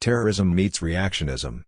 Terrorism meets reactionism.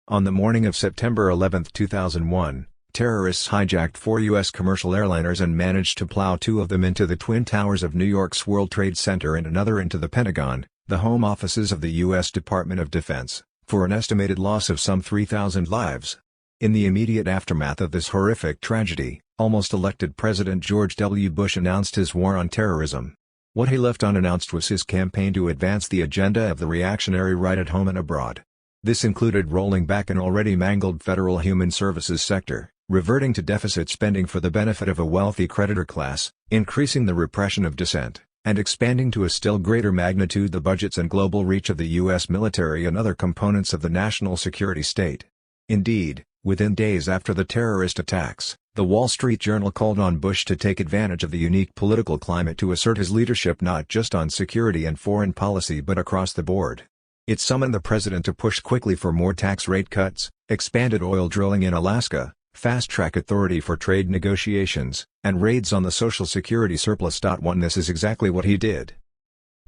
On the morning of September 11, 2001, terrorists hijacked 4 U.S. commercial airliners and managed to plow 2 of them into the Twin Towers of New York's World Trade Center and another into the Pentagon, the home offices of the U.S. Department of Defense, for an estimated loss of some 3,000 lives. In the immediate aftermath of this horrific tragedy, almost elected President George W. Bush announced his war on terrorism. What he left unannounced was his campaign to advance the agenda of the reactionary right at home and abroad. This included rolling back an already mangled federal human services sector, reverting to deficit spending for the benefit of a wealthy creditor class, increasing the repression of dissent, and expanding to a still greater magnitude the budgets and global reach of the U.S. military and other components of the national security state. Indeed, within days after the terrorist attacks, the Wall Street Journal called on Bush to take advantage of the unique political climate to assert his leadership not just on security and foreign policy but across the board. It summoned the president to push quickly for more tax rate cuts, expanded oil drilling in Alaska, fast-track authority for trade negotiations, and raids on the Social Security surplus. This is exactly what he did.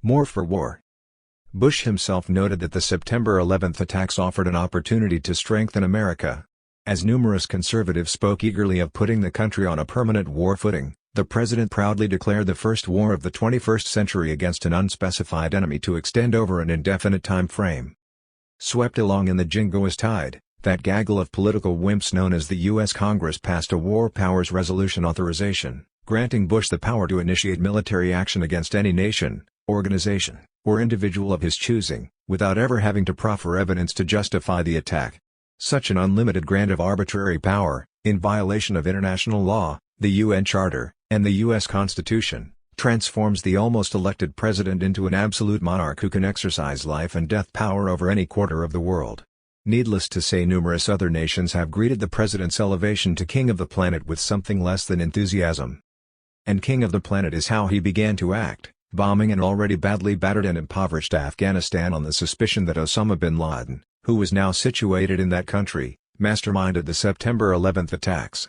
More for war. Bush himself noted that the September 11 attacks offered an opportunity to strengthen America. As numerous conservatives spoke eagerly of putting the country on a permanent war footing, the president proudly declared the first war of the 21st century against an unspecified enemy to extend over an indefinite time frame. Swept along in the jingoist tide, that gaggle of political wimps known as the U.S. Congress passed a War Powers Resolution authorization, granting Bush the power to initiate military action against any nation, organization, or individual of his choosing, without ever having to proffer evidence to justify the attack. Such an unlimited grant of arbitrary power, in violation of international law, the UN Charter, and the U.S. Constitution, transforms the almost elected president into an absolute monarch who can exercise life and death power over any quarter of the world. Needless to say, numerous other nations have greeted the president's elevation to king of the planet with something less than enthusiasm. And king of the planet is how he began to act, bombing an already badly battered and impoverished Afghanistan on the suspicion that Osama bin Laden, who was now situated in that country, masterminded the September 11 attacks.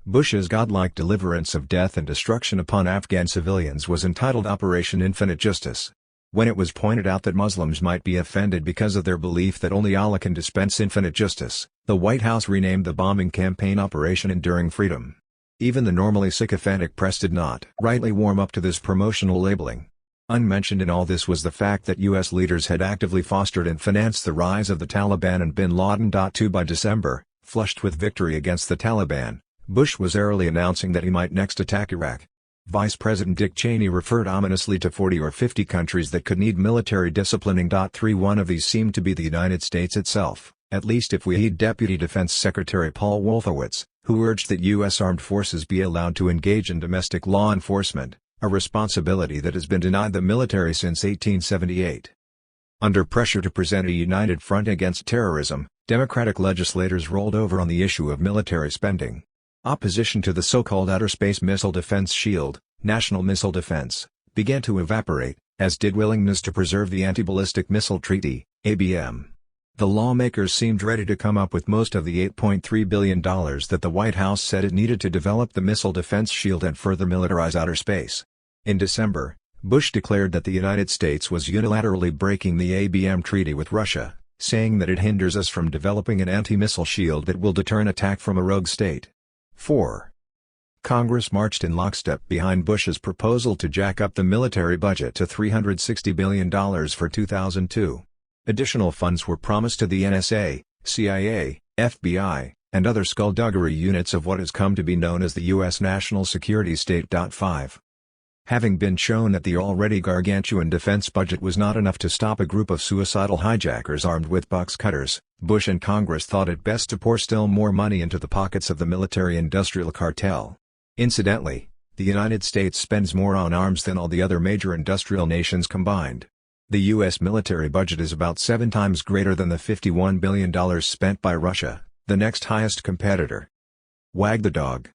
Bush's godlike deliverance of death and destruction upon Afghan civilians was entitled Operation Infinite Justice. When it was pointed out that Muslims might be offended because of their belief that only Allah can dispense infinite justice, the White House renamed the bombing campaign Operation Enduring Freedom. Even the normally sycophantic press did not rightly warm up to this promotional labeling. Unmentioned in all this was the fact that U.S. leaders had actively fostered and financed the rise of the Taliban and bin Laden. By December, flushed with victory against the Taliban, Bush was airily announcing that he might next attack Iraq. Vice President Dick Cheney referred ominously to 40 or 50 countries that could need military disciplining. One of these seemed to be the United States itself, at least if we heed Deputy Defense Secretary Paul Wolfowitz, who urged that U.S. armed forces be allowed to engage in domestic law enforcement, a responsibility that has been denied the military since 1878. Under pressure to present a united front against terrorism, Democratic legislators rolled over on the issue of military spending. Opposition to the so-called Outer Space Missile Defense Shield, National Missile Defense, began to evaporate, as did willingness to preserve the Anti-Ballistic Missile Treaty, ABM. The lawmakers seemed ready to come up with most of the $8.3 billion that the White House said it needed to develop the missile defense shield and further militarize outer space. In December, Bush declared that the United States was unilaterally breaking the ABM treaty with Russia, saying that it hinders us from developing an anti-missile shield that will deter an attack from a rogue state. 4. Congress marched in lockstep behind Bush's proposal to jack up the military budget to $360 billion for 2002. Additional funds were promised to the NSA, CIA, FBI, and other skullduggery units of what has come to be known as the U.S. national security state. 5. Having been shown that the already gargantuan defense budget was not enough to stop a group of suicidal hijackers armed with box cutters, Bush and Congress thought it best to pour still more money into the pockets of the military-industrial cartel. Incidentally, the United States spends more on arms than all the other major industrial nations combined. The U.S. military budget is about 7 times greater than the $51 billion spent by Russia, the next highest competitor. Wag the dog.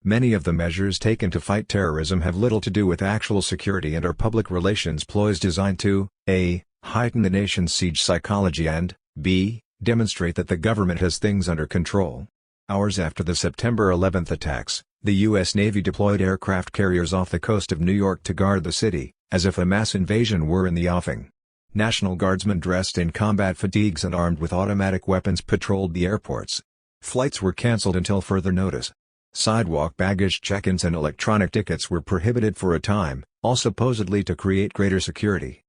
Many of the measures taken to fight terrorism have little to do with actual security and are public relations ploys designed to a. heighten the nation's siege psychology and b. demonstrate that the government has things under control. Hours after the September 11 attacks, the U.S. Navy deployed aircraft carriers off the coast of New York to guard the city, as if a mass invasion were in the offing. National Guardsmen dressed in combat fatigues and armed with automatic weapons patrolled the airports. Flights were cancelled until further notice. Sidewalk baggage check-ins and electronic tickets were prohibited for a time, all supposedly to create greater security.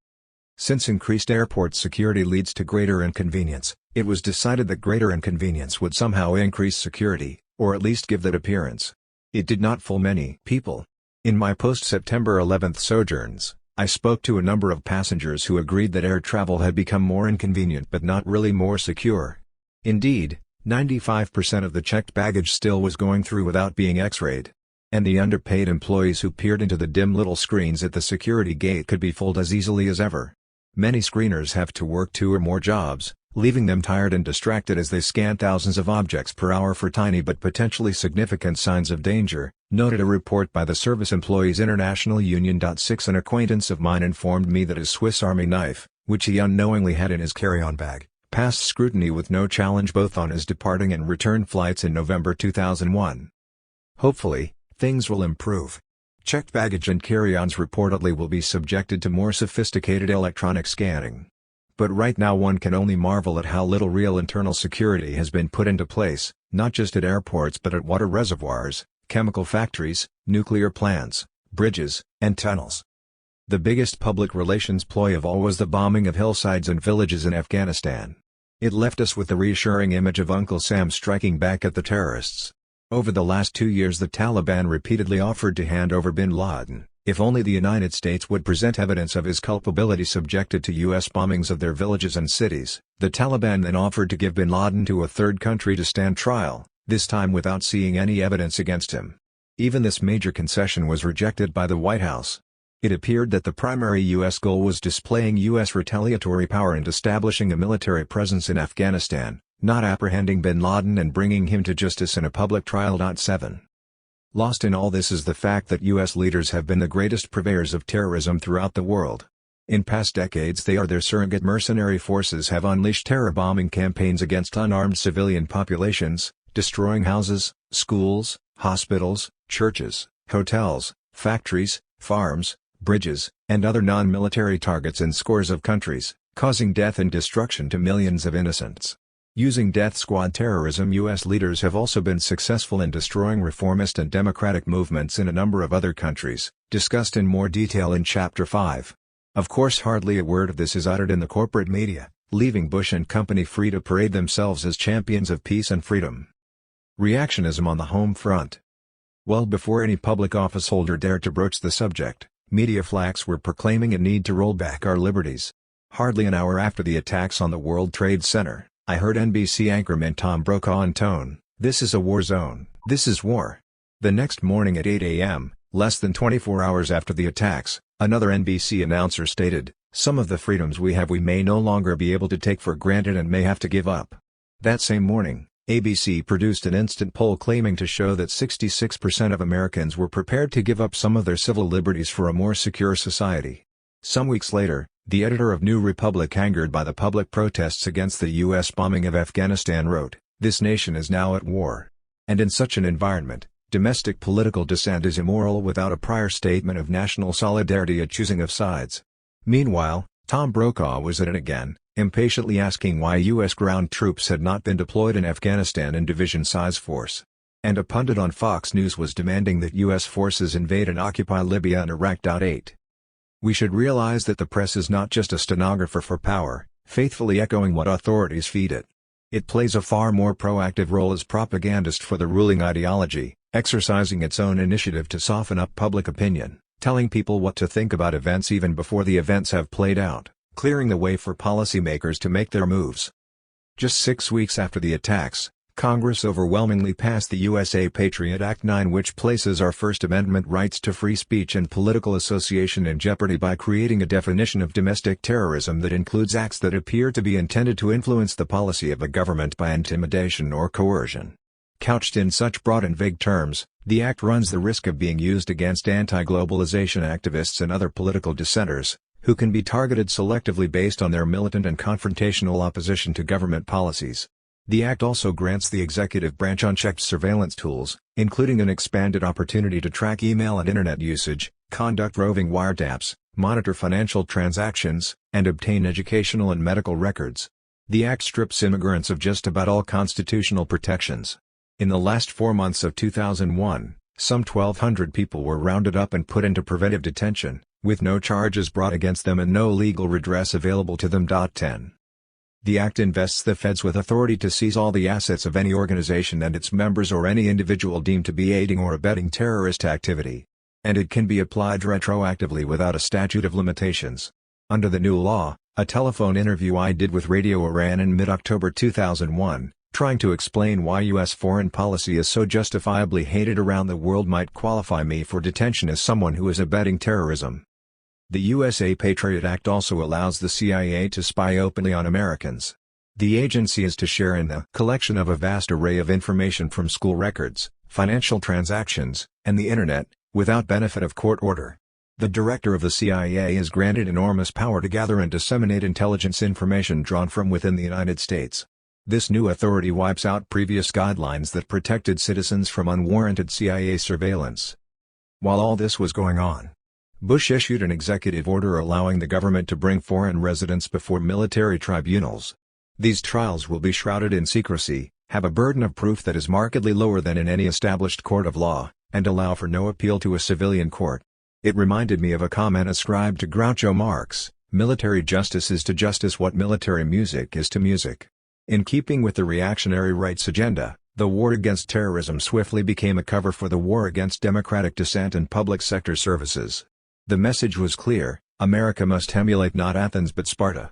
Since increased airport security leads to greater inconvenience, it was decided that greater inconvenience would somehow increase security, or at least give that appearance. It did not fool many people. In my post-September 11 sojourns, I spoke to a number of passengers who agreed that air travel had become more inconvenient but not really more secure. Indeed, 95% of the checked baggage still was going through without being x-rayed. And the underpaid employees who peered into the dim little screens at the security gate could be fooled as easily as ever. Many screeners have to work 2 or more jobs, leaving them tired and distracted as they scan thousands of objects per hour for tiny but potentially significant signs of danger, noted a report by the Service Employees International Union. 6 An acquaintance of mine informed me that his Swiss Army knife, which he unknowingly had in his carry-on bag, passed scrutiny with no challenge both on his departing and return flights in November 2001. Hopefully, things will improve. Checked baggage and carry-ons reportedly will be subjected to more sophisticated electronic scanning. But right now one can only marvel at how little real internal security has been put into place, not just at airports but at water reservoirs, chemical factories, nuclear plants, bridges, and tunnels. The biggest public relations ploy of all was the bombing of hillsides and villages in Afghanistan. It left us with the reassuring image of Uncle Sam striking back at the terrorists. Over the last 2 years the Taliban repeatedly offered to hand over bin Laden, if only the United States would present evidence of his culpability subjected to U.S. bombings of their villages and cities. The Taliban then offered to give bin Laden to a third country to stand trial, this time without seeing any evidence against him. Even this major concession was rejected by the White House. It appeared that the primary U.S. goal was displaying U.S. retaliatory power and establishing a military presence in Afghanistan, not apprehending bin Laden and bringing him to justice in a public trial. 7. Lost in all this is the fact that U.S. leaders have been the greatest purveyors of terrorism throughout the world. In past decades they or their surrogate mercenary forces have unleashed terror bombing campaigns against unarmed civilian populations, destroying houses, schools, hospitals, churches, hotels, factories, farms, bridges, and other non-military targets in scores of countries, causing death and destruction to millions of innocents. Using death squad terrorism, U.S. leaders have also been successful in destroying reformist and democratic movements in a number of other countries, discussed in more detail in Chapter 5. Of course hardly a word of this is uttered in the corporate media, leaving Bush and company free to parade themselves as champions of peace and freedom. Reactionism on the home front. Well before any public office holder dared to broach the subject, media flacks were proclaiming a need to roll back our liberties. Hardly an hour after the attacks on the World Trade Center, I heard NBC anchorman Tom Brokaw intone, "This is a war zone, this is war." The next morning at 8 a.m., less than 24 hours after the attacks, another NBC announcer stated, "Some of the freedoms we have we may no longer be able to take for granted and may have to give up." That same morning, ABC produced an instant poll claiming to show that 66% of Americans were prepared to give up some of their civil liberties for a more secure society. Some weeks later, the editor of New Republic, angered by the public protests against the U.S. bombing of Afghanistan, wrote, "This nation is now at war." And in such an environment, domestic political dissent is immoral without a prior statement of national solidarity, a choosing of sides. Meanwhile, Tom Brokaw was at it again, impatiently asking why U.S. ground troops had not been deployed in Afghanistan in division-size force. And a pundit on Fox News was demanding that U.S. forces invade and occupy Libya and Iraq. 8. We should realize that the press is not just a stenographer for power, faithfully echoing what authorities feed it. It plays a far more proactive role as propagandist for the ruling ideology, exercising its own initiative to soften up public opinion, telling people what to think about events even before the events have played out, clearing the way for policymakers to make their moves. Just 6 weeks after the attacks, Congress overwhelmingly passed the USA Patriot Act 9, which places our First Amendment rights to free speech and political association in jeopardy by creating a definition of domestic terrorism that includes acts that appear to be intended to influence the policy of a government by intimidation or coercion. Couched in such broad and vague terms, the act runs the risk of being used against anti-globalization activists and other political dissenters, who can be targeted selectively based on their militant and confrontational opposition to government policies. The act also grants the executive branch unchecked surveillance tools, including an expanded opportunity to track email and internet usage, conduct roving wiretaps, monitor financial transactions, and obtain educational and medical records. The act strips immigrants of just about all constitutional protections. In the last 4 months of 2001, some 1,200 people were rounded up and put into preventive detention, with no charges brought against them and no legal redress available to them. 10. The Act invests the feds with authority to seize all the assets of any organization and its members or any individual deemed to be aiding or abetting terrorist activity. And it can be applied retroactively without a statute of limitations. Under the new law, a telephone interview I did with Radio Iran in mid-October 2001, trying to explain why U.S. foreign policy is so justifiably hated around the world might qualify me for detention as someone who is abetting terrorism. The USA Patriot Act also allows the CIA to spy openly on Americans. The agency is to share in the collection of a vast array of information from school records, financial transactions, and the Internet, without benefit of court order. The director of the CIA is granted enormous power to gather and disseminate intelligence information drawn from within the United States. This new authority wipes out previous guidelines that protected citizens from unwarranted CIA surveillance. While all this was going on, Bush issued an executive order allowing the government to bring foreign residents before military tribunals. These trials will be shrouded in secrecy, have a burden of proof that is markedly lower than in any established court of law, and allow for no appeal to a civilian court. It reminded me of a comment ascribed to Groucho Marx, "Military justice is to justice what military music is to music." In keeping with the reactionary rights agenda, the war against terrorism swiftly became a cover for the war against democratic dissent and public sector services. The message was clear: America must emulate not Athens but Sparta.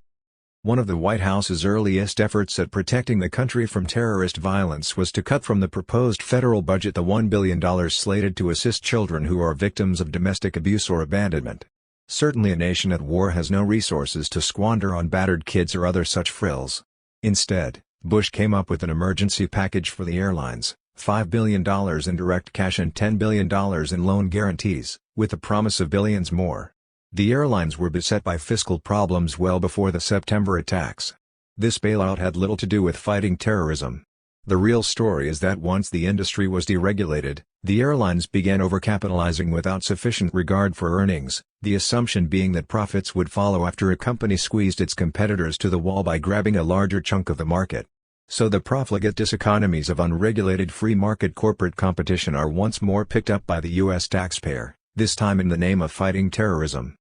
One of the White House's earliest efforts at protecting the country from terrorist violence was to cut from the proposed federal budget the $1 billion slated to assist children who are victims of domestic abuse or abandonment. Certainly a nation at war has no resources to squander on battered kids or other such frills. Instead, Bush came up with an emergency package for the airlines, $5 billion in direct cash and $10 billion in loan guarantees, with the promise of billions more. The airlines were beset by fiscal problems well before the September attacks. This bailout had little to do with fighting terrorism. The real story is that once the industry was deregulated, the airlines began overcapitalizing without sufficient regard for earnings, the assumption being that profits would follow after a company squeezed its competitors to the wall by grabbing a larger chunk of the market. So the profligate diseconomies of unregulated free market corporate competition are once more picked up by the U.S. taxpayer, this time in the name of fighting terrorism.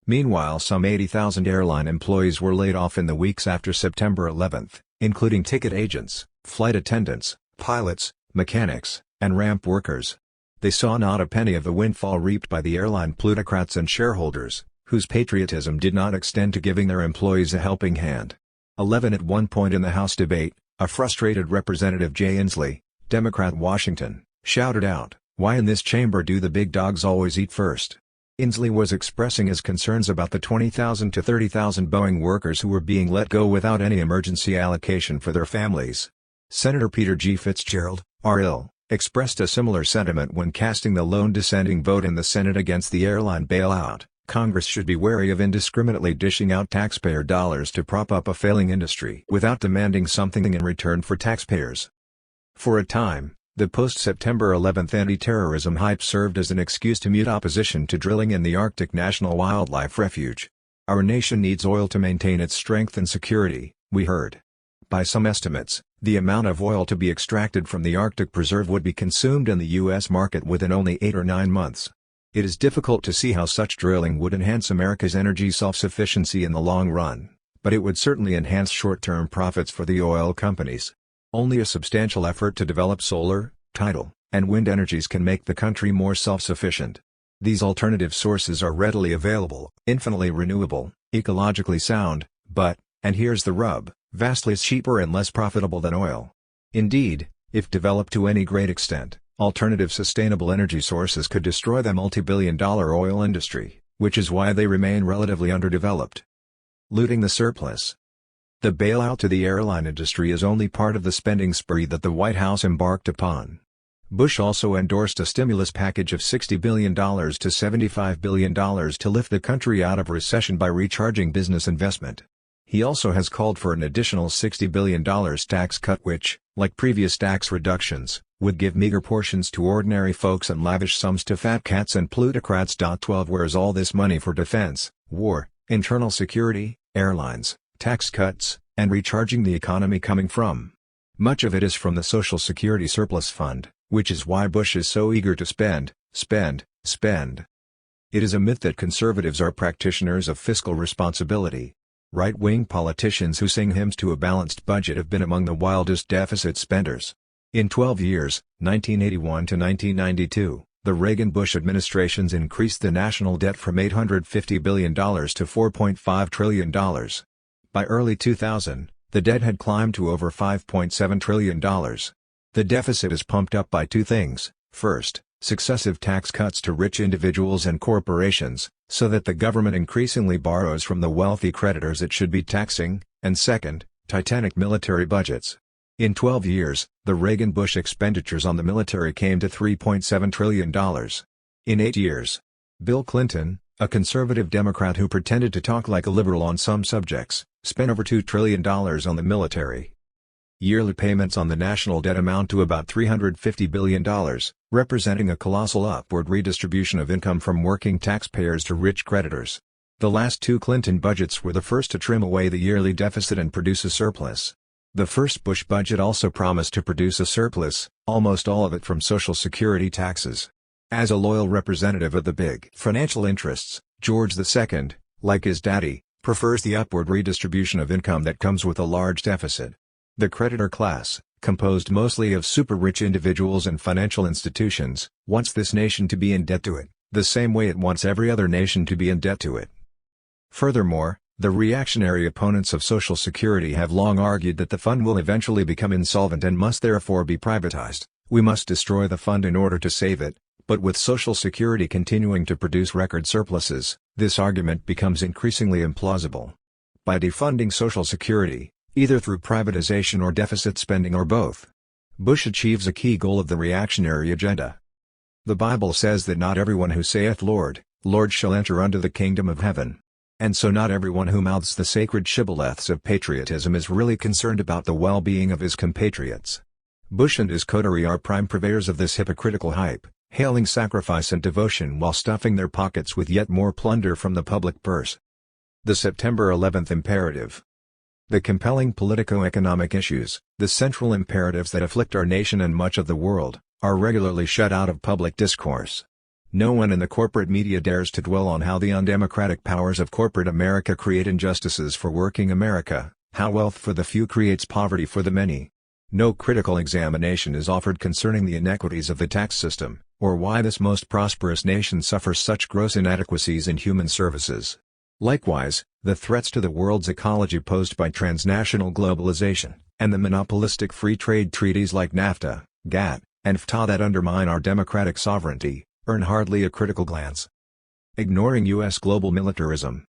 Meanwhile, some 80,000 airline employees were laid off in the weeks after September 11, including ticket agents, flight attendants, pilots, mechanics, and ramp workers. They saw not a penny of the windfall reaped by the airline plutocrats and shareholders, whose patriotism did not extend to giving their employees a helping hand. 11 At one point in the House debate, a frustrated Representative Jay Inslee, Democrat Washington, shouted out, "Why in this chamber do the big dogs always eat first?" Inslee was expressing his concerns about the 20,000 to 30,000 Boeing workers who were being let go without any emergency allocation for their families. Senator Peter G. Fitzgerald, R.L., expressed a similar sentiment when casting the lone dissenting vote in the Senate against the airline bailout. Congress should be wary of indiscriminately dishing out taxpayer dollars to prop up a failing industry without demanding something in return for taxpayers. For a time, the post-September 11 anti-terrorism hype served as an excuse to mute opposition to drilling in the Arctic National Wildlife Refuge. "Our nation needs oil to maintain its strength and security," we heard. By some estimates, the amount of oil to be extracted from the Arctic preserve would be consumed in the U.S. market within only 8 or 9 months. It is difficult to see how such drilling would enhance America's energy self-sufficiency in the long run, but it would certainly enhance short-term profits for the oil companies. Only a substantial effort to develop solar, tidal, and wind energies can make the country more self-sufficient. These alternative sources are readily available, infinitely renewable, ecologically sound, but, and here's the rub, vastly cheaper and less profitable than oil. Indeed, if developed to any great extent, alternative sustainable energy sources could destroy the multi-billion-dollar oil industry, which is why they remain relatively underdeveloped. Looting the surplus. The bailout to the airline industry is only part of the spending spree that the White House embarked upon. Bush also endorsed a stimulus package of $60 billion to $75 billion to lift the country out of recession by recharging business investment. He also has called for an additional $60 billion tax cut which, like previous tax reductions, would give meager portions to ordinary folks and lavish sums to fat cats and plutocrats. 12 Where's all this money for defense, war, internal security, airlines, tax cuts, and recharging the economy coming from? Much of it is from the Social Security Surplus Fund, which is why Bush is so eager to spend, spend, spend. It is a myth that conservatives are practitioners of fiscal responsibility. Right-wing politicians who sing hymns to a balanced budget have been among the wildest deficit spenders. In 12 years, 1981 to 1992, the Reagan-Bush administrations increased the national debt from $850 billion to $4.5 trillion. By early 2000, the debt had climbed to over $5.7 trillion. The deficit is pumped up by two things: first, successive tax cuts to rich individuals and corporations, so that the government increasingly borrows from the wealthy creditors it should be taxing, and second, titanic military budgets. In 12 years, the Reagan-Bush expenditures on the military came to $3.7 trillion. In 8 years, Bill Clinton, a conservative Democrat who pretended to talk like a liberal on some subjects, spent over $2 trillion on the military. Yearly payments on the national debt amount to about $350 billion, representing a colossal upward redistribution of income from working taxpayers to rich creditors. The last two Clinton budgets were the first to trim away the yearly deficit and produce a surplus. The first Bush budget also promised to produce a surplus, almost all of it from Social Security taxes. As a loyal representative of the big financial interests, George II, like his daddy, prefers the upward redistribution of income that comes with a large deficit. The creditor class, composed mostly of super-rich individuals and financial institutions, wants this nation to be in debt to it, the same way it wants every other nation to be in debt to it. Furthermore, the reactionary opponents of Social Security have long argued that the fund will eventually become insolvent and must therefore be privatized. We must destroy the fund in order to save it, but with Social Security continuing to produce record surpluses, this argument becomes increasingly implausible. By defunding Social Security, either through privatization or deficit spending or both, Bush achieves a key goal of the reactionary agenda. The Bible says that not everyone who saith Lord, Lord shall enter unto the kingdom of heaven. And so not everyone who mouths the sacred shibboleths of patriotism is really concerned about the well-being of his compatriots. Bush and his coterie are prime purveyors of this hypocritical hype, hailing sacrifice and devotion while stuffing their pockets with yet more plunder from the public purse. The September 11th Imperative. The compelling politico-economic issues, the central imperatives that afflict our nation and much of the world, are regularly shut out of public discourse. No one in the corporate media dares to dwell on how the undemocratic powers of corporate America create injustices for working America, how wealth for the few creates poverty for the many. No critical examination is offered concerning the inequities of the tax system, or why this most prosperous nation suffers such gross inadequacies in human services. Likewise, the threats to the world's ecology posed by transnational globalization, and the monopolistic free trade treaties like NAFTA, GATT, and FTA that undermine our democratic sovereignty, earn hardly a critical glance. Ignoring U.S. global militarism.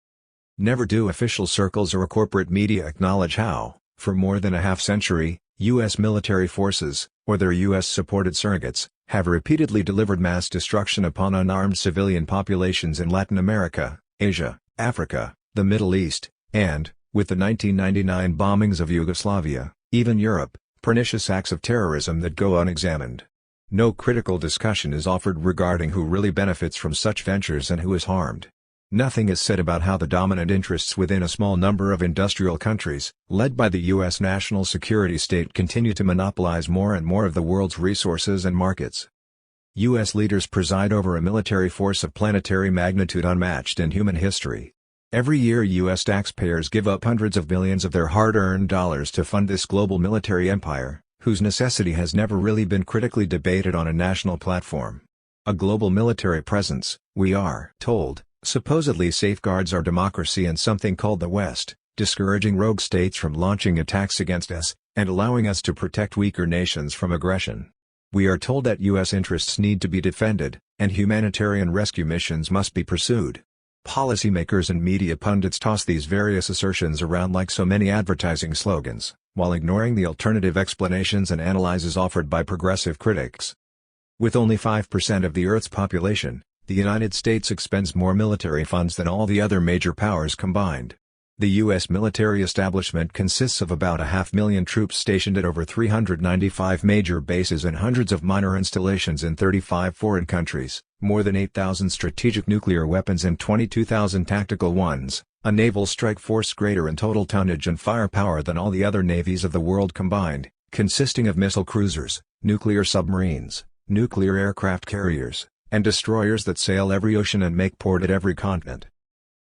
Never do official circles or corporate media acknowledge how, for more than a half-century, U.S. military forces, or their U.S.-supported surrogates, have repeatedly delivered mass destruction upon unarmed civilian populations in Latin America, Asia, Africa, the Middle East, and, with the 1999 bombings of Yugoslavia, even Europe, pernicious acts of terrorism that go unexamined. No critical discussion is offered regarding who really benefits from such ventures and who is harmed. Nothing is said about how the dominant interests within a small number of industrial countries, led by the U.S. national security state, continue to monopolize more and more of the world's resources and markets. U.S. leaders preside over a military force of planetary magnitude unmatched in human history. Every year U.S. taxpayers give up hundreds of billions of their hard-earned dollars to fund this global military empire, whose necessity has never really been critically debated on a national platform. A global military presence, we are told, supposedly safeguards our democracy and something called the West, discouraging rogue states from launching attacks against us, and allowing us to protect weaker nations from aggression. We are told that U.S. interests need to be defended, and humanitarian rescue missions must be pursued. Policymakers and media pundits toss these various assertions around like so many advertising slogans, while ignoring the alternative explanations and analyses offered by progressive critics. With only 5% of the Earth's population, the United States expends more military funds than all the other major powers combined. The U.S. military establishment consists of about 500,000 troops stationed at over 395 major bases and hundreds of minor installations in 35 foreign countries, more than 8,000 strategic nuclear weapons and 22,000 tactical ones, a naval strike force greater in total tonnage and firepower than all the other navies of the world combined, consisting of missile cruisers, nuclear submarines, nuclear aircraft carriers, and destroyers that sail every ocean and make port at every continent.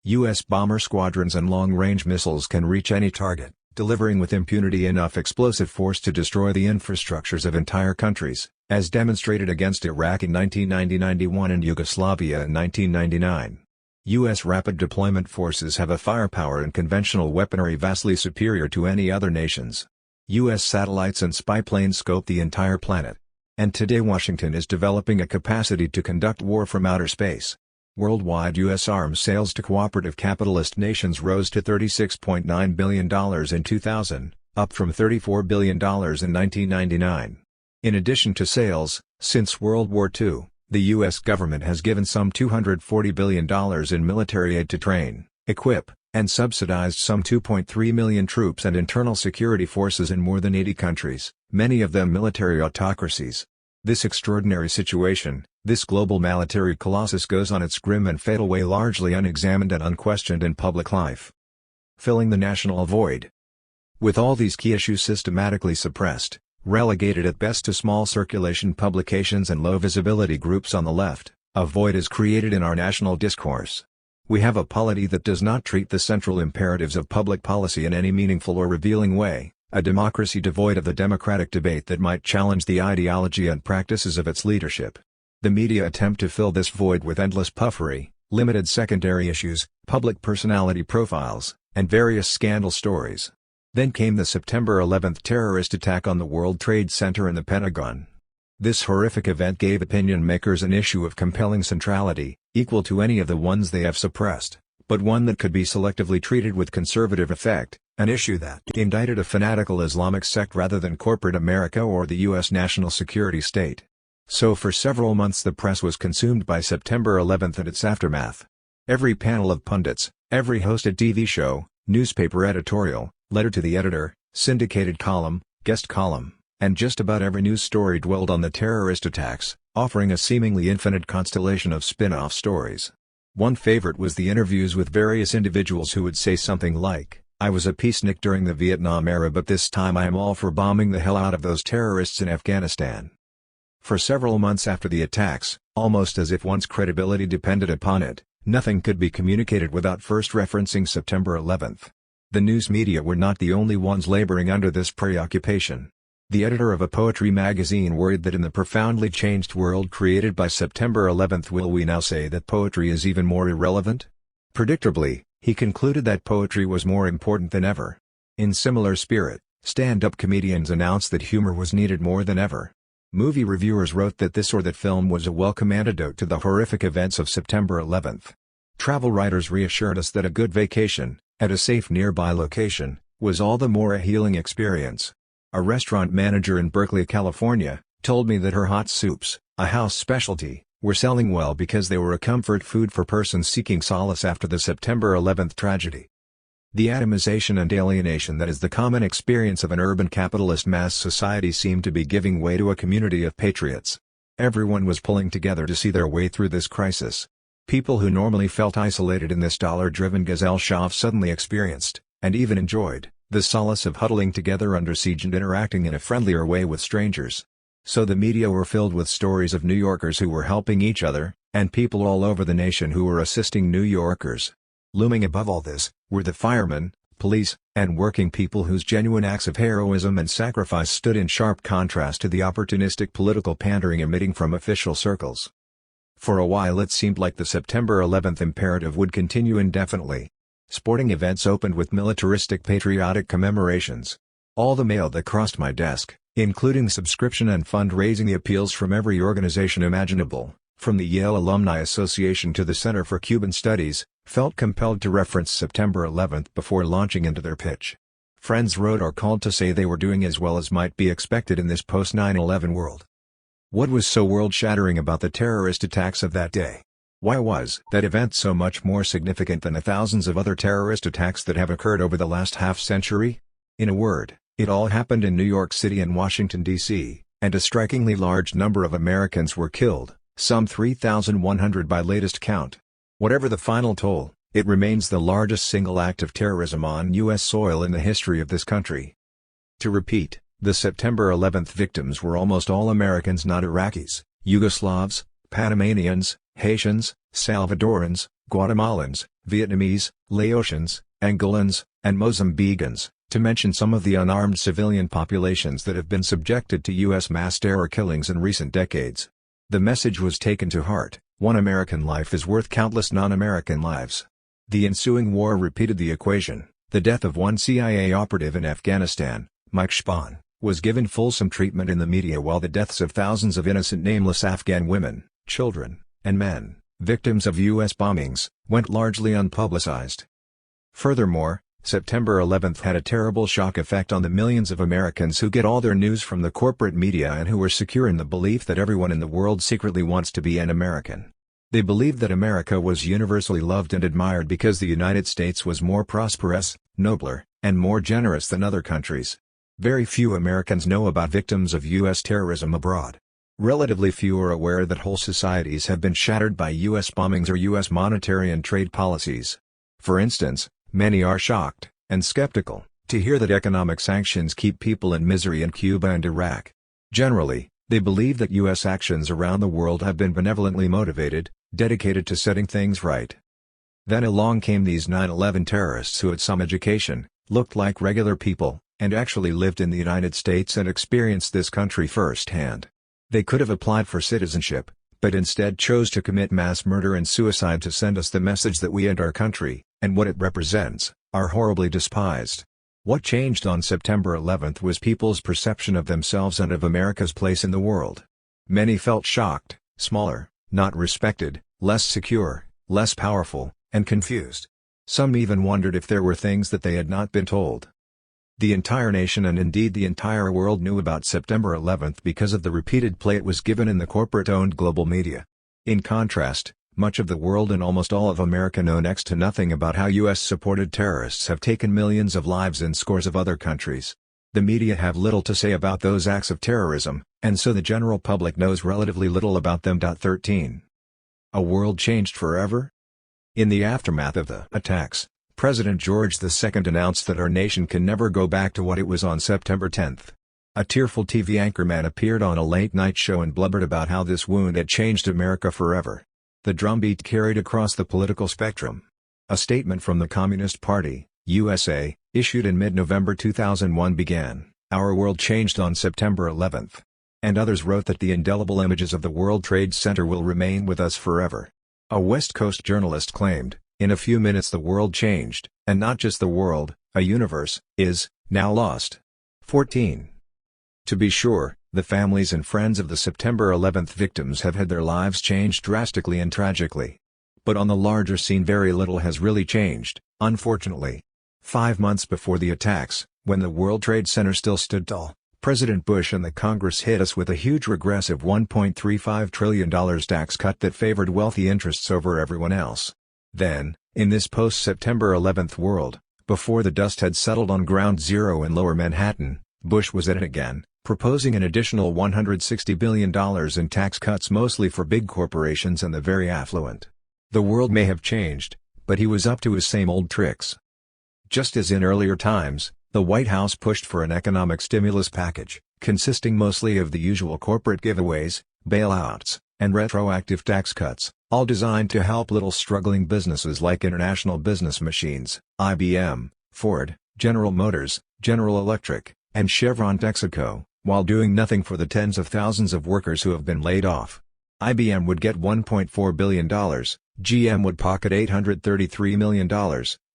U.S. bomber squadrons and long-range missiles can reach any target, delivering with impunity enough explosive force to destroy the infrastructures of entire countries, as demonstrated against Iraq in 1990-91 and Yugoslavia in 1999. U.S. rapid deployment forces have a firepower and conventional weaponry vastly superior to any other nation's. U.S. satellites and spy planes scope the entire planet. And today Washington is developing a capacity to conduct war from outer space. Worldwide U.S. arms sales to cooperative capitalist nations rose to $36.9 billion in 2000, up from $34 billion in 1999. In addition to sales, since World War II, the U.S. government has given some $240 billion in military aid to train, equip, and subsidized some 2.3 million troops and internal security forces in more than 80 countries, many of them military autocracies. This extraordinary situation, this global military colossus goes on its grim and fatal way largely unexamined and unquestioned in public life. Filling the national void. With all these key issues systematically suppressed, relegated at best to small circulation publications and low visibility groups on the left, a void is created in our national discourse. We have a polity that does not treat the central imperatives of public policy in any meaningful or revealing way, a democracy devoid of the democratic debate that might challenge the ideology and practices of its leadership. The media attempt to fill this void with endless puffery, limited secondary issues, public personality profiles, and various scandal stories. Then came the September 11th terrorist attack on the World Trade Center and the Pentagon. This horrific event gave opinion makers an issue of compelling centrality, equal to any of the ones they have suppressed, but one that could be selectively treated with conservative effect, an issue that indicted a fanatical Islamic sect rather than corporate America or the U.S. national security state. So for several months the press was consumed by September 11th and its aftermath. Every panel of pundits, every hosted TV show, newspaper editorial, letter to the editor, syndicated column, guest column, and just about every news story dwelled on the terrorist attacks, offering a seemingly infinite constellation of spin-off stories. One favorite was the interviews with various individuals who would say something like, "I was a peacenik during the Vietnam era but this time I am all for bombing the hell out of those terrorists in Afghanistan." For several months after the attacks, almost as if one's credibility depended upon it, nothing could be communicated without first referencing September 11th. The news media were not the only ones laboring under this preoccupation. The editor of a poetry magazine worried that in the profoundly changed world created by September 11th will we now say that poetry is even more irrelevant? Predictably, he concluded that poetry was more important than ever. In similar spirit, stand-up comedians announced that humor was needed more than ever. Movie reviewers wrote that this or that film was a welcome antidote to the horrific events of September 11th. Travel writers reassured us that a good vacation, at a safe nearby location, was all the more a healing experience. A restaurant manager in Berkeley, California, told me that her hot soups, a house specialty, were selling well because they were a comfort food for persons seeking solace after the September 11th tragedy. The atomization and alienation that is the common experience of an urban capitalist mass society seemed to be giving way to a community of patriots. Everyone was pulling together to see their way through this crisis. People who normally felt isolated in this dollar-driven gazelle shop suddenly experienced, and even enjoyed, the solace of huddling together under siege and interacting in a friendlier way with strangers. So the media were filled with stories of New Yorkers who were helping each other, and people all over the nation who were assisting New Yorkers. Looming above all this, were the firemen, police, and working people whose genuine acts of heroism and sacrifice stood in sharp contrast to the opportunistic political pandering emitting from official circles. For a while it seemed like the September 11th imperative would continue indefinitely. Sporting events opened with militaristic patriotic commemorations. All the mail that crossed my desk, including subscription and fundraising appeals from every organization imaginable, from the Yale Alumni Association to the Center for Cuban Studies, felt compelled to reference September 11th before launching into their pitch. Friends wrote or called to say they were doing as well as might be expected in this post-9/11 world. What was so world-shattering about the terrorist attacks of that day? Why was that event so much more significant than the thousands of other terrorist attacks that have occurred over the last half-century? In a word, it all happened in New York City and Washington, D.C., and a strikingly large number of Americans were killed, some 3,100 by latest count. Whatever the final toll, it remains the largest single act of terrorism on U.S. soil in the history of this country. To repeat, the September 11th victims were almost all Americans, not Iraqis, Yugoslavs, Panamanians, Haitians, Salvadorans, Guatemalans, Vietnamese, Laotians, Angolans, and Mozambicans, to mention some of the unarmed civilian populations that have been subjected to U.S. mass terror killings in recent decades. The message was taken to heart: one American life is worth countless non-American lives. The ensuing war repeated the equation. The death of one CIA operative in Afghanistan, Mike Spahn, was given fulsome treatment in the media, while the deaths of thousands of innocent nameless Afghan women, children, and men, victims of U.S. bombings, went largely unpublicized. Furthermore, September 11th had a terrible shock effect on the millions of Americans who get all their news from the corporate media and who are secure in the belief that everyone in the world secretly wants to be an American. They believed that America was universally loved and admired because the United States was more prosperous, nobler, and more generous than other countries. Very few Americans know about victims of U.S. terrorism abroad. Relatively few are aware that whole societies have been shattered by U.S. bombings or U.S. monetary and trade policies. For instance, many are shocked, and skeptical, to hear that economic sanctions keep people in misery in Cuba and Iraq. Generally, they believe that U.S. actions around the world have been benevolently motivated, dedicated to setting things right. Then along came these 9/11 terrorists who had some education, looked like regular people, and actually lived in the United States and experienced this country firsthand. They could have applied for citizenship, but instead chose to commit mass murder and suicide to send us the message that we and our country, and what it represents, are horribly despised. What changed on September 11th was people's perception of themselves and of America's place in the world. Many felt shocked, smaller, not respected, less secure, less powerful, and confused. Some even wondered if there were things that they had not been told. The entire nation and indeed the entire world knew about September 11th because of the repeated play it was given in the corporate-owned global media. In contrast, much of the world and almost all of America know next to nothing about how U.S.-supported terrorists have taken millions of lives in scores of other countries. The media have little to say about those acts of terrorism, and so the general public knows relatively little about them. 13. A world changed forever? In the aftermath of the attacks, President George II announced that our nation can never go back to what it was on September 10th. A tearful TV anchorman appeared on a late-night show and blubbered about how this wound had changed America forever. The drumbeat carried across the political spectrum. A statement from the Communist Party, USA, issued in mid-November 2001 began, "Our world changed on September 11th." And others wrote that the indelible images of the World Trade Center will remain with us forever. A West Coast journalist claimed, "In a few minutes the world changed, and not just the world, a universe, is, now lost." 14. To be sure, the families and friends of the September 11th victims have had their lives changed drastically and tragically. But on the larger scene very little has really changed, unfortunately. 5 months before the attacks, when the World Trade Center still stood tall, President Bush and the Congress hit us with a huge regressive $1.35 trillion tax cut that favored wealthy interests over everyone else. Then, in this post-September 11th world, before the dust had settled on Ground Zero in Lower Manhattan, Bush was at it again, proposing an additional $160 billion in tax cuts mostly for big corporations and the very affluent. The world may have changed, but he was up to his same old tricks. Just as in earlier times, the White House pushed for an economic stimulus package, consisting mostly of the usual corporate giveaways, bailouts, and retroactive tax cuts, all designed to help little struggling businesses like International Business Machines, IBM, Ford, General Motors, General Electric, and Chevron Texaco, while doing nothing for the tens of thousands of workers who have been laid off. IBM would get $1.4 billion, GM would pocket $833 million,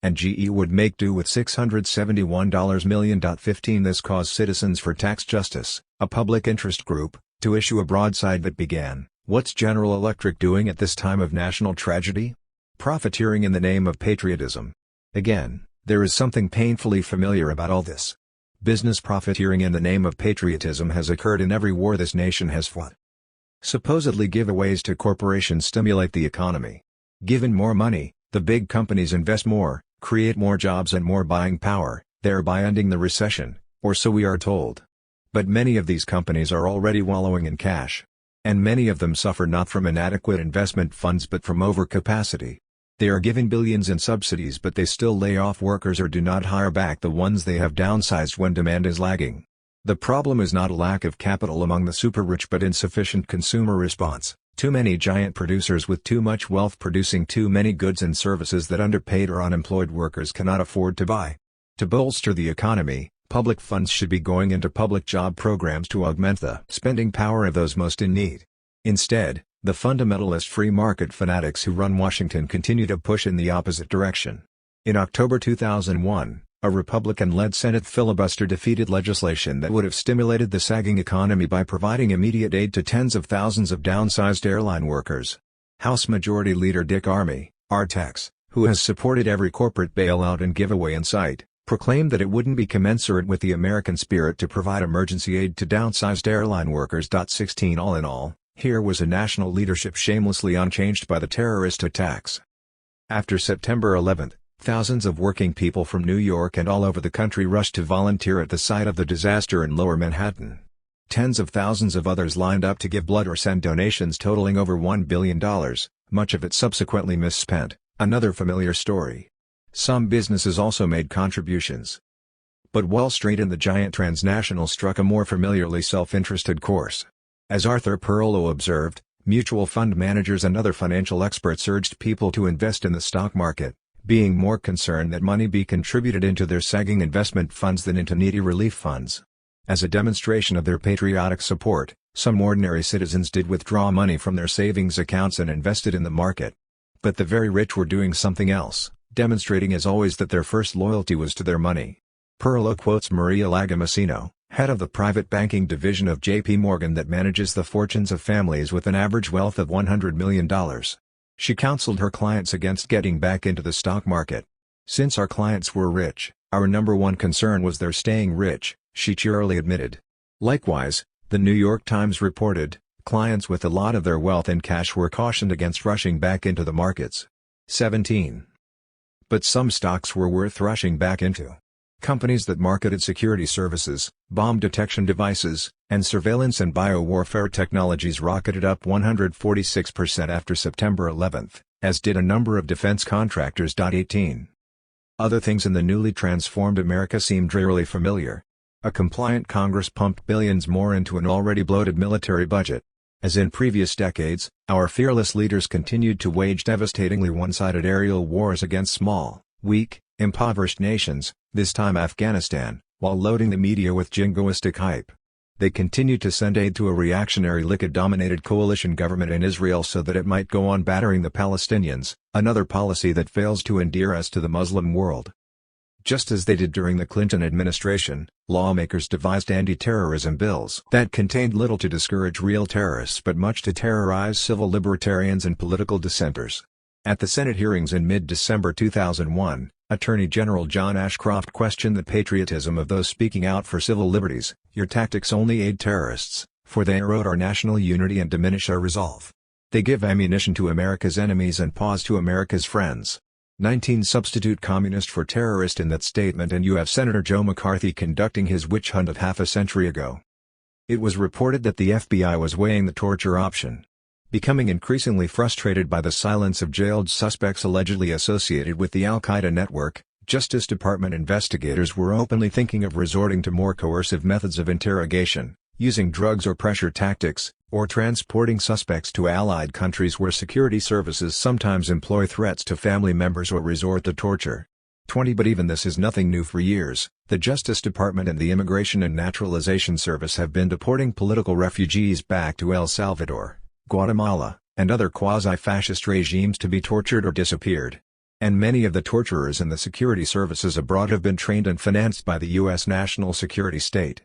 and GE would make do with $671 million. 15. This caused Citizens for Tax Justice, a public interest group, to issue a broadside that began, "What's General Electric doing at this time of national tragedy? Profiteering in the name of patriotism." Again, there is something painfully familiar about all this. Business profiteering in the name of patriotism has occurred in every war this nation has fought. Supposedly giveaways to corporations stimulate the economy. Given more money, the big companies invest more, create more jobs and more buying power, thereby ending the recession, or so we are told. But many of these companies are already wallowing in cash. And many of them suffer not from inadequate investment funds but from overcapacity. They are given billions in subsidies but they still lay off workers or do not hire back the ones they have downsized when demand is lagging. The problem is not a lack of capital among the super-rich but insufficient consumer response. Too many giant producers with too much wealth producing too many goods and services that underpaid or unemployed workers cannot afford to buy. To bolster the economy, public funds should be going into public job programs to augment the spending power of those most in need. Instead, the fundamentalist free market fanatics who run Washington continue to push in the opposite direction. In October 2001, a Republican-led Senate filibuster defeated legislation that would have stimulated the sagging economy by providing immediate aid to tens of thousands of downsized airline workers. House Majority Leader Dick Armey, R-Tex, who has supported every corporate bailout and giveaway in sight, proclaimed that it wouldn't be commensurate with the American spirit to provide emergency aid to downsized airline workers. 16 All in all, here was a national leadership shamelessly unchanged by the terrorist attacks. After September 11, thousands of working people from New York and all over the country rushed to volunteer at the site of the disaster in Lower Manhattan. Tens of thousands of others lined up to give blood or send donations totaling over $1 billion, much of it subsequently misspent, another familiar story. Some businesses also made contributions. But Wall Street and the giant transnational struck a more familiarly self-interested course. As Arthur Perlow observed, mutual fund managers and other financial experts urged people to invest in the stock market, being more concerned that money be contributed into their sagging investment funds than into needy relief funds. As a demonstration of their patriotic support, some ordinary citizens did withdraw money from their savings accounts and invest it in the market. But the very rich were doing something else, demonstrating as always that their first loyalty was to their money. Perlow quotes Maria Lagomasino, head of the private banking division of J.P. Morgan that manages the fortunes of families with an average wealth of $100 million. She counseled her clients against getting back into the stock market. Since our clients were rich, our number one concern was their staying rich, she cheerily admitted. Likewise, the New York Times reported, clients with a lot of their wealth in cash were cautioned against rushing back into the markets. 17. But some stocks were worth rushing back into. Companies that marketed security services, bomb detection devices, and surveillance and biowarfare technologies rocketed up 146% after September 11, as did a number of defense contractors. 18. Other things in the newly transformed America seemed drearily familiar. A compliant Congress pumped billions more into an already bloated military budget. As in previous decades, our fearless leaders continued to wage devastatingly one-sided aerial wars against small, weak, impoverished nations, this time Afghanistan, while loading the media with jingoistic hype. They continued to send aid to a reactionary Likud-dominated coalition government in Israel so that it might go on battering the Palestinians, another policy that fails to endear us to the Muslim world. Just as they did during the Clinton administration, lawmakers devised anti-terrorism bills that contained little to discourage real terrorists but much to terrorize civil libertarians and political dissenters. At the Senate hearings in mid-December 2001, Attorney General John Ashcroft questioned the patriotism of those speaking out for civil liberties. Your tactics only aid terrorists, for they erode our national unity and diminish our resolve. They give ammunition to America's enemies and pause to America's friends. 19 Substitute communist for terrorist in that statement, and you have Senator Joe McCarthy conducting his witch hunt of half a century ago. It was reported that the FBI was weighing the torture option. Becoming increasingly frustrated by the silence of jailed suspects allegedly associated with the Al-Qaeda network, Justice Department investigators were openly thinking of resorting to more coercive methods of interrogation, using drugs or pressure tactics, or transporting suspects to allied countries where security services sometimes employ threats to family members or resort to torture. 20 But even this is nothing new. For years, the Justice Department and the Immigration and Naturalization Service have been deporting political refugees back to El Salvador, Guatemala, and other quasi-fascist regimes to be tortured or disappeared. And many of the torturers in the security services abroad have been trained and financed by the U.S. national security state.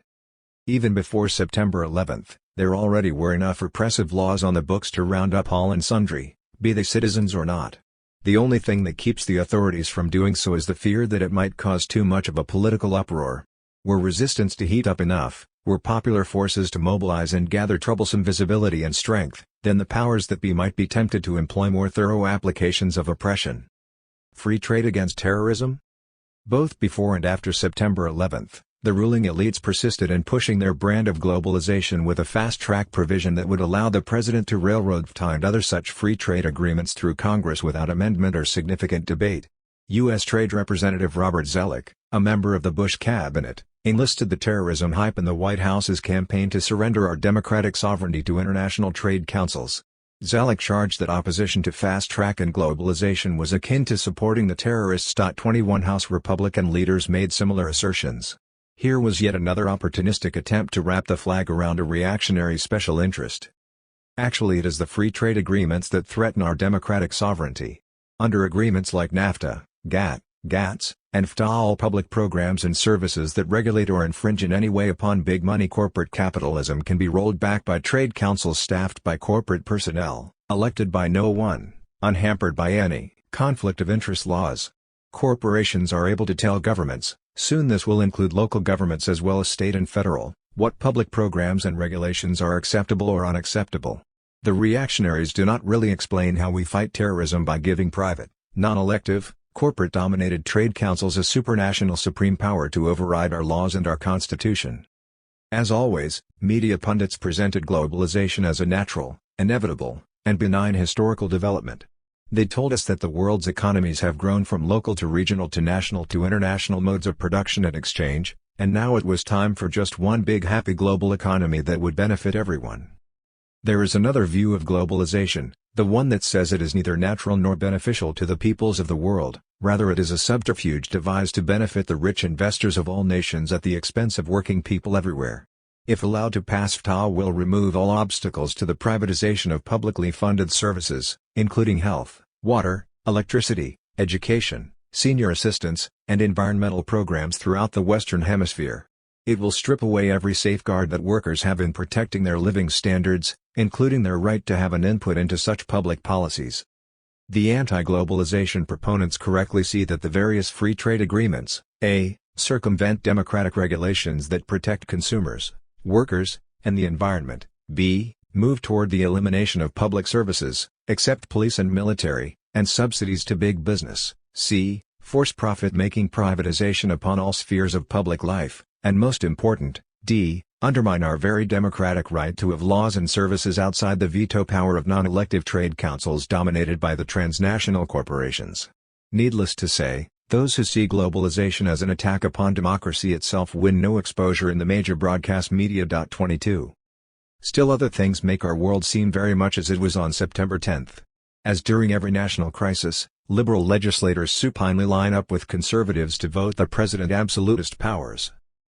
Even before September 11, there already were enough repressive laws on the books to round up all and sundry, be they citizens or not. The only thing that keeps the authorities from doing so is the fear that it might cause too much of a political uproar. Were resistance to heat up enough, were popular forces to mobilize and gather troublesome visibility and strength, then the powers that be might be tempted to employ more thorough applications of oppression. Free trade against terrorism? Both before and after September 11, the ruling elites persisted in pushing their brand of globalization with a fast-track provision that would allow the president to railroad FTA and other such free trade agreements through Congress without amendment or significant debate. U.S. Trade Representative Robert Zoellick, a member of the Bush cabinet, enlisted the terrorism hype in the White House's campaign to surrender our democratic sovereignty to international trade councils. Zoellick charged that opposition to fast-track and globalization was akin to supporting the terrorists. 21 House Republican leaders made similar assertions. Here was yet another opportunistic attempt to wrap the flag around a reactionary special interest. Actually, it is the free trade agreements that threaten our democratic sovereignty. Under agreements like NAFTA, GATS, and FTA, all public programs and services that regulate or infringe in any way upon big money corporate capitalism can be rolled back by trade councils staffed by corporate personnel, elected by no one, unhampered by any conflict of interest laws. Corporations are able to tell governments, soon this will include local governments as well as state and federal, what public programs and regulations are acceptable or unacceptable. The reactionaries do not really explain how we fight terrorism by giving private, non-elective, corporate-dominated trade councils a supranational supreme power to override our laws and our Constitution. As always, media pundits presented globalization as a natural, inevitable, and benign historical development. They told us that the world's economies have grown from local to regional to national to international modes of production and exchange, and now it was time for just one big happy global economy that would benefit everyone. There is another view of globalization, the one that says it is neither natural nor beneficial to the peoples of the world, rather it is a subterfuge devised to benefit the rich investors of all nations at the expense of working people everywhere. If allowed to pass, FTA will remove all obstacles to the privatization of publicly funded services, including health, water, electricity, education, senior assistance, and environmental programs throughout the Western Hemisphere. It will strip away every safeguard that workers have in protecting their living standards, including their right to have an input into such public policies. The anti-globalization proponents correctly see that the various free trade agreements, a. circumvent democratic regulations that protect consumers, workers, and the environment, b. move toward the elimination of public services, except police and military, and subsidies to big business, c. force profit-making privatization upon all spheres of public life, and most important, d. undermine our very democratic right to have laws and services outside the veto power of non-elective trade councils dominated by the transnational corporations. Needless to say, those who see globalization as an attack upon democracy itself win no exposure in the major broadcast media. 22. Still other things make our world seem very much as it was on September 10. As during every national crisis, liberal legislators supinely line up with conservatives to vote the president absolutist powers.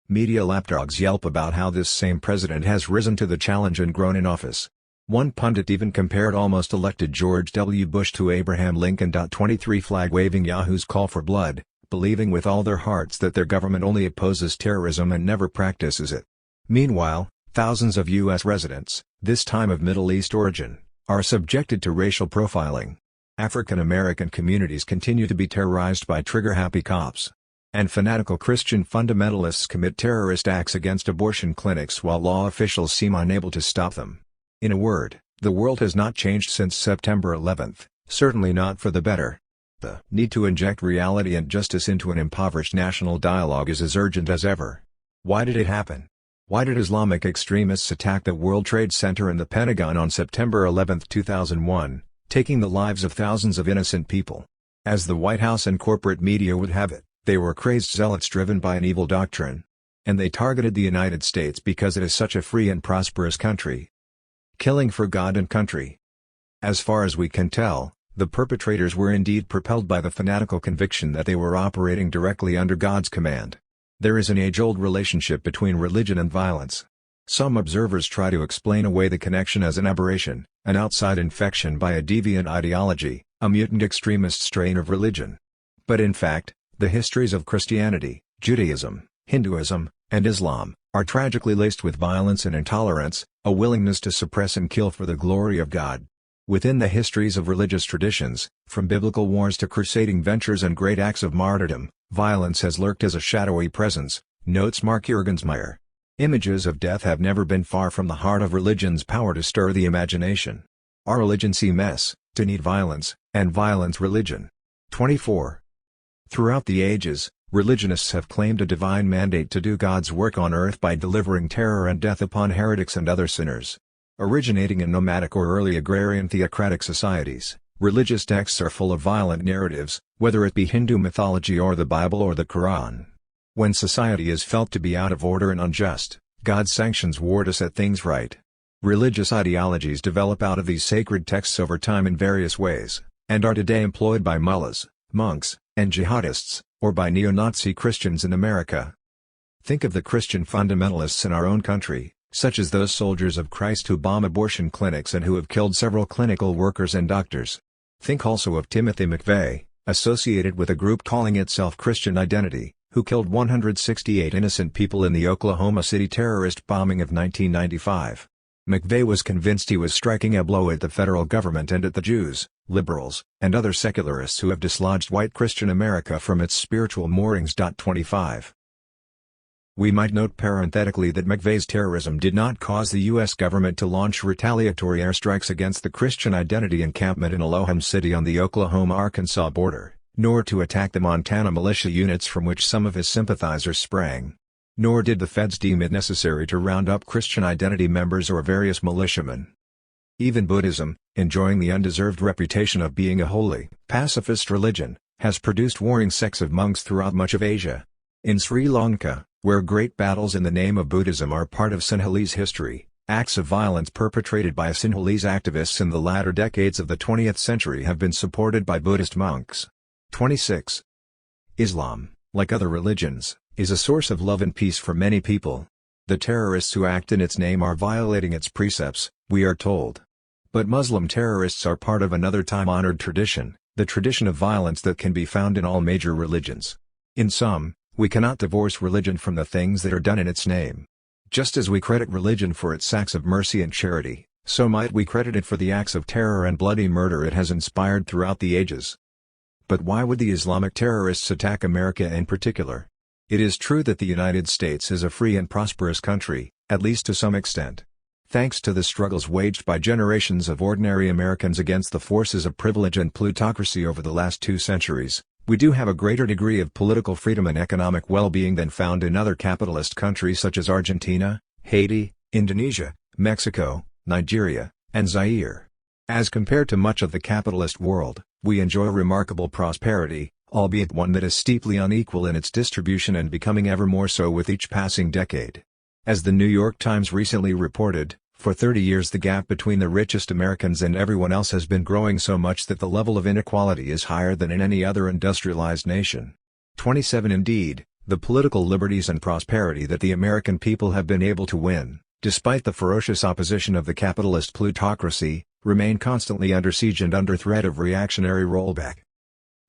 Media lapdogs yelp about how this same president has risen to the challenge and grown in office. One pundit even compared almost elected George W. Bush to Abraham Lincoln. 23 Flag-waving yahoos call for blood, believing with all their hearts that their government only opposes terrorism and never practices it. Meanwhile, thousands of U.S. residents, this time of Middle East origin, are subjected to racial profiling. African American communities continue to be terrorized by trigger-happy cops. And fanatical Christian fundamentalists commit terrorist acts against abortion clinics while law officials seem unable to stop them. In a word, the world has not changed since September 11, certainly not for the better. The need to inject reality and justice into an impoverished national dialogue is as urgent as ever. Why did it happen? Why did Islamic extremists attack the World Trade Center and the Pentagon on September 11, 2001, taking the lives of thousands of innocent people? As the White House and corporate media would have it, they were crazed zealots driven by an evil doctrine. And they targeted the United States because it is such a free and prosperous country. Killing for God and country. As far as we can tell, the perpetrators were indeed propelled by the fanatical conviction that they were operating directly under God's command. There is an age-old relationship between religion and violence. Some observers try to explain away the connection as an aberration, an outside infection by a deviant ideology, a mutant extremist strain of religion. But in fact, the histories of Christianity, Judaism, Hinduism, and Islam, are tragically laced with violence and intolerance, a willingness to suppress and kill for the glory of God. Within the histories of religious traditions, from biblical wars to crusading ventures and great acts of martyrdom, violence has lurked as a shadowy presence, notes Mark Juergensmeyer. Images of death have never been far from the heart of religion's power to stir the imagination. Our religion see mess, to need violence, and violence religion. 24. Throughout the ages, religionists have claimed a divine mandate to do God's work on earth by delivering terror and death upon heretics and other sinners. Originating in nomadic or early agrarian theocratic societies, religious texts are full of violent narratives, whether it be Hindu mythology or the Bible or the Quran. When society is felt to be out of order and unjust, God sanctions war to set things right. Religious ideologies develop out of these sacred texts over time in various ways, and are today employed by mullahs, monks, and jihadists, or by neo-Nazi Christians in America. Think of the Christian fundamentalists in our own country, such as those soldiers of Christ who bomb abortion clinics and who have killed several clinical workers and doctors. Think also of Timothy McVeigh, associated with a group calling itself Christian Identity, who killed 168 innocent people in the Oklahoma City terrorist bombing of 1995. McVeigh was convinced he was striking a blow at the federal government and at the Jews, liberals, and other secularists who have dislodged white Christian America from its spiritual moorings. 25. We might note parenthetically that McVeigh's terrorism did not cause the U.S. government to launch retaliatory airstrikes against the Christian Identity encampment in Elohim City on the Oklahoma-Arkansas border, nor to attack the Montana militia units from which some of his sympathizers sprang. Nor did the feds deem it necessary to round up Christian Identity members or various militiamen. Even Buddhism, enjoying the undeserved reputation of being a holy, pacifist religion, has produced warring sects of monks throughout much of Asia. In Sri Lanka, where great battles in the name of Buddhism are part of Sinhalese history, acts of violence perpetrated by Sinhalese activists in the latter decades of the 20th century have been supported by Buddhist monks. 26. Islam, like other religions, is a source of love and peace for many people. The terrorists who act in its name are violating its precepts, we are told. But Muslim terrorists are part of another time-honored tradition, the tradition of violence that can be found in all major religions. In sum, we cannot divorce religion from the things that are done in its name. Just as we credit religion for its acts of mercy and charity, so might we credit it for the acts of terror and bloody murder it has inspired throughout the ages. But why would the Islamic terrorists attack America in particular? It is true that the United States is a free and prosperous country, at least to some extent. Thanks to the struggles waged by generations of ordinary Americans against the forces of privilege and plutocracy over the last 2 centuries, we do have a greater degree of political freedom and economic well-being than found in other capitalist countries such as Argentina, Haiti, Indonesia, Mexico, Nigeria, and Zaire. As compared to much of the capitalist world, we enjoy remarkable prosperity, albeit one that is steeply unequal in its distribution and becoming ever more so with each passing decade. As the New York Times recently reported, for 30 years the gap between the richest Americans and everyone else has been growing so much that the level of inequality is higher than in any other industrialized nation. 27 Indeed, the political liberties and prosperity that the American people have been able to win, despite the ferocious opposition of the capitalist plutocracy, remain constantly under siege and under threat of reactionary rollback.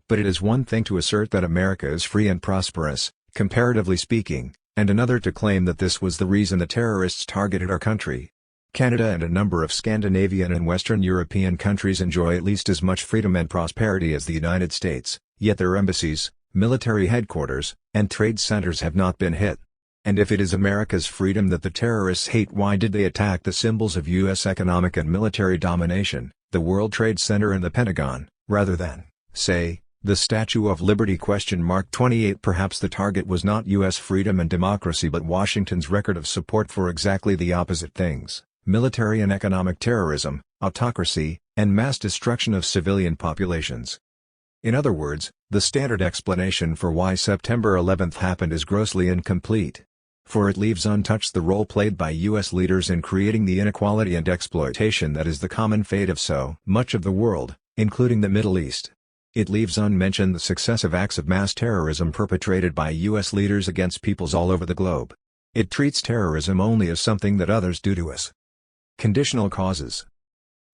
But it is one thing to assert that America is free and prosperous, comparatively speaking, and another to claim that this was the reason the terrorists targeted our country. Canada and a number of Scandinavian and Western European countries enjoy at least as much freedom and prosperity as the United States, yet their embassies, military headquarters, and trade centers have not been hit. And if it is America's freedom that the terrorists hate, why did they attack the symbols of U.S. economic and military domination, the World Trade Center and the Pentagon, rather than, say, the Statue of Liberty? 28 Perhaps the target was not U.S. freedom and democracy but Washington's record of support for exactly the opposite things: military and economic terrorism, autocracy, and mass destruction of civilian populations. In other words, the standard explanation for why September 11th happened is grossly incomplete. For it leaves untouched the role played by U.S. leaders in creating the inequality and exploitation that is the common fate of so much of the world, including the Middle East. It leaves unmentioned the successive acts of mass terrorism perpetrated by U.S. leaders against peoples all over the globe. It treats terrorism only as something that others do to us. Conditional causes.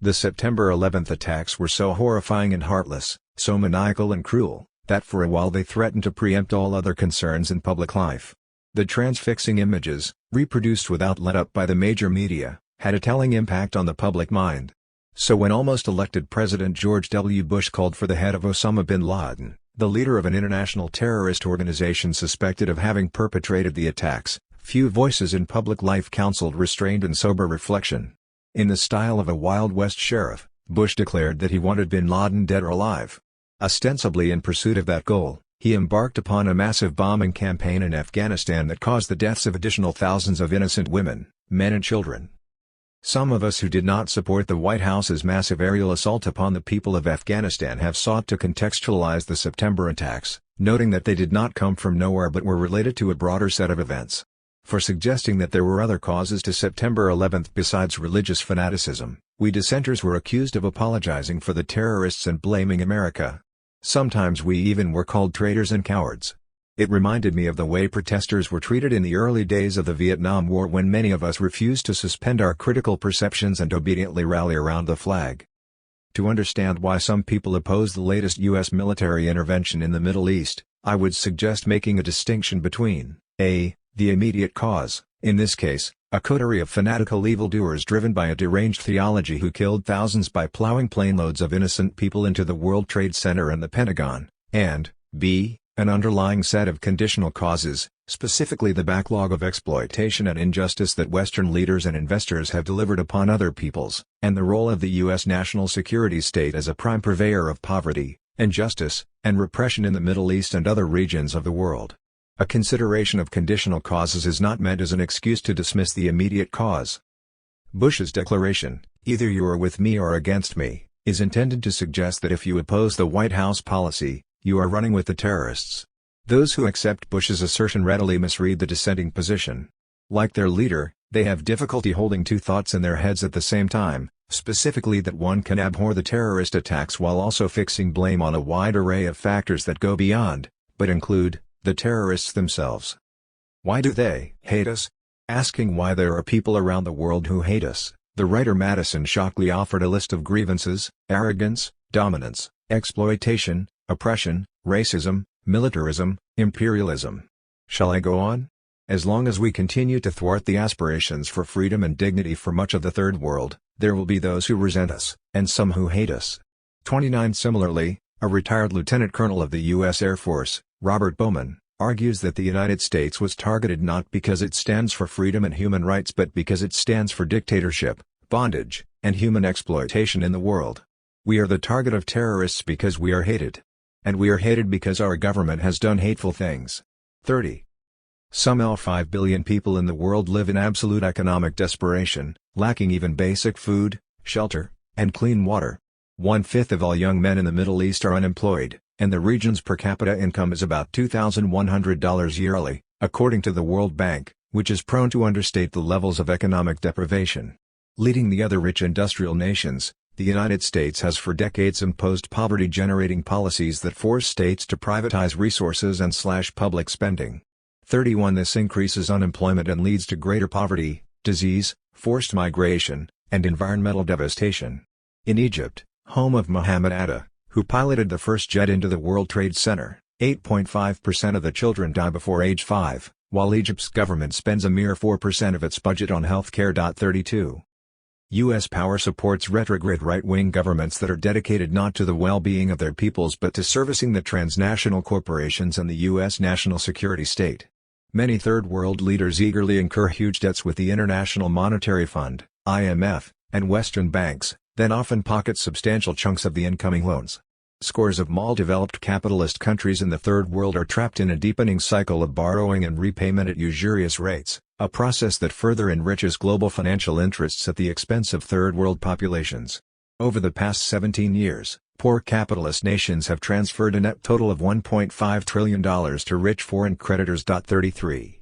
The September 11th attacks were so horrifying and heartless, so maniacal and cruel, that for a while they threatened to preempt all other concerns in public life. The transfixing images, reproduced without let-up by the major media, had a telling impact on the public mind. So when almost elected President George W. Bush called for the head of Osama bin Laden, the leader of an international terrorist organization suspected of having perpetrated the attacks, Few voices in public life counseled restrained and sober reflection. In the style of a Wild West sheriff, Bush declared that he wanted bin Laden dead or alive. Ostensibly in pursuit of that goal, he embarked upon a massive bombing campaign in Afghanistan that caused the deaths of additional thousands of innocent women, men and children. Some of us who did not support the White House's massive aerial assault upon the people of Afghanistan have sought to contextualize the September attacks, noting that they did not come from nowhere but were related to a broader set of events. For suggesting that there were other causes to September 11 besides religious fanaticism, we dissenters were accused of apologizing for the terrorists and blaming America. Sometimes we even were called traitors and cowards. It reminded me of the way protesters were treated in the early days of the Vietnam War when many of us refused to suspend our critical perceptions and obediently rally around the flag. To understand why some people oppose the latest U.S. military intervention in the Middle East, I would suggest making a distinction between a. The immediate cause, in this case, a coterie of fanatical evildoers driven by a deranged theology who killed thousands by plowing planeloads of innocent people into the World Trade Center and the Pentagon, and b. An underlying set of conditional causes, specifically the backlog of exploitation and injustice that Western leaders and investors have delivered upon other peoples, and the role of the U.S. national security state as a prime purveyor of poverty, injustice, and repression in the Middle East and other regions of the world. A consideration of conditional causes is not meant as an excuse to dismiss the immediate cause. Bush's declaration, "Either you are with me or against me," is intended to suggest that if you oppose the White House policy, you are running with the terrorists. Those who accept Bush's assertion readily misread the dissenting position. Like their leader, they have difficulty holding two thoughts in their heads at the same time, specifically that one can abhor the terrorist attacks while also fixing blame on a wide array of factors that go beyond, but include, the terrorists themselves. Why do they hate us? Asking why there are people around the world who hate us, the writer Madison Shockley offered a list of grievances: arrogance, dominance, exploitation, oppression, racism, militarism, imperialism. Shall I go on? As long as we continue to thwart the aspirations for freedom and dignity for much of the Third World, there will be those who resent us, and some who hate us. 29 Similarly, a retired lieutenant colonel of the U.S. Air Force, Robert Bowman, argues that the United States was targeted not because it stands for freedom and human rights but because it stands for dictatorship, bondage, and human exploitation in the world. We are the target of terrorists because we are hated. And we are hated because our government has done hateful things. 30. Some 5 billion people in the world live in absolute economic desperation, lacking even basic food, shelter, and clean water. 1/5 of all young men in the Middle East are unemployed, and the region's per capita income is about $2,100 yearly, according to the World Bank, which is prone to understate the levels of economic deprivation. Leading the other rich industrial nations, the United States has for decades imposed poverty-generating policies that force states to privatize resources and slash public spending. 31 This increases unemployment and leads to greater poverty, disease, forced migration, and environmental devastation. In Egypt, home of Muhammad Atta, who piloted the first jet into the World Trade Center, 8.5% of the children die before age 5, while Egypt's government spends a mere 4% of its budget on healthcare. 32. U.S. power supports retrograde right-wing governments that are dedicated not to the well-being of their peoples but to servicing the transnational corporations and the U.S. national security state. Many Third World leaders eagerly incur huge debts with the International Monetary Fund, IMF, and Western banks, then often pocket substantial chunks of the incoming loans. Scores of mal-developed capitalist countries in the Third World are trapped in a deepening cycle of borrowing and repayment at usurious rates, a process that further enriches global financial interests at the expense of Third World populations. Over the past 17 years, poor capitalist nations have transferred a net total of $1.5 trillion to rich foreign creditors. 33.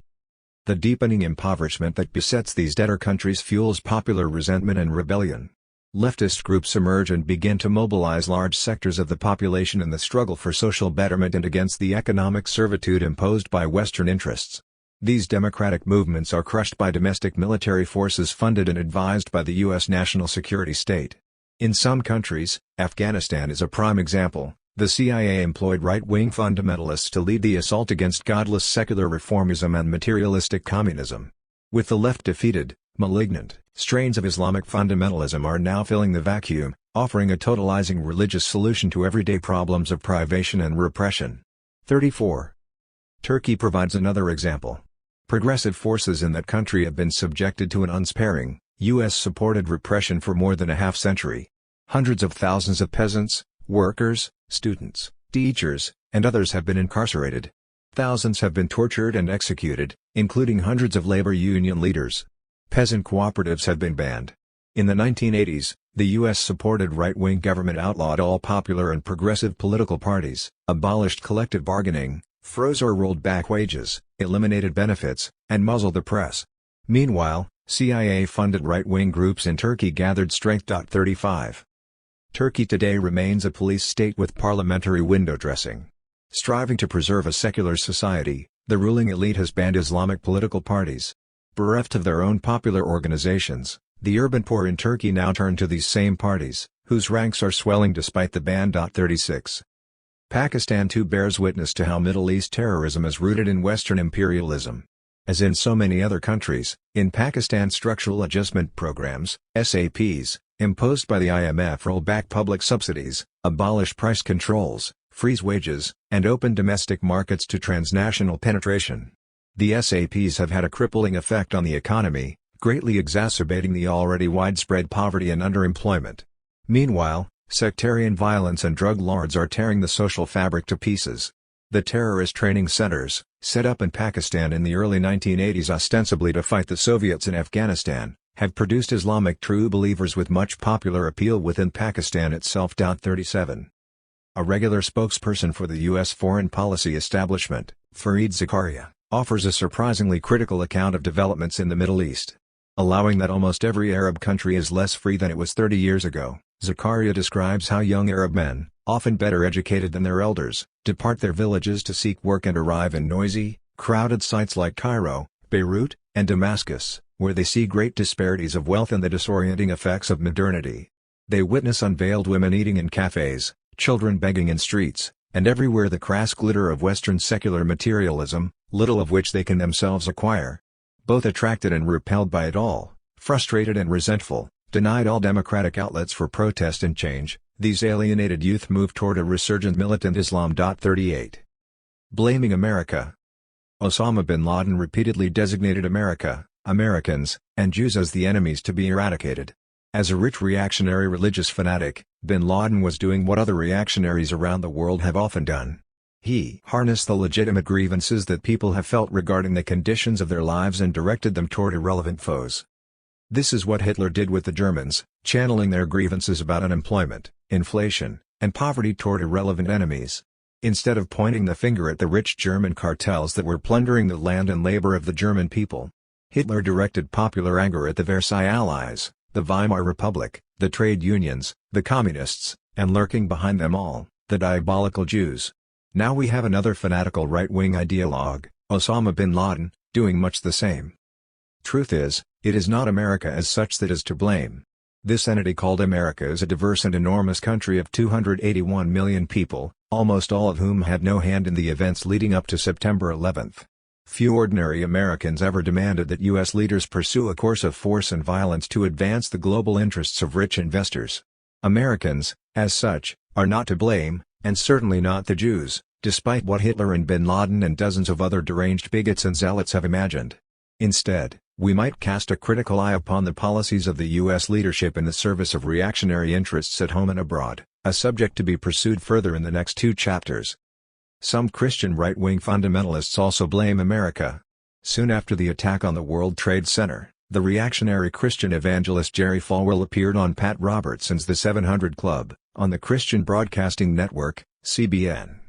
The deepening impoverishment that besets these debtor countries fuels popular resentment and rebellion. Leftist groups emerge and begin to mobilize large sectors of the population in the struggle for social betterment and against the economic servitude imposed by Western interests. These democratic movements are crushed by domestic military forces funded and advised by the U.S. national security state. In some countries, Afghanistan is a prime example, the CIA employed right-wing fundamentalists to lead the assault against godless secular reformism and materialistic communism. With the left defeated, malignant, strains of Islamic fundamentalism are now filling the vacuum, offering a totalizing religious solution to everyday problems of privation and repression. 34. Turkey provides another example. Progressive forces in that country have been subjected to an unsparing, U.S.-supported repression for more than a half-century. Hundreds of thousands of peasants, workers, students, teachers, and others have been incarcerated. Thousands have been tortured and executed, including hundreds of labor union leaders. Peasant cooperatives have been banned. In the 1980s, the U.S.-supported right-wing government outlawed all popular and progressive political parties, abolished collective bargaining, froze or rolled back wages, eliminated benefits, and muzzled the press. Meanwhile, CIA-funded right-wing groups in Turkey gathered strength. 35. Turkey today remains a police state with parliamentary window dressing. Striving to preserve a secular society, the ruling elite has banned Islamic political parties. Bereft of their own popular organizations, the urban poor in Turkey now turn to these same parties, whose ranks are swelling despite the ban. 36. Pakistan too bears witness to how Middle East terrorism is rooted in Western imperialism. As in so many other countries, in Pakistan structural adjustment programs, SAPs, imposed by the IMF roll back public subsidies, abolish price controls, freeze wages, and open domestic markets to transnational penetration. The SAPs have had a crippling effect on the economy, greatly exacerbating the already widespread poverty and underemployment. Meanwhile, sectarian violence and drug lords are tearing the social fabric to pieces. The terrorist training centers, set up in Pakistan in the early 1980s ostensibly to fight the Soviets in Afghanistan, have produced Islamic true believers with much popular appeal within Pakistan itself. 37. A regular spokesperson for the U.S. foreign policy establishment, Fareed Zakaria, offers a surprisingly critical account of developments in the Middle East. Allowing that almost every Arab country is less free than it was 30 years ago, Zakaria describes how young Arab men, often better educated than their elders, depart their villages to seek work and arrive in noisy, crowded sites like Cairo, Beirut, and Damascus, where they see great disparities of wealth and the disorienting effects of modernity. They witness unveiled women eating in cafes, children begging in streets, and everywhere the crass glitter of Western secular materialism, little of which they can themselves acquire. Both attracted and repelled by it all, frustrated and resentful, denied all democratic outlets for protest and change, these alienated youth move toward a resurgent militant Islam. 38. Blaming America. Osama bin Laden repeatedly designated America, Americans, and Jews as the enemies to be eradicated. As a rich reactionary religious fanatic, bin Laden was doing what other reactionaries around the world have often done. He harnessed the legitimate grievances that people have felt regarding the conditions of their lives and directed them toward irrelevant foes. This is what Hitler did with the Germans, channeling their grievances about unemployment, inflation, and poverty toward irrelevant enemies. Instead of pointing the finger at the rich German cartels that were plundering the land and labor of the German people, Hitler directed popular anger at the Versailles Allies, the Weimar Republic, the trade unions, the communists, and lurking behind them all, the diabolical Jews. Now we have another fanatical right-wing ideologue, Osama bin Laden, doing much the same. Truth is, it is not America as such that is to blame. This entity called America is a diverse and enormous country of 281 million people, almost all of whom had no hand in the events leading up to September 11. Few ordinary Americans ever demanded that U.S. leaders pursue a course of force and violence to advance the global interests of rich investors. Americans, as such, are not to blame, and certainly not the Jews, despite what Hitler and bin Laden and dozens of other deranged bigots and zealots have imagined. Instead, we might cast a critical eye upon the policies of the U.S. leadership in the service of reactionary interests at home and abroad, a subject to be pursued further in the next 2 chapters. Some Christian right-wing fundamentalists also blame America. Soon after the attack on the World Trade Center, the reactionary Christian evangelist Jerry Falwell appeared on Pat Robertson's The 700 Club, on the Christian Broadcasting Network, CBN.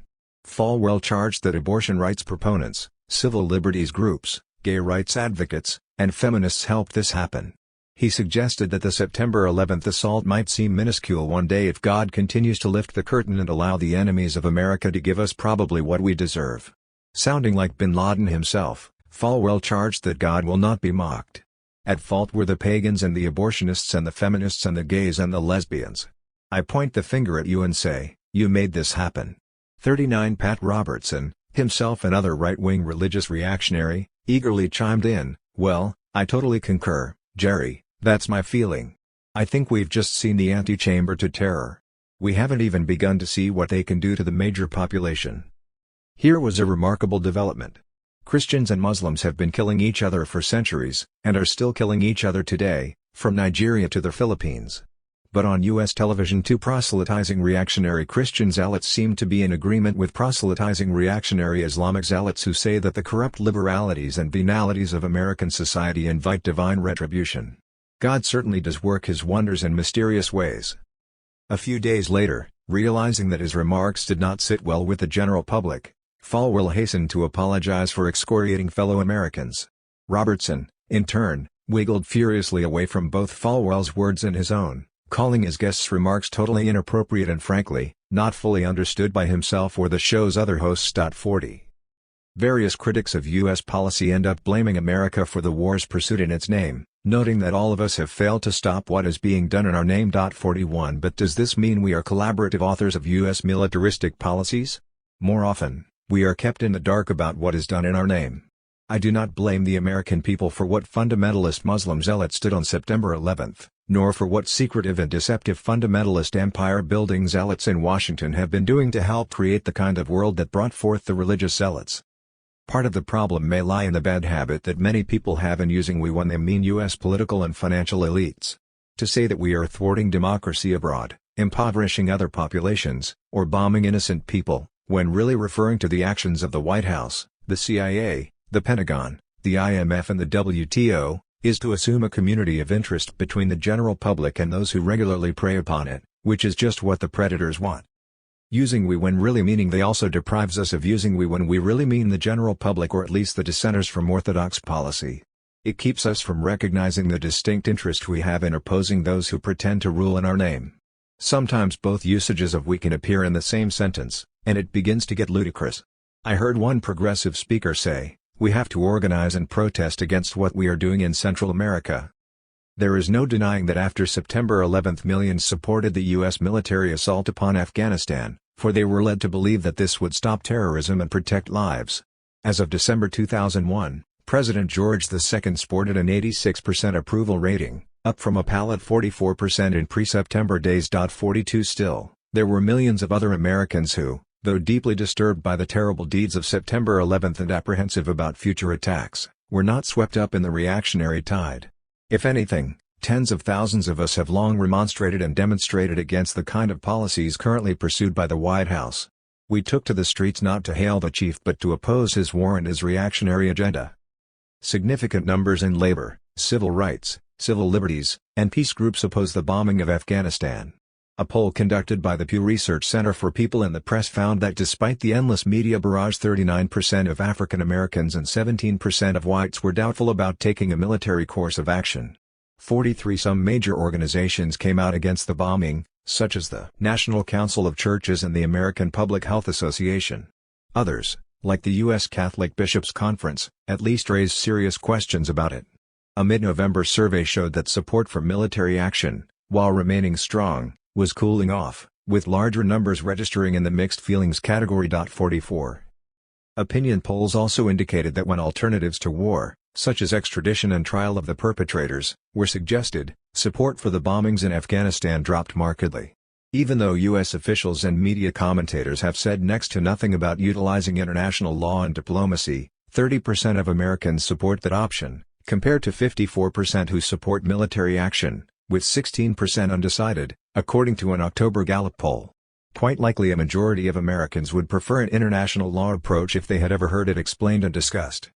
Falwell charged that abortion rights proponents, civil liberties groups, gay rights advocates, and feminists helped this happen. He suggested that the September 11 assault might seem minuscule one day if God continues to lift the curtain and allow the enemies of America to give us probably what we deserve. Sounding like bin Laden himself, Falwell charged that God will not be mocked. At fault were the pagans and the abortionists and the feminists and the gays and the lesbians. I point the finger at you and say, you made this happen. 39 Pat Robertson, himself another right-wing religious reactionary, eagerly chimed in, well, I totally concur, Jerry, that's my feeling. I think we've just seen the antechamber to terror. We haven't even begun to see what they can do to the major population. Here was a remarkable development. Christians and Muslims have been killing each other for centuries, and are still killing each other today, from Nigeria to the Philippines. But on U.S. television, two proselytizing reactionary Christian zealots seem to be in agreement with proselytizing reactionary Islamic zealots who say that the corrupt liberalities and venalities of American society invite divine retribution. God certainly does work His wonders in mysterious ways. A few days later, realizing that his remarks did not sit well with the general public, Falwell hastened to apologize for excoriating fellow Americans. Robertson, in turn, wiggled furiously away from both Falwell's words and his own, calling his guest's remarks totally inappropriate and frankly, not fully understood by himself or the show's other hosts. 40. Various critics of U.S. policy end up blaming America for the wars pursued in its name, noting that all of us have failed to stop what is being done in our name. 41 But does this mean we are collaborative authors of U.S. militaristic policies? More often, we are kept in the dark about what is done in our name. I do not blame the American people for what fundamentalist Muslim zealots did on September 11, nor for what secretive and deceptive fundamentalist empire-building zealots in Washington have been doing to help create the kind of world that brought forth the religious zealots. Part of the problem may lie in the bad habit that many people have in using we when they mean U.S. political and financial elites. To say that we are thwarting democracy abroad, impoverishing other populations, or bombing innocent people, when really referring to the actions of the White House, the CIA, the Pentagon, the IMF and the WTO, is to assume a community of interest between the general public and those who regularly prey upon it, which is just what the predators want. Using we when really meaning they also deprives us of using we when we really mean the general public or at least the dissenters from orthodox policy. It keeps us from recognizing the distinct interest we have in opposing those who pretend to rule in our name. Sometimes both usages of we can appear in the same sentence, and it begins to get ludicrous. I heard one progressive speaker say, "We have to organize and protest against what we are doing in Central America." There is no denying that after September 11 millions supported the U.S. military assault upon Afghanistan, for they were led to believe that this would stop terrorism and protect lives. As of December 2001, President George II sported an 86% approval rating, up from a pallid 44% in pre-September days. 42 Still, there were millions of other Americans who, though deeply disturbed by the terrible deeds of September 11 and apprehensive about future attacks, were not swept up in the reactionary tide. If anything, tens of thousands of us have long remonstrated and demonstrated against the kind of policies currently pursued by the White House. We took to the streets not to hail the chief but to oppose his war and his reactionary agenda. Significant numbers in labor, civil rights, civil liberties, and peace groups oppose the bombing of Afghanistan. A poll conducted by the Pew Research Center for People and the Press found that despite the endless media barrage, 39% of African Americans and 17% of whites were doubtful about taking a military course of action. 43 Some major organizations came out against the bombing, such as the National Council of Churches and the American Public Health Association. Others, like the U.S. Catholic Bishops' Conference, at least raised serious questions about it. A mid-November survey showed that support for military action, while remaining strong, was cooling off, with larger numbers registering in the mixed feelings category. 44. Opinion polls also indicated that when alternatives to war, such as extradition and trial of the perpetrators, were suggested, support for the bombings in Afghanistan dropped markedly. Even though U.S. officials and media commentators have said next to nothing about utilizing international law and diplomacy, 30% of Americans support that option, compared to 54% who support military action, with 16% undecided, according to an October Gallup poll. Quite likely a majority of Americans would prefer an international law approach if they had ever heard it explained and discussed.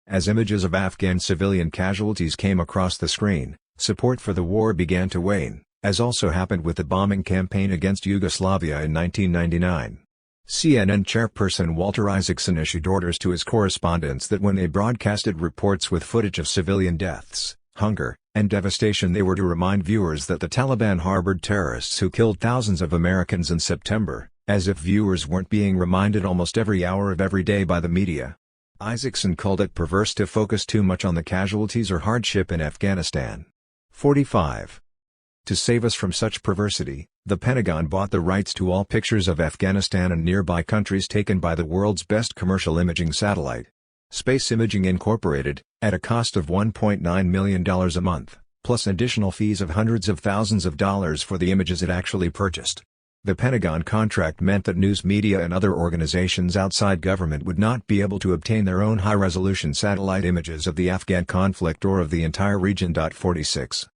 As images of Afghan civilian casualties came across the screen, support for the war began to wane, as also happened with the bombing campaign against Yugoslavia in 1999. CNN chairperson Walter Isaacson issued orders to his correspondents that when they broadcasted reports with footage of civilian deaths, hunger, and devastation, they were to remind viewers that the Taliban harbored terrorists who killed thousands of Americans in September, as if viewers weren't being reminded almost every hour of every day by the media. Isaacson called it perverse to focus too much on the casualties or hardship in Afghanistan. 45. To save us from such perversity, the Pentagon bought the rights to all pictures of Afghanistan and nearby countries taken by the world's best commercial imaging satellite, Space Imaging Incorporated, at a cost of $1.9 million a month, plus additional fees of hundreds of thousands of dollars for the images it actually purchased. The Pentagon contract meant that news media and other organizations outside government would not be able to obtain their own high-resolution satellite images of the Afghan conflict or of the entire region. 46.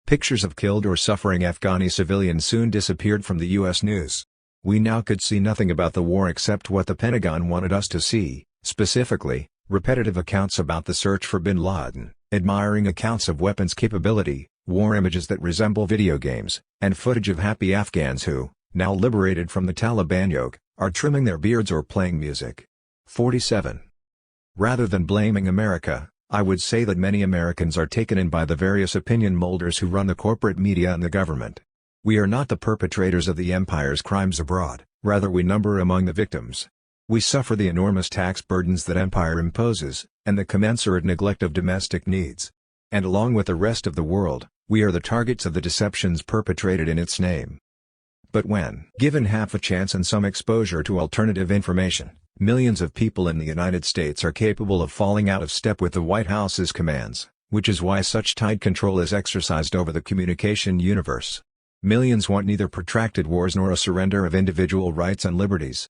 Pictures of killed or suffering Afghani civilians soon disappeared from the U.S. news. We now could see nothing about the war except what the Pentagon wanted us to see, specifically, repetitive accounts about the search for bin Laden, admiring accounts of weapons capability, war images that resemble video games, and footage of happy Afghans who, now liberated from the Taliban yoke, are trimming their beards or playing music. 47. Rather than blaming America, I would say that many Americans are taken in by the various opinion molders who run the corporate media and the government. We are not the perpetrators of the empire's crimes abroad, rather we number among the victims. We suffer the enormous tax burdens that empire imposes, and the commensurate neglect of domestic needs. And along with the rest of the world, we are the targets of the deceptions perpetrated in its name. But when given half a chance and some exposure to alternative information, millions of people in the United States are capable of falling out of step with the White House's commands, which is why such tight control is exercised over the communication universe. Millions want neither protracted wars nor a surrender of individual rights and liberties.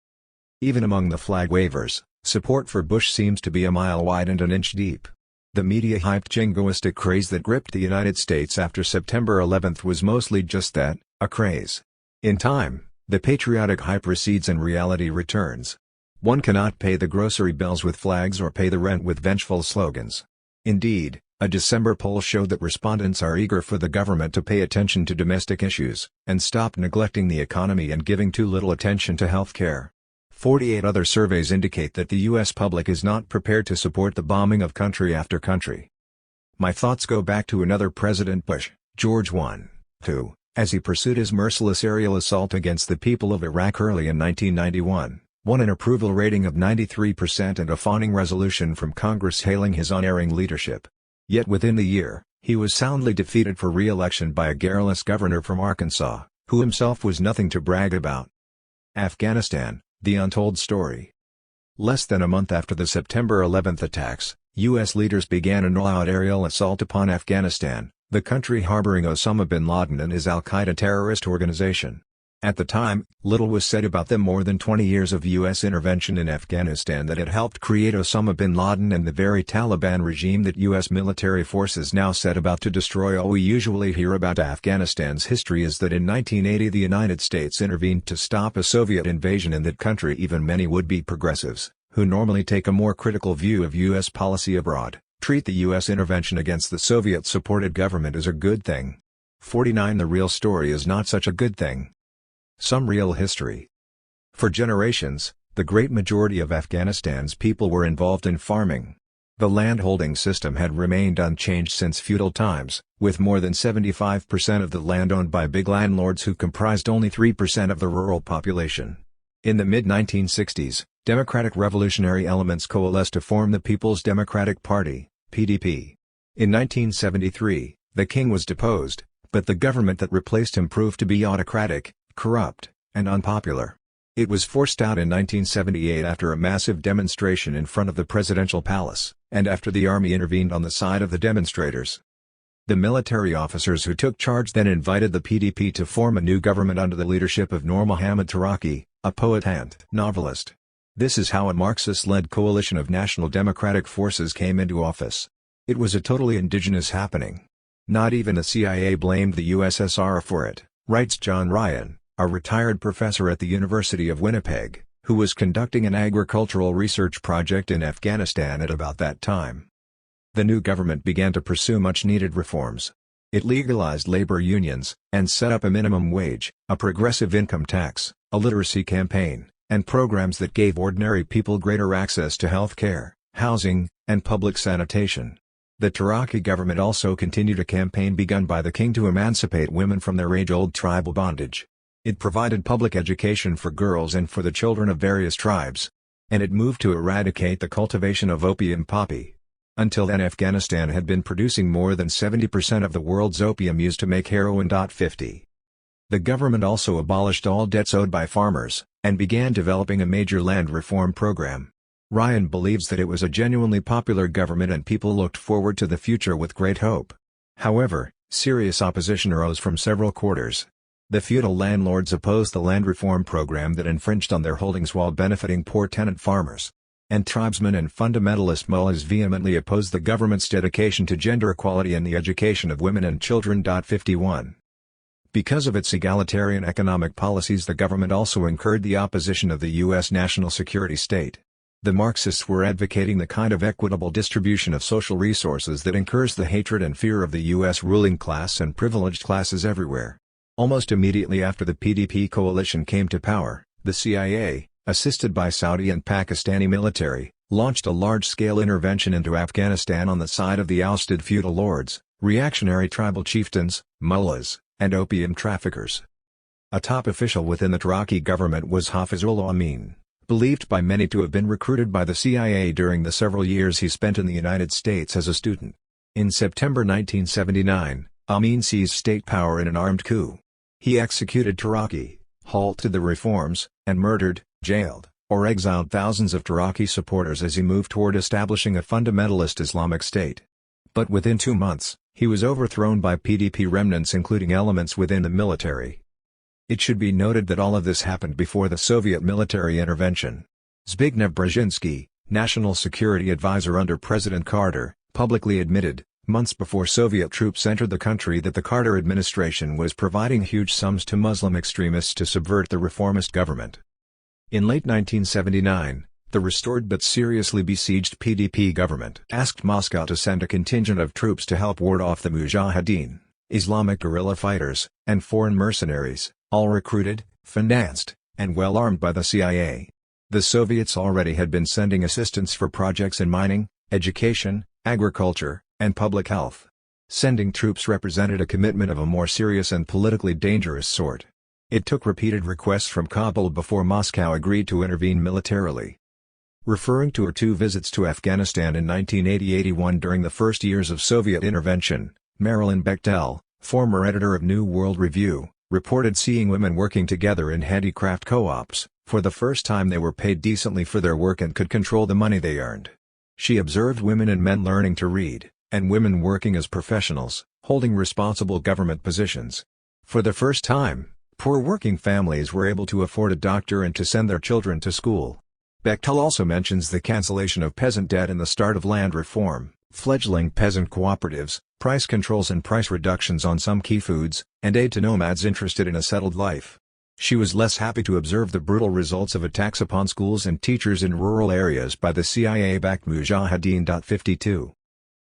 Even among the flag wavers, support for Bush seems to be a mile wide and an inch deep. The media-hyped jingoistic craze that gripped the United States after September 11 was mostly just that, a craze. In time, the patriotic hype recedes and reality returns. One cannot pay the grocery bills with flags or pay the rent with vengeful slogans. Indeed, a December poll showed that respondents are eager for the government to pay attention to domestic issues, and stop neglecting the economy and giving too little attention to health care. 48 other surveys indicate that the U.S. public is not prepared to support the bombing of country after country. My thoughts go back to another President Bush, George I, who, as he pursued his merciless aerial assault against the people of Iraq early in 1991, won an approval rating of 93% and a fawning resolution from Congress hailing his unerring leadership. Yet within the year, he was soundly defeated for re-election by a garrulous governor from Arkansas, who himself was nothing to brag about. Afghanistan, the untold story. Less than a month after the September 11 attacks, U.S. leaders began an all-out aerial assault upon Afghanistan, the country harboring Osama bin Laden and his al-Qaeda terrorist organization. At the time, little was said about the more than 20 years of U.S. intervention in Afghanistan that had helped create Osama bin Laden and the very Taliban regime that U.S. military forces now set about to destroy. All we usually hear about Afghanistan's history is that in 1980 the United States intervened to stop a Soviet invasion in that country. Even many would-be progressives, who normally take a more critical view of U.S. policy abroad, treat the U.S. intervention against the Soviet-supported government as a good thing. 49. The real story is not such a good thing. Some real history. For generations, the great majority of Afghanistan's people were involved in farming. The landholding system had remained unchanged since feudal times, with more than 75% of the land owned by big landlords who comprised only 3% of the rural population. In the mid-1960s, democratic revolutionary elements coalesced to form the People's Democratic Party, PDP. In 1973, the king was deposed, but the government that replaced him proved to be autocratic, corrupt, and unpopular. It was forced out in 1978 after a massive demonstration in front of the presidential palace, and after the army intervened on the side of the demonstrators. The military officers who took charge then invited the PDP to form a new government under the leadership of Nur Muhammad Taraki, a poet and novelist. This is how a Marxist-led coalition of national democratic forces came into office. It was a totally indigenous happening. Not even the CIA blamed the USSR for it, writes John Ryan, a retired professor at the University of Winnipeg, who was conducting an agricultural research project in Afghanistan at about that time. The new government began to pursue much-needed reforms. It legalized labor unions, and set up a minimum wage, a progressive income tax, a literacy campaign, and programs that gave ordinary people greater access to health care, housing, and public sanitation. The Taraki government also continued a campaign begun by the king to emancipate women from their age-old tribal bondage. It provided public education for girls and for the children of various tribes. And it moved to eradicate the cultivation of opium poppy. Until then Afghanistan had been producing more than 70% of the world's opium used to make heroin. 50. The government also abolished all debts owed by farmers, and began developing a major land reform program. Ryan believes that it was a genuinely popular government and people looked forward to the future with great hope. However, serious opposition arose from several quarters. The feudal landlords opposed the land reform program that infringed on their holdings while benefiting poor tenant farmers. And tribesmen and fundamentalist mullahs vehemently opposed the government's dedication to gender equality and the education of women and children. 51. Because of its egalitarian economic policies, the government also incurred the opposition of the U.S. national security state. The Marxists were advocating the kind of equitable distribution of social resources that incurs the hatred and fear of the U.S. ruling class and privileged classes everywhere. Almost immediately after the PDP coalition came to power, the CIA, assisted by Saudi and Pakistani military, launched a large-scale intervention into Afghanistan on the side of the ousted feudal lords, reactionary tribal chieftains, mullahs, and opium traffickers. A top official within the Taraki government was Hafizullah Amin, believed by many to have been recruited by the CIA during the several years he spent in the United States as a student. In September 1979, Amin seized state power in an armed coup. He executed Taraki, halted the reforms, and murdered, jailed, or exiled thousands of Taraki supporters as he moved toward establishing a fundamentalist Islamic state. But within 2 months, he was overthrown by PDP remnants including elements within the military. It should be noted that all of this happened before the Soviet military intervention. Zbigniew Brzezinski, national security advisor under President Carter, publicly admitted, months before Soviet troops entered the country, that the Carter administration was providing huge sums to Muslim extremists to subvert the reformist government. In late 1979, the restored but seriously besieged PDP government asked Moscow to send a contingent of troops to help ward off the Mujahideen, Islamic guerrilla fighters, and foreign mercenaries, all recruited, financed, and well armed by the CIA. The Soviets already had been sending assistance for projects in mining, education, agriculture, and public health. Sending troops represented a commitment of a more serious and politically dangerous sort. It took repeated requests from Kabul before Moscow agreed to intervene militarily. Referring to her 2 visits to Afghanistan in 1980-81 during the first years of Soviet intervention, Marilyn Bechtel, former editor of New World Review, reported seeing women working together in handicraft co-ops. For the first time they were paid decently for their work and could control the money they earned. She observed women and men learning to read, and women working as professionals, holding responsible government positions. For the first time, poor working families were able to afford a doctor and to send their children to school. Bechtel also mentions the cancellation of peasant debt and the start of land reform, fledgling peasant cooperatives, price controls and price reductions on some key foods, and aid to nomads interested in a settled life. She was less happy to observe the brutal results of attacks upon schools and teachers in rural areas by the CIA-backed Mujahideen. 52.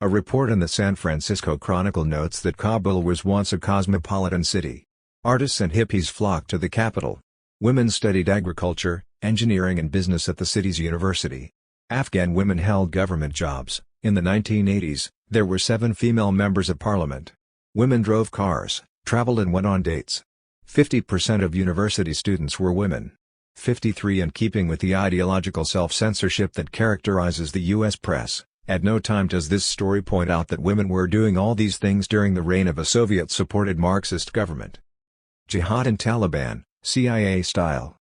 A report in the San Francisco Chronicle notes that Kabul was once a cosmopolitan city. Artists and hippies flocked to the capital. Women studied agriculture, engineering and business at the city's university. Afghan women held government jobs. In the 1980s, there were 7 female members of parliament. Women drove cars, traveled and went on dates. 50% of university students were women. 53. In keeping with the ideological self-censorship that characterizes the U.S. press, at no time does this story point out that women were doing all these things during the reign of a Soviet-supported Marxist government. Jihad and Taliban, CIA style.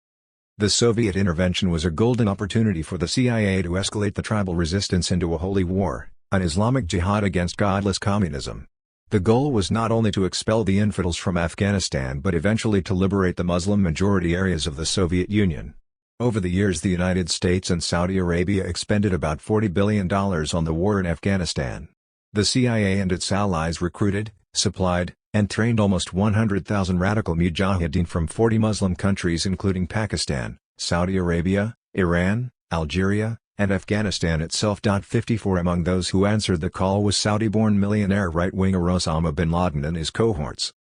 The Soviet intervention was a golden opportunity for the CIA to escalate the tribal resistance into a holy war, an Islamic jihad against godless communism. The goal was not only to expel the infidels from Afghanistan but eventually to liberate the Muslim-majority areas of the Soviet Union. Over the years the United States and Saudi Arabia expended about $40 billion on the war in Afghanistan. The CIA and its allies recruited, supplied, and trained almost 100,000 radical mujahideen from 40 Muslim countries including Pakistan, Saudi Arabia, Iran, Algeria, and Afghanistan itself. 54. Among those who answered the call was Saudi-born millionaire right-winger Osama bin Laden and his cohorts.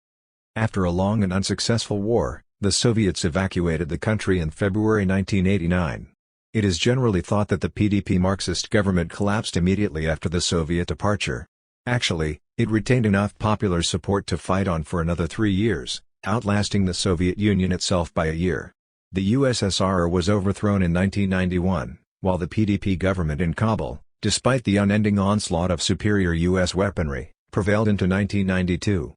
After a long and unsuccessful war, the Soviets evacuated the country in February 1989. It is generally thought that the PDP Marxist government collapsed immediately after the Soviet departure. Actually, it retained enough popular support to fight on for another 3 years, outlasting the Soviet Union itself by a year. The USSR was overthrown in 1991, while the PDP government in Kabul, despite the unending onslaught of superior U.S. weaponry, prevailed into 1992.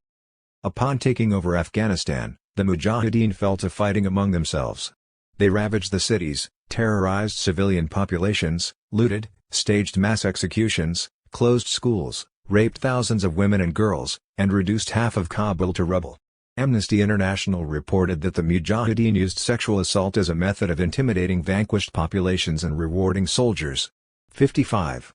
Upon taking over Afghanistan, the Mujahideen fell to fighting among themselves. They ravaged the cities, terrorized civilian populations, looted, staged mass executions, closed schools, raped thousands of women and girls, and reduced half of Kabul to rubble. Amnesty International reported that the Mujahideen used sexual assault as a method of intimidating vanquished populations and rewarding soldiers. 55.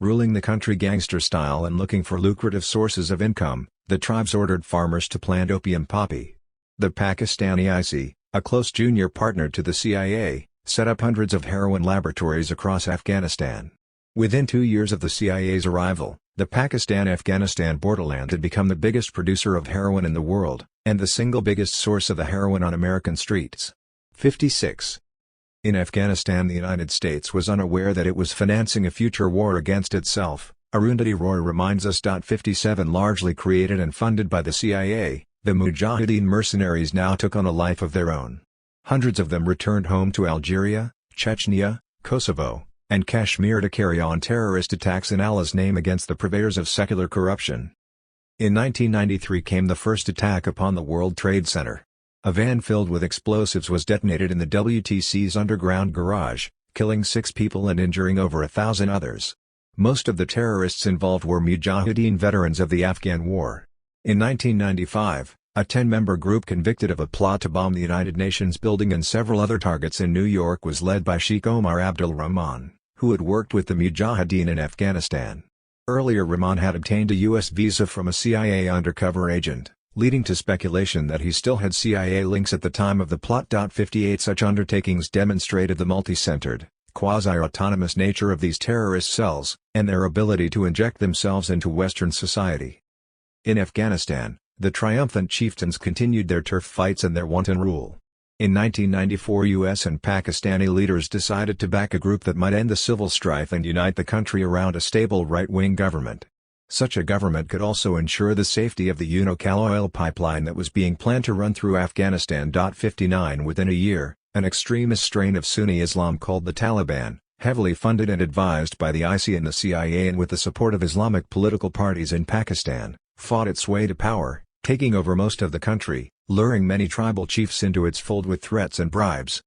Ruling the country gangster style and looking for lucrative sources of income, the tribes ordered farmers to plant opium poppy. The Pakistani IC, a close junior partner to the CIA, set up hundreds of heroin laboratories across Afghanistan. Within 2 years of the CIA's arrival, the Pakistan-Afghanistan borderland had become the biggest producer of heroin in the world, and the single biggest source of the heroin on American streets. 56. In Afghanistan, the United States was unaware that it was financing a future war against itself. Arundhati Roy reminds us. 57 Largely created and funded by the CIA, the Mujahideen mercenaries now took on a life of their own. Hundreds of them returned home to Algeria, Chechnya, Kosovo, and Kashmir to carry on terrorist attacks in Allah's name against the purveyors of secular corruption. In 1993 came the first attack upon the World Trade Center. A van filled with explosives was detonated in the WTC's underground garage, killing 6 people and injuring over 1,000 others. Most of the terrorists involved were Mujahideen veterans of the Afghan War. In 1995, a 10-member group convicted of a plot to bomb the United Nations building and several other targets in New York was led by Sheikh Omar Abdul Rahman, who had worked with the Mujahideen in Afghanistan. Earlier, Rahman had obtained a U.S. visa from a CIA undercover agent, leading to speculation that he still had CIA links at the time of the plot. 58 Such undertakings demonstrated the multi-centered, quasi-autonomous nature of these terrorist cells, and their ability to inject themselves into Western society. In Afghanistan, the triumphant chieftains continued their turf fights and their wanton rule. In 1994, U.S. and Pakistani leaders decided to back a group that might end the civil strife and unite the country around a stable right-wing government. Such a government could also ensure the safety of the Unocal oil pipeline that was being planned to run through Afghanistan. 59 Within a year, an extremist strain of Sunni Islam called the Taliban, heavily funded and advised by the IC and the CIA and with the support of Islamic political parties in Pakistan, fought its way to power, taking over most of the country, luring many tribal chiefs into its fold with threats and bribes.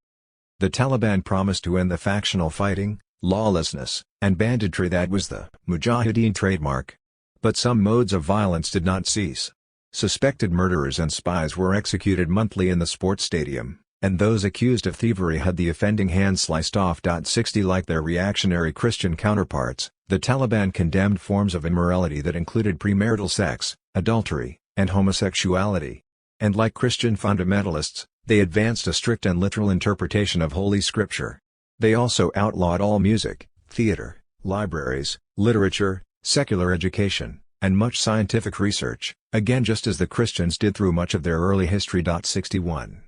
The Taliban promised to end the factional fighting, lawlessness, and banditry that was the Mujahideen trademark. But some modes of violence did not cease. Suspected murderers and spies were executed monthly in the sports stadium, and those accused of thievery had the offending hand sliced off. 60 Like their reactionary Christian counterparts, the Taliban condemned forms of immorality that included premarital sex, adultery, and homosexuality. And like Christian fundamentalists, they advanced a strict and literal interpretation of Holy Scripture. They also outlawed all music, theater, libraries, literature, secular education, and much scientific research, again just as the Christians did through much of their early history. 61.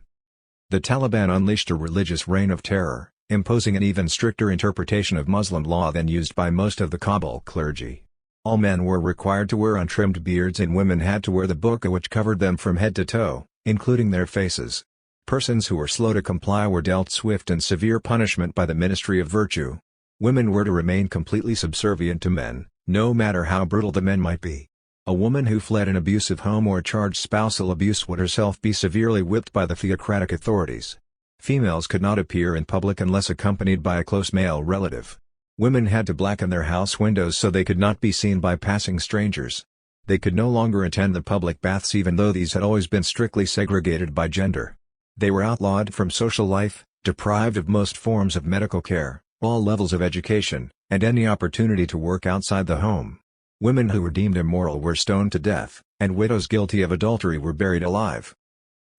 The Taliban unleashed a religious reign of terror, imposing an even stricter interpretation of Muslim law than used by most of the Kabul clergy. All men were required to wear untrimmed beards and women had to wear the burqa which covered them from head to toe, including their faces. Persons who were slow to comply were dealt swift and severe punishment by the Ministry of Virtue. Women were to remain completely subservient to men, no matter how brutal the men might be. A woman who fled an abusive home or charged spousal abuse would herself be severely whipped by the theocratic authorities. Females could not appear in public unless accompanied by a close male relative. Women had to blacken their house windows so they could not be seen by passing strangers. They could no longer attend the public baths even though these had always been strictly segregated by gender. They were outlawed from social life, deprived of most forms of medical care, all levels of education, and any opportunity to work outside the home. Women who were deemed immoral were stoned to death, and widows guilty of adultery were buried alive.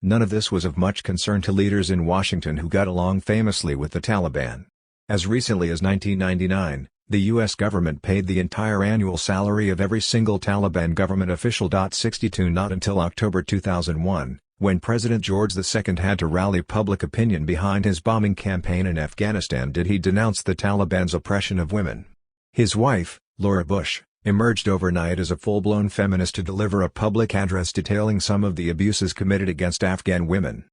None of this was of much concern to leaders in Washington who got along famously with the Taliban. As recently as 1999, the U.S. government paid the entire annual salary of every single Taliban government official. 62 Not until October 2001, when President George II had to rally public opinion behind his bombing campaign in Afghanistan, did he denounce the Taliban's oppression of women. His wife, Laura Bush, emerged overnight as a full-blown feminist to deliver a public address detailing some of the abuses committed against Afghan women.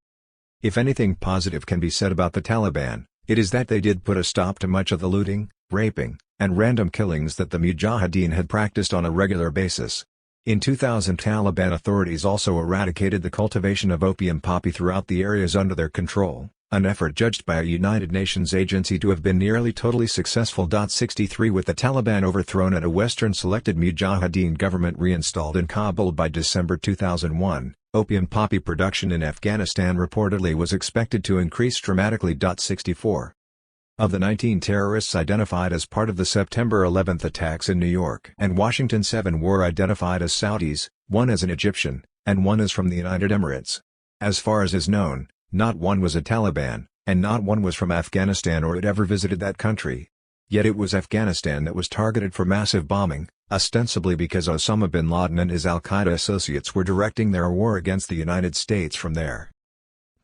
If anything positive can be said about the Taliban, it is that they did put a stop to much of the looting, raping, and random killings that the Mujahideen had practiced on a regular basis. In 2000, Taliban authorities also eradicated the cultivation of opium poppy throughout the areas under their control, an effort judged by a United Nations agency to have been nearly totally successful. 63 With the Taliban overthrown and a Western-selected Mujahideen government reinstalled in Kabul by December 2001, Opium poppy production in Afghanistan reportedly was expected to increase dramatically. 64. Of the 19 terrorists identified as part of the September 11 attacks in New York and Washington, 7 were identified as Saudis, 1 as an Egyptian, and 1 as from the United Emirates. As far as is known, not 1 was a Taliban, and not 1 was from Afghanistan or had ever visited that country. Yet it was Afghanistan that was targeted for massive bombing, ostensibly because Osama bin Laden and his al-Qaeda associates were directing their war against the United States from there.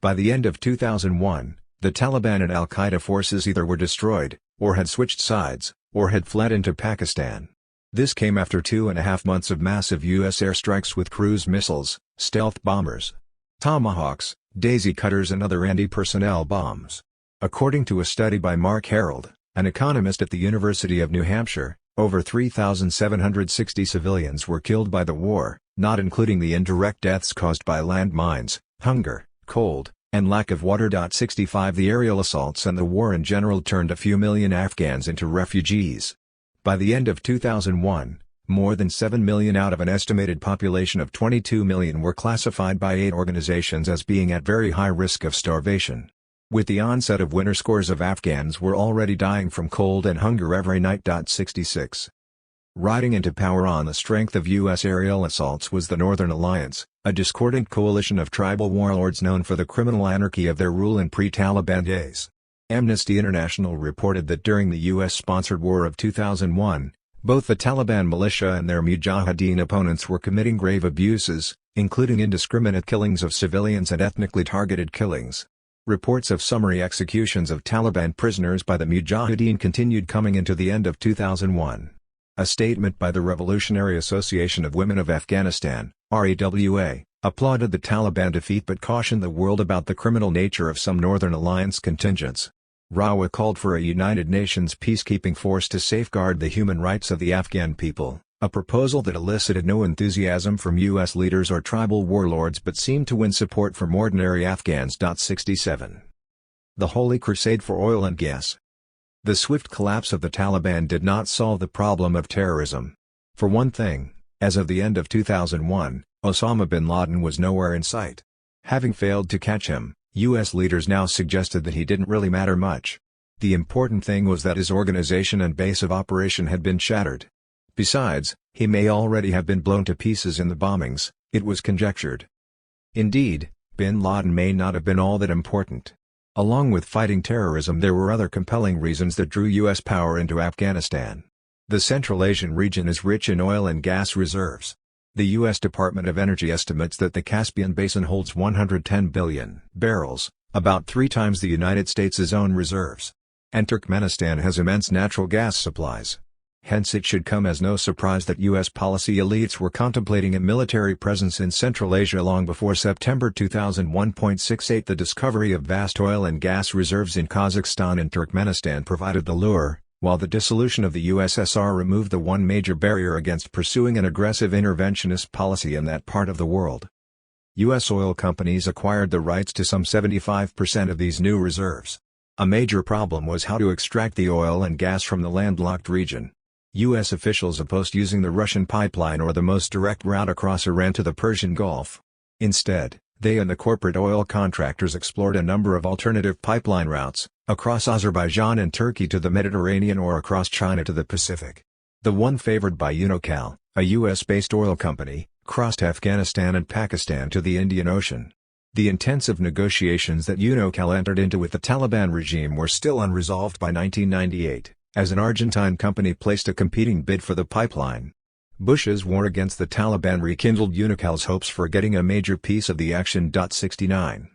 By the end of 2001, the Taliban and al-Qaeda forces either were destroyed, or had switched sides, or had fled into Pakistan. This came after 2.5 months of massive U.S. airstrikes with cruise missiles, stealth bombers, Tomahawks, Daisy Cutters and other anti-personnel bombs. According to a study by Mark Harold, an economist at the University of New Hampshire, over 3,760 civilians were killed by the war, not including the indirect deaths caused by landmines, hunger, cold, and lack of water. 65 The aerial assaults and the war in general turned a few million Afghans into refugees. By the end of 2001, more than 7 million out of an estimated population of 22 million were classified by aid organizations as being at very high risk of starvation. With the onset of winter, scores of Afghans were already dying from cold and hunger every night. 66. Riding into power on the strength of U.S. aerial assaults was the Northern Alliance, a discordant coalition of tribal warlords known for the criminal anarchy of their rule in pre-Taliban days. Amnesty International reported that during the U.S.-sponsored war of 2001, both the Taliban militia and their Mujahideen opponents were committing grave abuses, including indiscriminate killings of civilians and ethnically targeted killings. Reports of summary executions of Taliban prisoners by the Mujahideen continued coming into the end of 2001. A statement by the Revolutionary Association of Women of Afghanistan, RAWA, applauded the Taliban defeat but cautioned the world about the criminal nature of some Northern Alliance contingents. RAWA called for a United Nations peacekeeping force to safeguard the human rights of the Afghan people, a proposal that elicited no enthusiasm from U.S. leaders or tribal warlords but seemed to win support from ordinary Afghans. 67. The Holy Crusade for Oil and Gas. The swift collapse of the Taliban did not solve the problem of terrorism. For one thing, as of the end of 2001, Osama bin Laden was nowhere in sight. Having failed to catch him, U.S. leaders now suggested that he didn't really matter much. The important thing was that his organization and base of operation had been shattered. Besides, he may already have been blown to pieces in the bombings, it was conjectured. Indeed, bin Laden may not have been all that important. Along with fighting terrorism, there were other compelling reasons that drew U.S. power into Afghanistan. The Central Asian region is rich in oil and gas reserves. The U.S. Department of Energy estimates that the Caspian Basin holds 110 billion barrels, about 3 times the United States' own reserves. And Turkmenistan has immense natural gas supplies. Hence it should come as no surprise that U.S. policy elites were contemplating a military presence in Central Asia long before September 2001.68. The discovery of vast oil and gas reserves in Kazakhstan and Turkmenistan provided the lure, while the dissolution of the USSR removed the one major barrier against pursuing an aggressive interventionist policy in that part of the world. U.S. oil companies acquired the rights to some 75% of these new reserves. A major problem was how to extract the oil and gas from the landlocked region. U.S. officials opposed using the Russian pipeline or the most direct route across Iran to the Persian Gulf. Instead, they and the corporate oil contractors explored a number of alternative pipeline routes, across Azerbaijan and Turkey to the Mediterranean or across China to the Pacific. The one favored by Unocal, a U.S.-based oil company, crossed Afghanistan and Pakistan to the Indian Ocean. The intensive negotiations that Unocal entered into with the Taliban regime were still unresolved by 1998. As an Argentine company placed a competing bid for the pipeline. Bush's war against the Taliban rekindled Unocal's hopes for getting a major piece of the action. 69.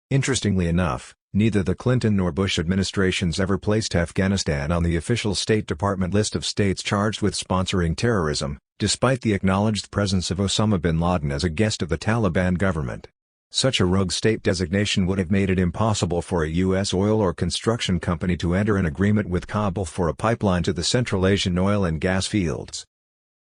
Interestingly enough, neither the Clinton nor Bush administrations ever placed Afghanistan on the official State Department list of states charged with sponsoring terrorism, despite the acknowledged presence of Osama bin Laden as a guest of the Taliban government. Such a rogue state designation would have made it impossible for a U.S. oil or construction company to enter an agreement with Kabul for a pipeline to the Central Asian oil and gas fields.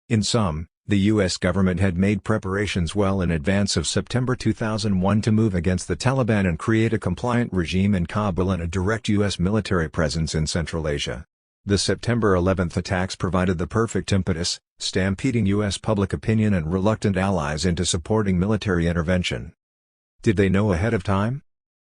In sum, the U.S. government had made preparations well in advance of September 2001 to move against the Taliban and create a compliant regime in Kabul and a direct U.S. military presence in Central Asia. The September 11th attacks provided the perfect impetus, stampeding U.S. public opinion and reluctant allies into supporting military intervention. Did they know ahead of time?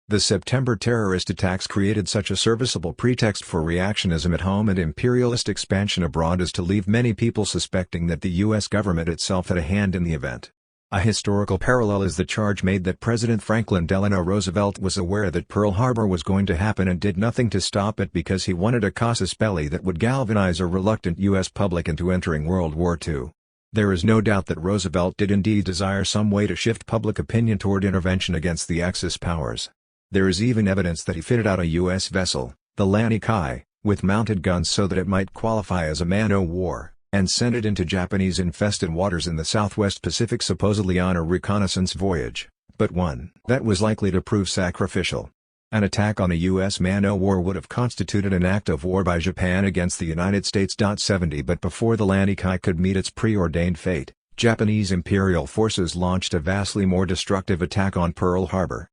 The September terrorist attacks created such a serviceable pretext for reactionism at home and imperialist expansion abroad as to leave many people suspecting that the U.S. government itself had a hand in the event. A historical parallel is the charge made that President Franklin Delano Roosevelt was aware that Pearl Harbor was going to happen and did nothing to stop it because he wanted a casus belli that would galvanize a reluctant U.S. public into entering World War II. There is no doubt that Roosevelt did indeed desire some way to shift public opinion toward intervention against the Axis powers. There is even evidence that he fitted out a U.S. vessel, the Lanny Kai, with mounted guns so that it might qualify as a man-o'-war, and sent it into Japanese-infested waters in the southwest Pacific supposedly on a reconnaissance voyage, but one that was likely to prove sacrificial. An attack on a U.S. man-o'-war would have constituted an act of war by Japan against the United States. 70 But before the Lanny Kai could meet its preordained fate, Japanese imperial forces launched a vastly more destructive attack on Pearl Harbor.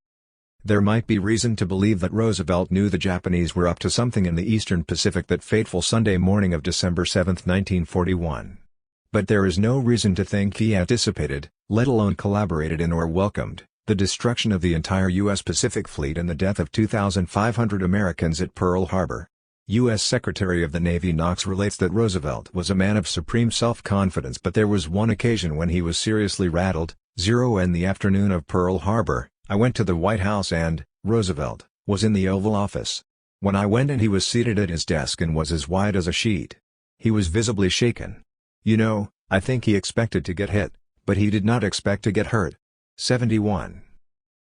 There might be reason to believe that Roosevelt knew the Japanese were up to something in the eastern Pacific that fateful Sunday morning of December 7, 1941. But there is no reason to think he anticipated, let alone collaborated in or welcomed, the destruction of the entire U.S. Pacific Fleet and the death of 2,500 Americans at Pearl Harbor. U.S. Secretary of the Navy Knox relates that Roosevelt was a man of supreme self-confidence, but there was one occasion when he was seriously rattled. In the afternoon of Pearl Harbor, I went to the White House and, Roosevelt, was in the Oval Office. When I went in, he was seated at his desk and was as white as a sheet. He was visibly shaken. You know, I think he expected to get hit, but he did not expect to get hurt. 71.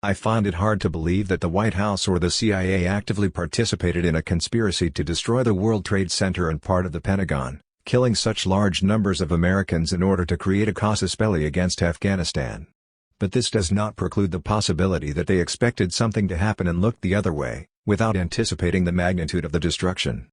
I find it hard to believe that the White House or the CIA actively participated in a conspiracy to destroy the World Trade Center and part of the Pentagon, killing such large numbers of Americans in order to create a casus belli against Afghanistan. But this does not preclude the possibility that they expected something to happen and looked the other way, without anticipating the magnitude of the destruction.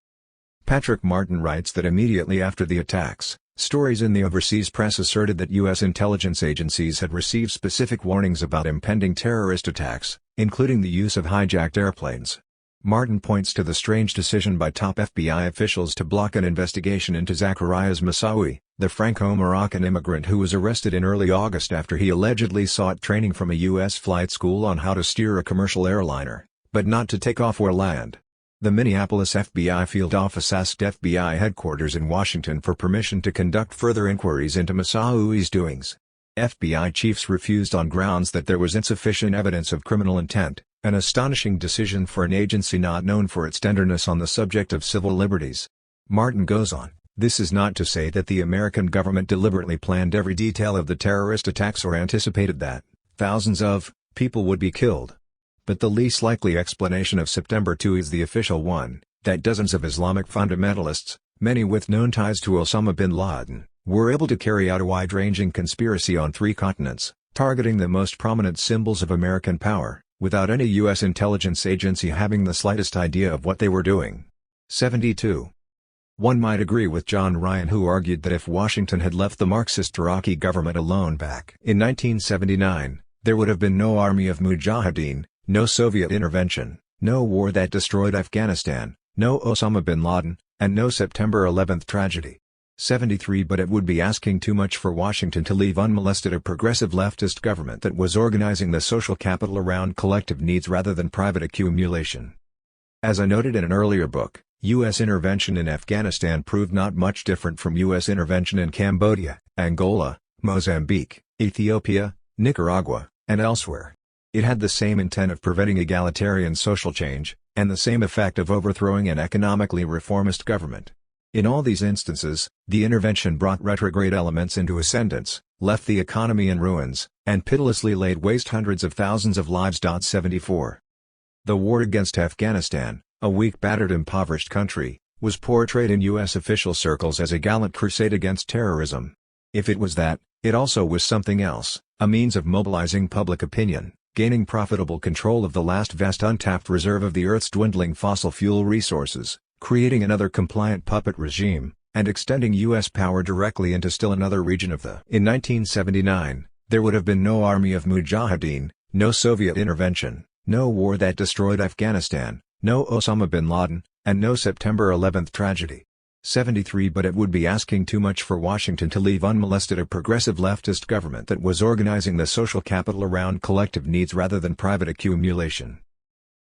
Patrick Martin writes that immediately after the attacks, stories in the overseas press asserted that U.S. intelligence agencies had received specific warnings about impending terrorist attacks, including the use of hijacked airplanes. Martin points to the strange decision by top FBI officials to block an investigation into Zacarias Moussaoui, the Franco-Moroccan immigrant who was arrested in early August after he allegedly sought training from a U.S. flight school on how to steer a commercial airliner, but not to take off or land. The Minneapolis FBI field office asked FBI headquarters in Washington for permission to conduct further inquiries into Moussaoui's doings. FBI chiefs refused on grounds that there was insufficient evidence of criminal intent, an astonishing decision for an agency not known for its tenderness on the subject of civil liberties. Martin goes on, this is not to say that the American government deliberately planned every detail of the terrorist attacks or anticipated that thousands of people would be killed. But the least likely explanation of September 2 is the official one, that dozens of Islamic fundamentalists, many with known ties to Osama bin Laden, were able to carry out a wide-ranging conspiracy on 3 continents, targeting the most prominent symbols of American power, without any U.S. intelligence agency having the slightest idea of what they were doing. 72. One might agree with John Ryan, who argued that if Washington had left the Marxist Iraqi government alone back in 1979, there would have been no army of mujahideen, no Soviet intervention, no war that destroyed Afghanistan, no Osama bin Laden, and no September 11th tragedy. 73 But it would be asking too much for Washington to leave unmolested a progressive leftist government that was organizing the social capital around collective needs rather than private accumulation. As I noted in an earlier book, U.S. intervention in Afghanistan proved not much different from U.S. intervention in Cambodia, Angola, Mozambique, Ethiopia, Nicaragua, and elsewhere. It had the same intent of preventing egalitarian social change, and the same effect of overthrowing an economically reformist government. In all these instances, the intervention brought retrograde elements into ascendance, left the economy in ruins, and pitilessly laid waste hundreds of thousands of lives. 74. The war against Afghanistan, a weak, battered, impoverished country, was portrayed in U.S. official circles as a gallant crusade against terrorism. If it was that, it also was something else, a means of mobilizing public opinion, gaining profitable control of the last vast untapped reserve of the Earth's dwindling fossil fuel resources, creating another compliant puppet regime, and extending U.S. power directly into still another region of the. In 1979, there would have been no army of mujahideen, no Soviet intervention, no war that destroyed Afghanistan, no Osama bin Laden, And no September 11th tragedy. 73. But it would be asking too much for Washington to leave unmolested a progressive leftist government that was organizing the social capital around collective needs rather than private accumulation.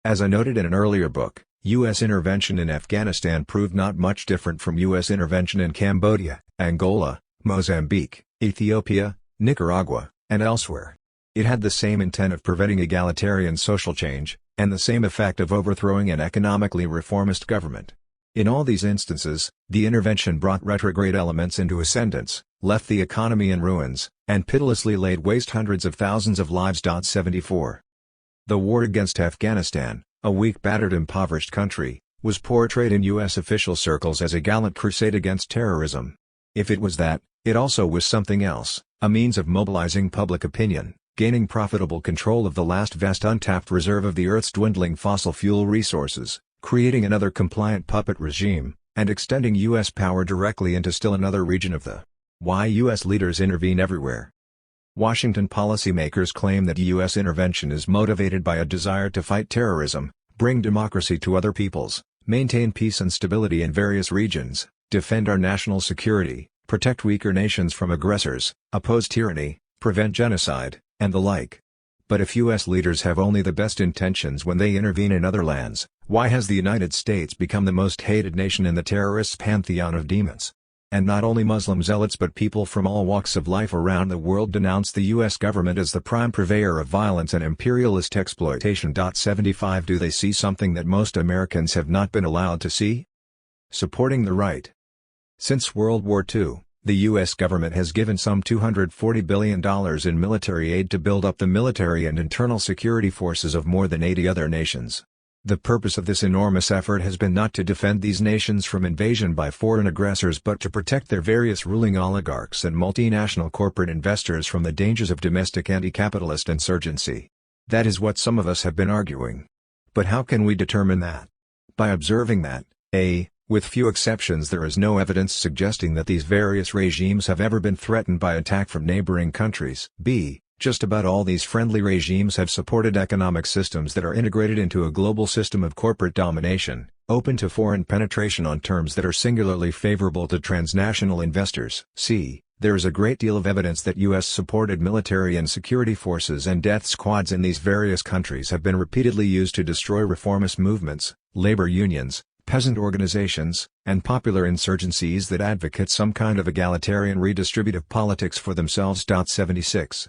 As I noted in an earlier book, U.S. intervention in Afghanistan proved not much different from U.S. intervention in Cambodia, Angola, Mozambique, Ethiopia, Nicaragua, and elsewhere. It had the same intent of preventing egalitarian social change, and the same effect of overthrowing an economically reformist government. In all these instances, the intervention brought retrograde elements into ascendance, left the economy in ruins, and pitilessly laid waste hundreds of thousands of lives. 74. The war against Afghanistan, a weak, battered, impoverished country, was portrayed in U.S. official circles as a gallant crusade against terrorism. If it was that, it also was something else, a means of mobilizing public opinion, gaining profitable control of the last vast untapped reserve of the Earth's dwindling fossil fuel resources, creating another compliant puppet regime, and extending U.S. power directly into still another region of the. Why U.S. leaders intervene everywhere. Washington policymakers claim that U.S. intervention is motivated by a desire to fight terrorism, bring democracy to other peoples, maintain peace and stability in various regions, defend our national security, protect weaker nations from aggressors, oppose tyranny, prevent genocide, and the like. But if U.S. leaders have only the best intentions when they intervene in other lands, why has the United States become the most hated nation in the terrorists' pantheon of demons? And not only Muslim zealots but people from all walks of life around the world denounce the U.S. government as the prime purveyor of violence and imperialist exploitation. 75. Do they see something that most Americans have not been allowed to see? Supporting the right. Since World War II, the U.S. government has given some $240 billion in military aid to build up the military and internal security forces of more than 80 other nations. The purpose of this enormous effort has been not to defend these nations from invasion by foreign aggressors but to protect their various ruling oligarchs and multinational corporate investors from the dangers of domestic anti-capitalist insurgency. That is what some of us have been arguing. But how can we determine that? By observing that, a. With few exceptions there is no evidence suggesting that these various regimes have ever been threatened by attack from neighboring countries. B. Just about all these friendly regimes have supported economic systems that are integrated into a global system of corporate domination, open to foreign penetration on terms that are singularly favorable to transnational investors. C. There is a great deal of evidence that U.S.-supported military and security forces and death squads in these various countries have been repeatedly used to destroy reformist movements, labor unions, peasant organizations, and popular insurgencies that advocate some kind of egalitarian redistributive politics for themselves. 76.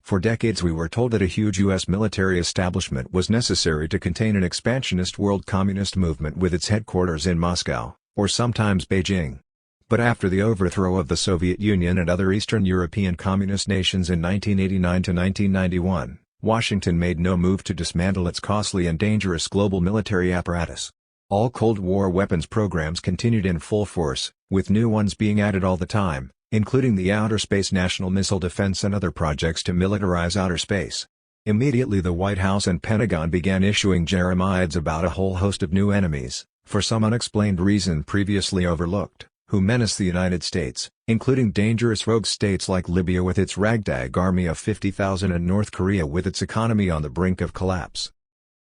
For decades we were told that a huge U.S. military establishment was necessary to contain an expansionist world communist movement with its headquarters in Moscow, or sometimes Beijing. But after the overthrow of the Soviet Union and other Eastern European communist nations in 1989 to 1991, Washington made no move to dismantle its costly and dangerous global military apparatus. All Cold War weapons programs continued in full force, with new ones being added all the time, including the Outer Space National Missile Defense and other projects to militarize outer space. Immediately the White House and Pentagon began issuing jeremiads about a whole host of new enemies, for some unexplained reason previously overlooked, who menace the United States, including dangerous rogue states like Libya with its ragtag army of 50,000 and North Korea with its economy on the brink of collapse.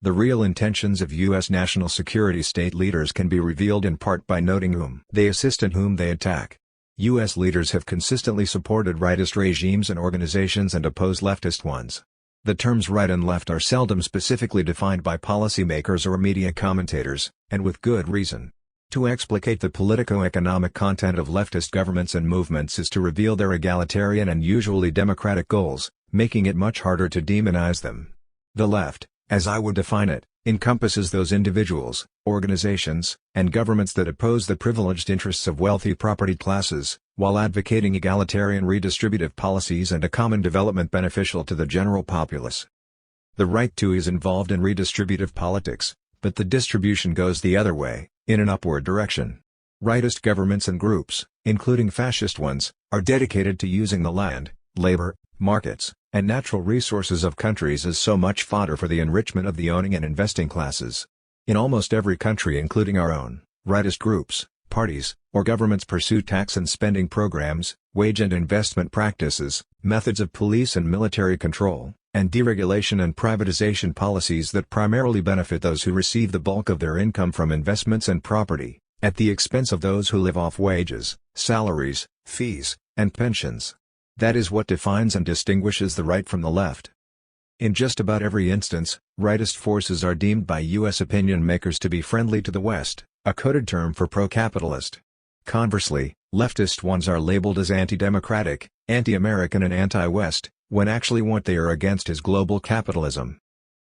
The real intentions of U.S. national security state leaders can be revealed in part by noting whom they assist and whom they attack. U.S. leaders have consistently supported rightist regimes and organizations and opposed leftist ones. The terms right and left are seldom specifically defined by policymakers or media commentators, and with good reason. To explicate the politico-economic content of leftist governments and movements is to reveal their egalitarian and usually democratic goals, making it much harder to demonize them. The left, as I would define it, encompasses those individuals, organizations, and governments that oppose the privileged interests of wealthy property classes, while advocating egalitarian redistributive policies and a common development beneficial to the general populace. The right too is involved in redistributive politics, but the distribution goes the other way, in an upward direction. Rightist governments and groups, including fascist ones, are dedicated to using the land, labor, markets, and natural resources of countries as so much fodder for the enrichment of the owning and investing classes. In almost every country including our own, rightist groups, parties, or governments pursue tax and spending programs, wage and investment practices, methods of police and military control, and deregulation and privatization policies that primarily benefit those who receive the bulk of their income from investments and property, at the expense of those who live off wages, salaries, fees, and pensions. That is what defines and distinguishes the right from the left. In just about every instance, rightist forces are deemed by U.S. opinion makers to be friendly to the West, a coded term for pro-capitalist. Conversely, leftist ones are labeled as anti-democratic, anti-American and anti-West, when actually what they are against is global capitalism.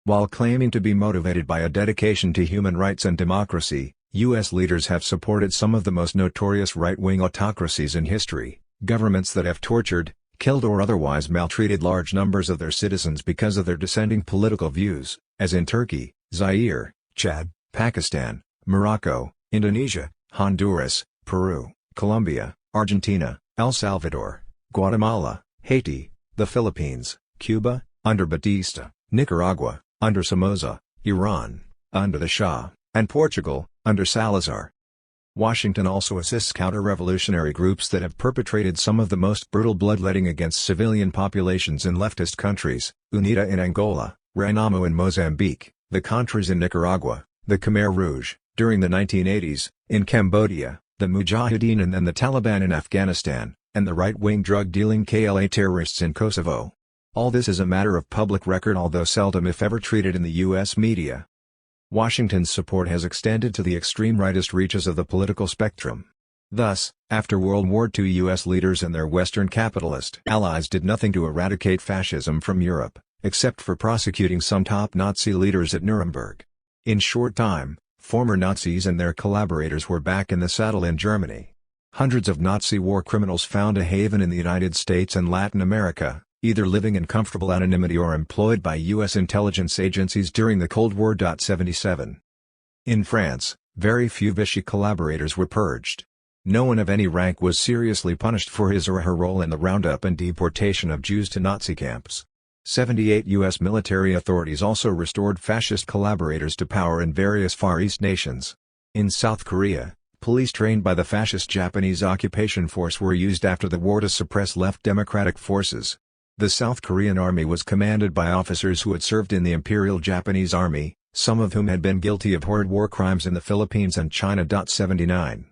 While claiming to be motivated by a dedication to human rights and democracy, U.S. leaders have supported some of the most notorious right-wing autocracies in history, governments that have tortured, killed or otherwise maltreated large numbers of their citizens because of their dissenting political views, as in Turkey, Zaire, Chad, Pakistan, Morocco, Indonesia, Honduras, Peru, Colombia, Argentina, El Salvador, Guatemala, Haiti, the Philippines, Cuba, under Batista, Nicaragua, under Somoza, Iran, under the Shah, and Portugal, under Salazar. Washington also assists counter-revolutionary groups that have perpetrated some of the most brutal bloodletting against civilian populations in leftist countries, UNITA in Angola, Renamo in Mozambique, the Contras in Nicaragua, the Khmer Rouge, during the 1980s, in Cambodia, the Mujahideen and then the Taliban in Afghanistan, and the right-wing drug-dealing KLA terrorists in Kosovo. All this is a matter of public record, although seldom if ever treated in the U.S. media. Washington's support has extended to the extreme rightist reaches of the political spectrum. Thus, after World War II, U.S. leaders and their Western capitalist allies did nothing to eradicate fascism from Europe, except for prosecuting some top Nazi leaders at Nuremberg. In short time, former Nazis and their collaborators were back in the saddle in Germany. Hundreds of Nazi war criminals found a haven in the United States and Latin America, either living in comfortable anonymity or employed by U.S. intelligence agencies during the Cold War. 77. In France, very few Vichy collaborators were purged. No one of any rank was seriously punished for his or her role in the roundup and deportation of Jews to Nazi camps. 78 U.S. military authorities also restored fascist collaborators to power in various Far East nations. In South Korea, police trained by the fascist Japanese occupation force were used after the war to suppress left democratic forces. The South Korean army was commanded by officers who had served in the Imperial Japanese Army, some of whom had been guilty of horrid war crimes in the Philippines and China. 79.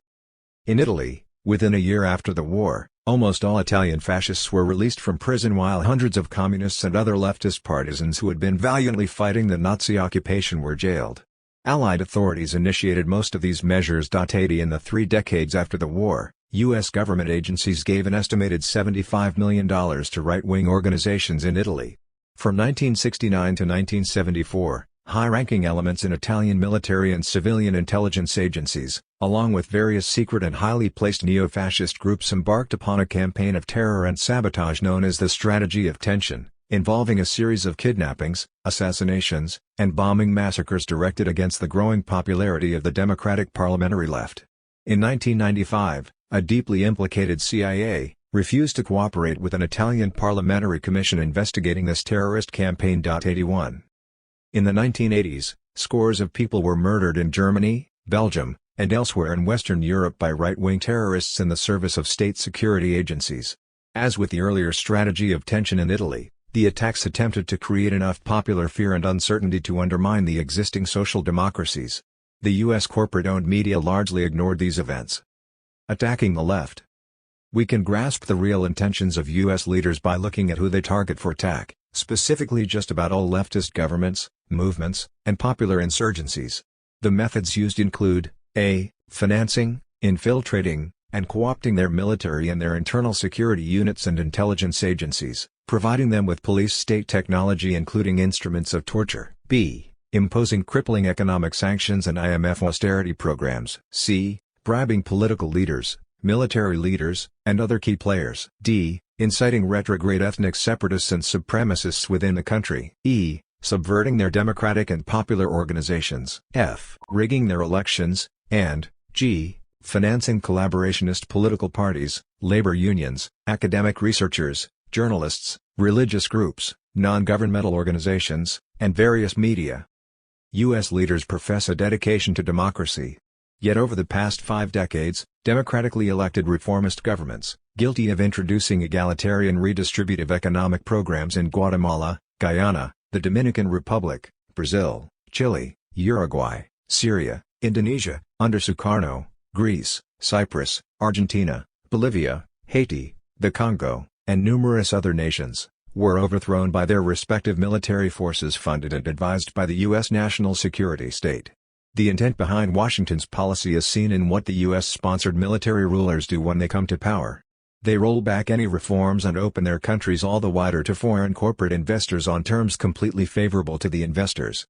In Italy, within a year after the war, almost all Italian fascists were released from prison while hundreds of communists and other leftist partisans who had been valiantly fighting the Nazi occupation were jailed. Allied authorities initiated most of these measures. 80. In the 3 decades after the war, U.S. government agencies gave an estimated $75 million to right-wing organizations in Italy. From 1969 to 1974, high-ranking elements in Italian military and civilian intelligence agencies, along with various secret and highly placed neo-fascist groups, embarked upon a campaign of terror and sabotage known as the Strategy of Tension, involving a series of kidnappings, assassinations, and bombing massacres directed against the growing popularity of the Democratic parliamentary left. In 1995, a deeply implicated CIA refused to cooperate with an Italian parliamentary commission investigating this terrorist campaign. 81. In the 1980s, scores of people were murdered in Germany, Belgium, and elsewhere in Western Europe by right-wing terrorists in the service of state security agencies. As with the earlier strategy of tension in Italy, the attacks attempted to create enough popular fear and uncertainty to undermine the existing social democracies. The U.S. corporate-owned media largely ignored these events. Attacking the left. We can grasp the real intentions of U.S. leaders by looking at who they target for attack, specifically just about all leftist governments, movements, and popular insurgencies. The methods used include a. Financing, infiltrating, and co-opting their military and their internal security units and intelligence agencies, providing them with police-state technology including instruments of torture. b. Imposing crippling economic sanctions and IMF austerity programs. c. Bribing political leaders, military leaders, and other key players. d. Inciting retrograde ethnic separatists and supremacists within the country. e. Subverting their democratic and popular organizations. f. Rigging their elections, and g. Financing collaborationist political parties, labor unions, academic researchers, journalists, religious groups, non-governmental organizations, and various media. U.S. leaders profess a dedication to democracy. Yet over the past 5 decades, democratically elected reformist governments, guilty of introducing egalitarian redistributive economic programs in Guatemala, Guyana, the Dominican Republic, Brazil, Chile, Uruguay, Syria, Indonesia, under Sukarno, Greece, Cyprus, Argentina, Bolivia, Haiti, the Congo, and numerous other nations, were overthrown by their respective military forces funded and advised by the U.S. national security state. The intent behind Washington's policy is seen in what the U.S.-sponsored military rulers do when they come to power. They roll back any reforms and open their countries all the wider to foreign corporate investors on terms completely favorable to the investors.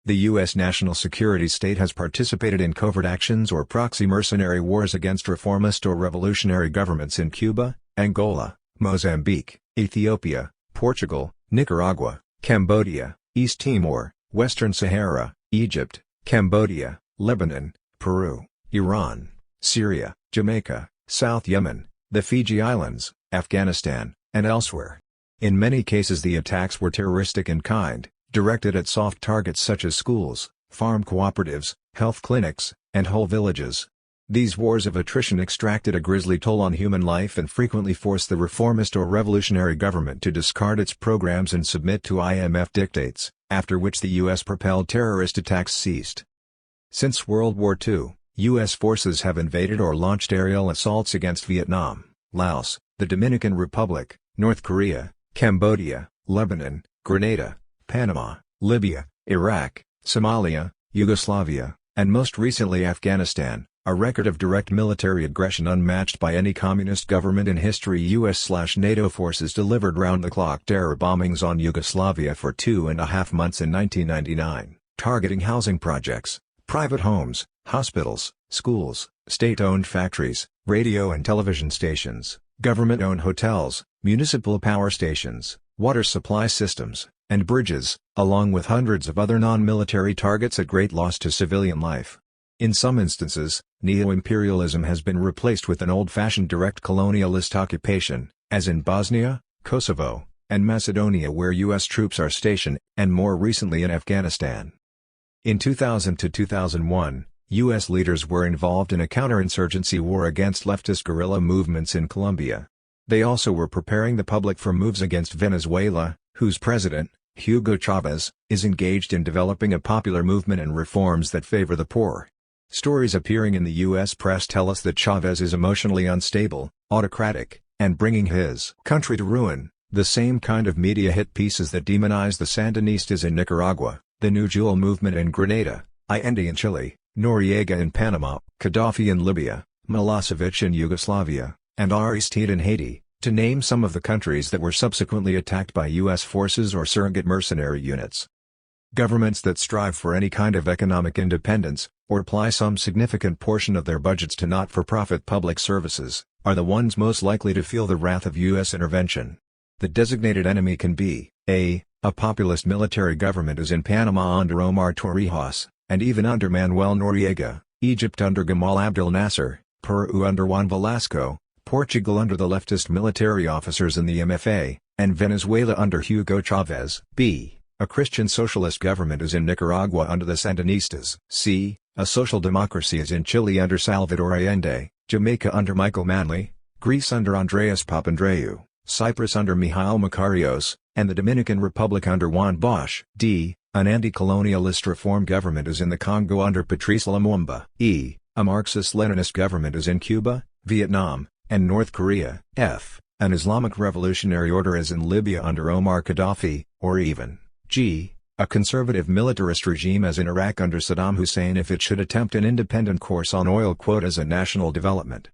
The U.S. national security state has participated in covert actions or proxy mercenary wars against reformist or revolutionary governments in Cuba, Angola, Mozambique, Ethiopia, Portugal, Nicaragua, Cambodia, East Timor, Western Sahara, Egypt, Cambodia, Lebanon, Peru, Iran, Syria, Jamaica, South Yemen, the Fiji Islands, Afghanistan, and elsewhere. In many cases the attacks were terroristic in kind, directed at soft targets such as schools, farm cooperatives, health clinics, and whole villages. These wars of attrition extracted a grisly toll on human life and frequently forced the reformist or revolutionary government to discard its programs and submit to IMF dictates, after which the U.S.-propelled terrorist attacks ceased. Since World War II, U.S. forces have invaded or launched aerial assaults against Vietnam, Laos, the Dominican Republic, North Korea, Cambodia, Lebanon, Grenada, Panama, Libya, Iraq, Somalia, Yugoslavia, and most recently Afghanistan, a record of direct military aggression unmatched by any communist government in history. U.S./NATO forces delivered round-the-clock terror bombings on Yugoslavia for 2.5 months in 1999, targeting housing projects, private homes, hospitals, schools, state-owned factories, radio and television stations, government-owned hotels, municipal power stations, water supply systems, and bridges, along with hundreds of other non-military targets at great loss to civilian life. In some instances, neo-imperialism has been replaced with an old-fashioned direct colonialist occupation, as in Bosnia, Kosovo, and Macedonia where U.S. troops are stationed, and more recently in Afghanistan. In 2000 to 2001, U.S. leaders were involved in a counterinsurgency war against leftist guerrilla movements in Colombia. They also were preparing the public for moves against Venezuela, whose president, Hugo Chavez, is engaged in developing a popular movement and reforms that favor the poor. Stories appearing in the U.S. press tell us that Chavez is emotionally unstable, autocratic, and bringing his country to ruin, the same kind of media hit pieces that demonize the Sandinistas in Nicaragua, the New Jewel movement in Grenada, Allende in Chile, Noriega in Panama, Gaddafi in Libya, Milosevic in Yugoslavia, and Aristide in Haiti, to name some of the countries that were subsequently attacked by U.S. forces or surrogate mercenary units. Governments that strive for any kind of economic independence, or apply some significant portion of their budgets to not-for-profit public services, are the ones most likely to feel the wrath of U.S. intervention. The designated enemy can be, a populist military government as in Panama under Omar Torrijos, and even under Manuel Noriega, Egypt under Gamal Abdel Nasser, Peru under Juan Velasco, Portugal under the leftist military officers in the MFA, and Venezuela under Hugo Chavez. B. A Christian socialist government as in Nicaragua under the Sandinistas. C. A social democracy as in Chile under Salvador Allende, Jamaica under Michael Manley, Greece under Andreas Papandreou, Cyprus under Mihail Makarios, and the Dominican Republic under Juan Bosch. D. An anti-colonialist reform government as in the Congo under Patrice Lumumba. E. A Marxist-Leninist government as in Cuba, Vietnam, and North Korea. F. An Islamic revolutionary order as in Libya under Omar Gaddafi, or even G. A conservative militarist regime as in Iraq under Saddam Hussein if it should attempt an independent course on oil quotas and national development.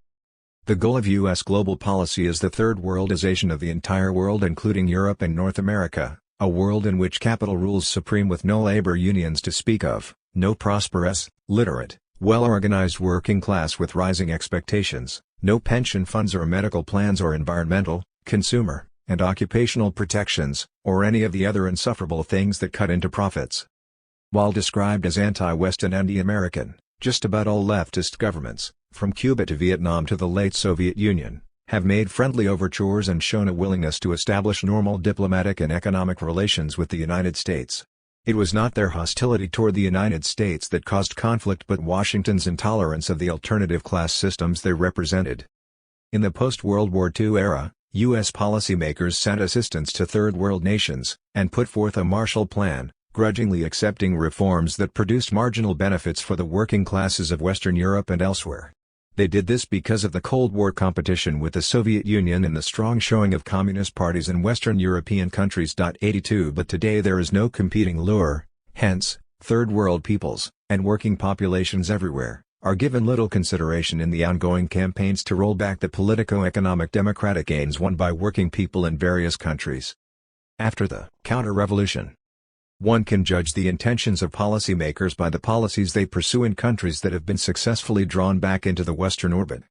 The goal of U.S. global policy is the third worldization of the entire world including Europe and North America, a world in which capital rules supreme with no labor unions to speak of, no prosperous, literate, well-organized working class with rising expectations, no pension funds or medical plans or environmental, consumer, and occupational protections, or any of the other insufferable things that cut into profits. While described as anti-West and anti-American, just about all leftist governments, from Cuba to Vietnam to the late Soviet Union, have made friendly overtures and shown a willingness to establish normal diplomatic and economic relations with the United States. It was not their hostility toward the United States that caused conflict but Washington's intolerance of the alternative class systems they represented. In the post-World War II era, U.S. policymakers sent assistance to Third World nations, and put forth a Marshall Plan, grudgingly accepting reforms that produced marginal benefits for the working classes of Western Europe and elsewhere. They did this because of the Cold War competition with the Soviet Union and the strong showing of communist parties in Western European countries. 82 But today there is no competing lure, hence, Third World peoples, and working populations everywhere, are given little consideration in the ongoing campaigns to roll back the politico-economic democratic gains won by working people in various countries. After the counter-revolution, one can judge the intentions of policymakers by the policies they pursue in countries that have been successfully drawn back into the Western orbit.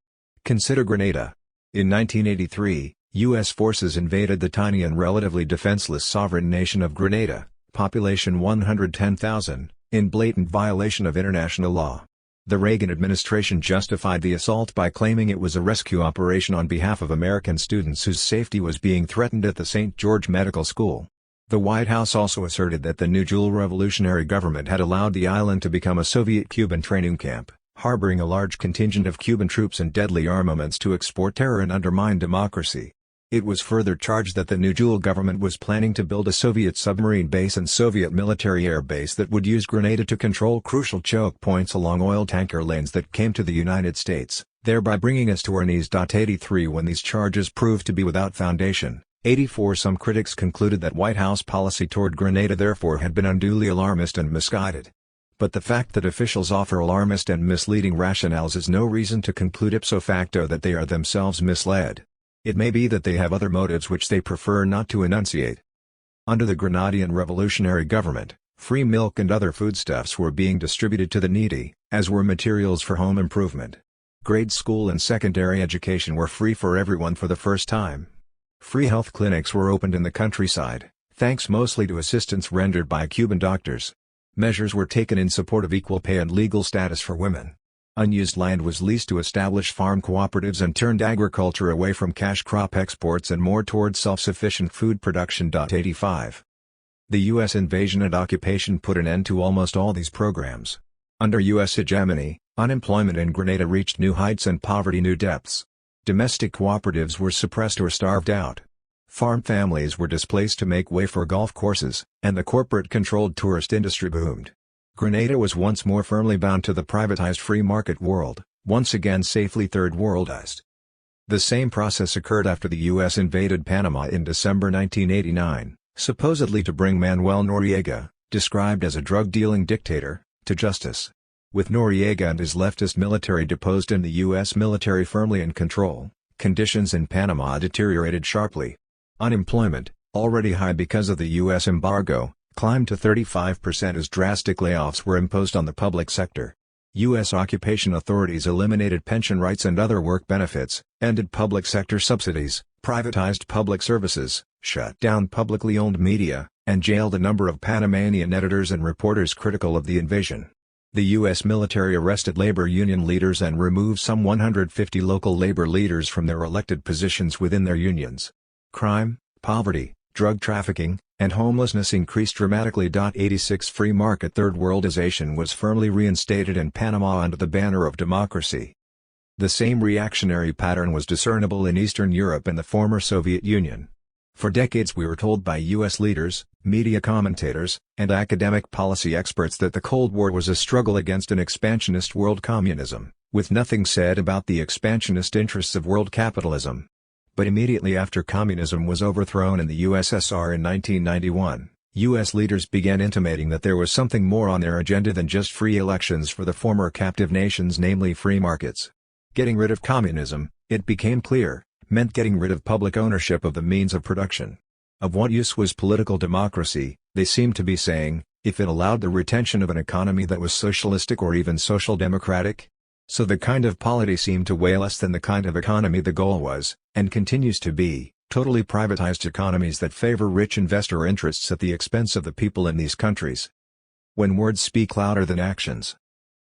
Consider Grenada. In 1983, U.S. forces invaded the tiny and relatively defenseless sovereign nation of Grenada, population 110,000, in blatant violation of international law. The Reagan administration justified the assault by claiming it was a rescue operation on behalf of American students whose safety was being threatened at the St. George Medical School. The White House also asserted that the New Deal revolutionary government had allowed the island to become a Soviet-Cuban training camp, harboring a large contingent of Cuban troops and deadly armaments to export terror and undermine democracy. It was further charged that the New Deal government was planning to build a Soviet submarine base and Soviet military air base that would use Grenada to control crucial choke points along oil tanker lanes that came to the United States, thereby bringing us to our knees. 83 When these charges proved to be without foundation, 84 Some critics concluded that White House policy toward Grenada therefore had been unduly alarmist and misguided. But the fact that officials offer alarmist and misleading rationales is no reason to conclude ipso facto that they are themselves misled. It may be that they have other motives which they prefer not to enunciate. Under the Grenadian revolutionary government, free milk and other foodstuffs were being distributed to the needy, as were materials for home improvement. Grade school and secondary education were free for everyone for the first time. Free health clinics were opened in the countryside, thanks mostly to assistance rendered by Cuban doctors. Measures were taken in support of equal pay and legal status for women. Unused land was leased to establish farm cooperatives and turned agriculture away from cash crop exports and more toward self-sufficient food production. 85. The U.S. invasion and occupation put an end to almost all these programs. Under U.S. hegemony, unemployment in Grenada reached new heights and poverty new depths. Domestic cooperatives were suppressed or starved out. Farm families were displaced to make way for golf courses, and the corporate-controlled tourist industry boomed. Grenada was once more firmly bound to the privatized free market world, once again safely third-worldized. The same process occurred after the U.S. invaded Panama in December 1989, supposedly to bring Manuel Noriega, described as a drug-dealing dictator, to justice. With Noriega and his leftist military deposed and the U.S. military firmly in control, conditions in Panama deteriorated sharply. Unemployment, already high because of the U.S. embargo, climbed to 35% as drastic layoffs were imposed on the public sector. U.S. occupation authorities eliminated pension rights and other work benefits, ended public sector subsidies, privatized public services, shut down publicly owned media, and jailed a number of Panamanian editors and reporters critical of the invasion. The U.S. military arrested labor union leaders and removed some 150 local labor leaders from their elected positions within their unions. Crime, poverty, drug trafficking, and homelessness increased dramatically. 86 Free market third-worldization was firmly reinstated in Panama under the banner of democracy. The same reactionary pattern was discernible in Eastern Europe and the former Soviet Union. For decades we were told by U.S. leaders, media commentators, and academic policy experts that the Cold War was a struggle against an expansionist world communism, with nothing said about the expansionist interests of world capitalism. But immediately after communism was overthrown in the USSR in 1991, U.S. leaders began intimating that there was something more on their agenda than just free elections for the former captive nations, namely free markets. Getting rid of communism, it became clear, meant getting rid of public ownership of the means of production. Of what use was political democracy, they seemed to be saying, if it allowed the retention of an economy that was socialistic or even social democratic? So the kind of polity seemed to weigh less than the kind of economy the goal was, and continues to be, totally privatized economies that favor rich investor interests at the expense of the people in these countries. When words speak louder than actions.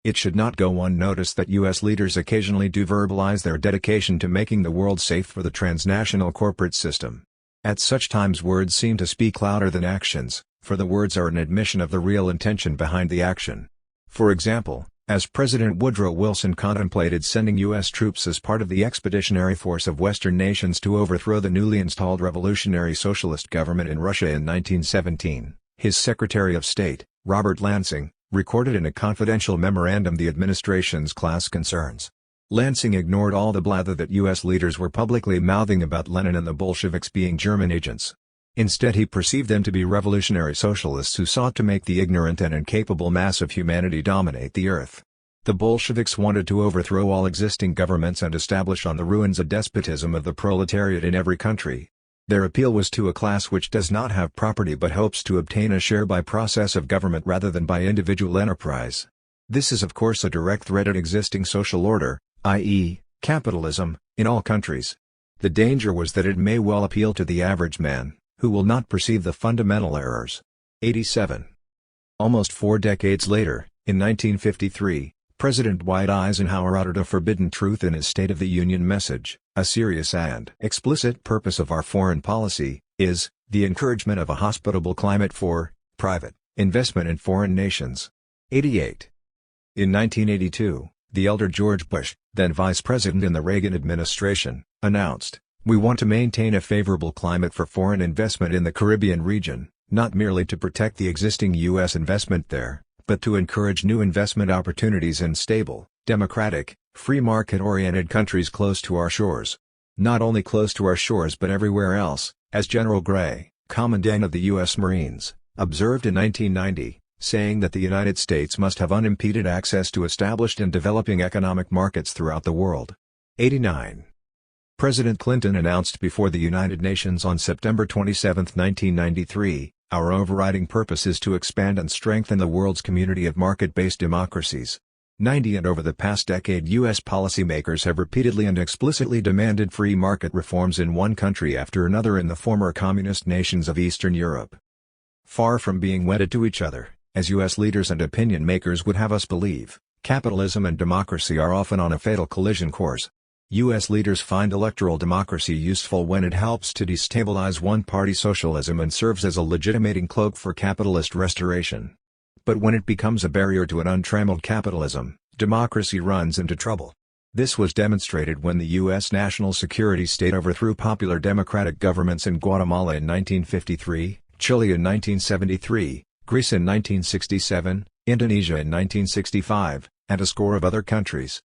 It should not go unnoticed that U.S. leaders occasionally do verbalize their dedication to making the world safe for the transnational corporate system. At such times words seem to speak louder than actions, for the words are an admission of the real intention behind the action. For example, as President Woodrow Wilson contemplated sending U.S. troops as part of the expeditionary force of Western nations to overthrow the newly installed revolutionary socialist government in Russia in 1917, his Secretary of State, Robert Lansing, recorded in a confidential memorandum the administration's class concerns. Lansing ignored all the blather that U.S. leaders were publicly mouthing about Lenin and the Bolsheviks being German agents. Instead he perceived them to be revolutionary socialists who sought to make the ignorant and incapable mass of humanity dominate the earth. The Bolsheviks wanted to overthrow all existing governments and establish on the ruins a despotism of the proletariat in every country. Their appeal was to a class which does not have property but hopes to obtain a share by process of government rather than by individual enterprise. This is of course a direct threat at existing social order, i.e., capitalism, in all countries. The danger was that it may well appeal to the average man, who will not perceive the fundamental errors. 87. Almost 4 decades later, in 1953, President Dwight Eisenhower uttered a forbidden truth in his State of the Union message: "A serious and explicit purpose of our foreign policy is the encouragement of a hospitable climate for private investment in foreign nations." 88. In 1982, the elder George Bush, then Vice President in the Reagan administration, announced, "We want to maintain a favorable climate for foreign investment in the Caribbean region, not merely to protect the existing U.S. investment there, but to encourage new investment opportunities in stable, democratic, free market-oriented countries close to our shores. Not only close to our shores but everywhere else," as General Gray, Commandant of the U.S. Marines, observed in 1990, saying that the United States must have unimpeded access to established and developing economic markets throughout the world. 89. President Clinton announced before the United Nations on September 27, 1993, "Our overriding purpose is to expand and strengthen the world's community of market-based democracies." 90. And over the past decade U.S. policymakers have repeatedly and explicitly demanded free market reforms in one country after another in the former communist nations of Eastern Europe. Far from being wedded to each other, as U.S. leaders and opinion makers would have us believe, capitalism and democracy are often on a fatal collision course. U.S. leaders find electoral democracy useful when it helps to destabilize one-party socialism and serves as a legitimating cloak for capitalist restoration. But when it becomes a barrier to an untrammeled capitalism, democracy runs into trouble. This was demonstrated when the U.S. national security state overthrew popular democratic governments in Guatemala in 1953, Chile in 1973, Greece in 1967, Indonesia in 1965, and a score of other countries.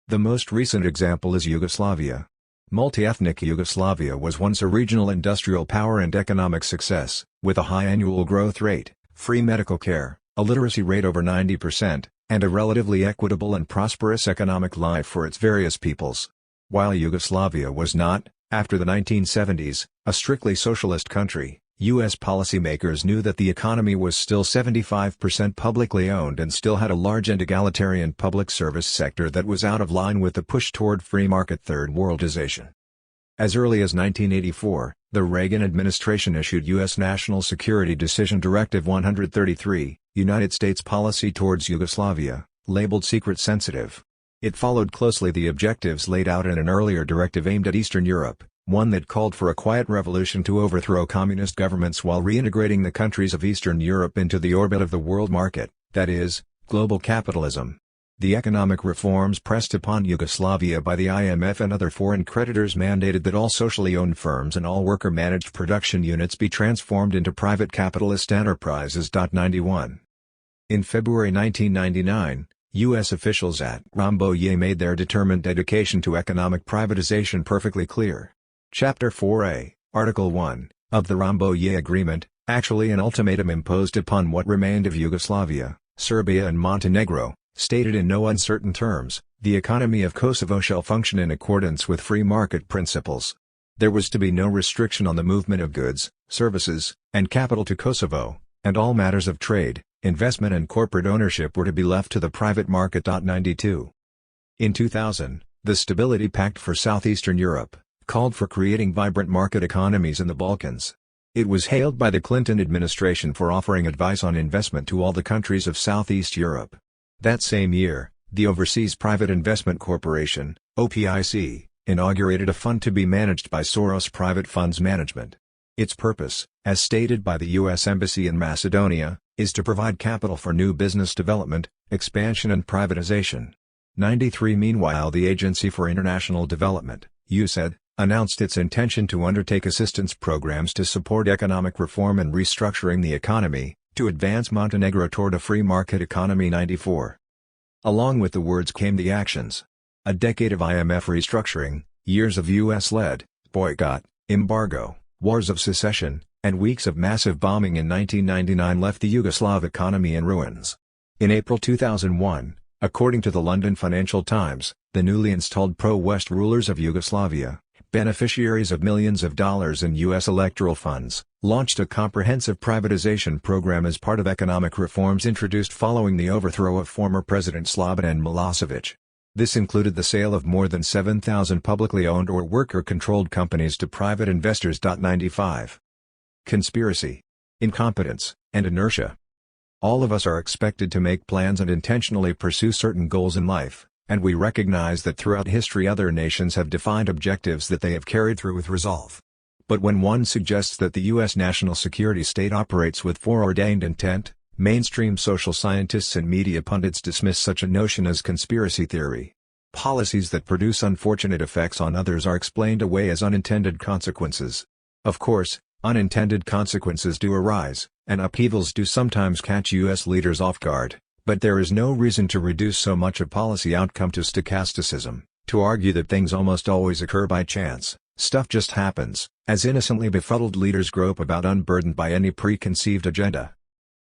The most recent example is Yugoslavia. Multi-ethnic Yugoslavia was once a regional industrial power and economic success, with a high annual growth rate, free medical care, a literacy rate over 90%, and a relatively equitable and prosperous economic life for its various peoples. While Yugoslavia was not, after the 1970s, a strictly socialist country, U.S. policymakers knew that the economy was still 75% publicly owned and still had a large and egalitarian public service sector that was out of line with the push toward free market third-worldization. As early as 1984, the Reagan administration issued U.S. National Security Decision Directive 133, United States Policy Towards Yugoslavia, labeled Secret Sensitive. It followed closely the objectives laid out in an earlier directive aimed at Eastern Europe, one that called for a quiet revolution to overthrow communist governments while reintegrating the countries of Eastern Europe into the orbit of the world market, that is, global capitalism. The economic reforms pressed upon Yugoslavia by the IMF and other foreign creditors mandated that all socially owned firms and all worker-managed production units be transformed into private capitalist enterprises. 91. In February 1999, U.S. officials at Rambouillet made their determined dedication to economic privatization perfectly clear. Chapter 4a, Article 1, of the Rambouillet Agreement, actually an ultimatum imposed upon what remained of Yugoslavia, Serbia and Montenegro, stated in no uncertain terms, the economy of Kosovo shall function in accordance with free market principles. There was to be no restriction on the movement of goods, services, and capital to Kosovo, and all matters of trade, investment and corporate ownership were to be left to the private market. 92. In 2000, the Stability Pact for Southeastern Europe called for creating vibrant market economies in the Balkans. It was hailed by the Clinton administration for offering advice on investment to all the countries of Southeast Europe. That same year, the Overseas Private Investment Corporation, OPIC, inaugurated a fund to be managed by Soros Private Funds Management. Its purpose, as stated by the U.S. Embassy in Macedonia, is to provide capital for new business development, expansion and privatization. 93 Meanwhile, the Agency for International Development, USAID, announced its intention to undertake assistance programs to support economic reform and restructuring the economy, to advance Montenegro toward a free market economy. 94. Along with the words came the actions. A decade of IMF restructuring, years of U.S.-led boycott, embargo, wars of secession, and weeks of massive bombing in 1999 left the Yugoslav economy in ruins. In April 2001, according to the London Financial Times, the newly installed pro-West rulers of Yugoslavia, beneficiaries of millions of dollars in U.S. electoral funds, launched a comprehensive privatization program as part of economic reforms introduced following the overthrow of former President Slobodan Milosevic. This included the sale of more than 7,000 publicly owned or worker-controlled companies to private investors. 95. Conspiracy, incompetence, and inertia. All of us are expected to make plans and intentionally pursue certain goals in life, and we recognize that throughout history other nations have defined objectives that they have carried through with resolve. But when one suggests that the U.S. national security state operates with foreordained intent, mainstream social scientists and media pundits dismiss such a notion as conspiracy theory. Policies that produce unfortunate effects on others are explained away as unintended consequences. Of course, unintended consequences do arise, and upheavals do sometimes catch U.S. leaders off guard, but there is no reason to reduce so much a policy outcome to stochasticism, to argue that things almost always occur by chance. Stuff just happens, as innocently befuddled leaders grope about unburdened by any preconceived agenda.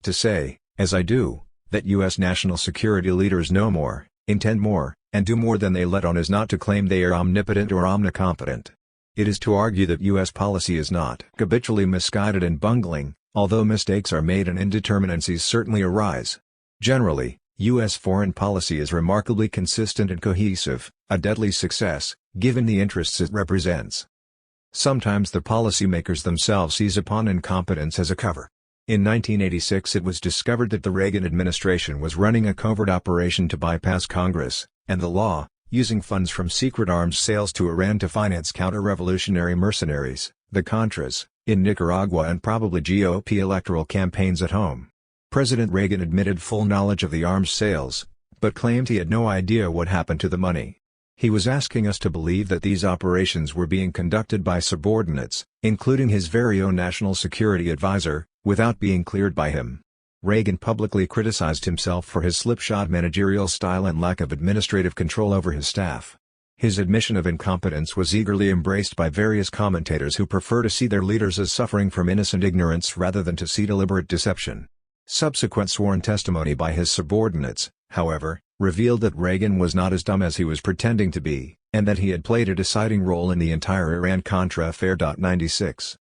To say, as I do, that U.S. national security leaders know more, intend more, and do more than they let on is not to claim they are omnipotent or omnicompetent. It is to argue that U.S. policy is not habitually misguided and bungling, although mistakes are made and indeterminacies certainly arise. Generally, U.S. foreign policy is remarkably consistent and cohesive, a deadly success, given the interests it represents. Sometimes the policymakers themselves seize upon incompetence as a cover. In 1986 it was discovered that the Reagan administration was running a covert operation to bypass Congress, and the law, using funds from secret arms sales to Iran to finance counter-revolutionary mercenaries, the Contras, in Nicaragua and probably GOP electoral campaigns at home. President Reagan admitted full knowledge of the arms sales, but claimed he had no idea what happened to the money. He was asking us to believe that these operations were being conducted by subordinates, including his very own national security advisor, without being cleared by him. Reagan publicly criticized himself for his slipshod managerial style and lack of administrative control over his staff. His admission of incompetence was eagerly embraced by various commentators who prefer to see their leaders as suffering from innocent ignorance rather than to see deliberate deception. Subsequent sworn testimony by his subordinates, however, revealed that Reagan was not as dumb as he was pretending to be, and that he had played a deciding role in the entire Iran-Contra affair. 96.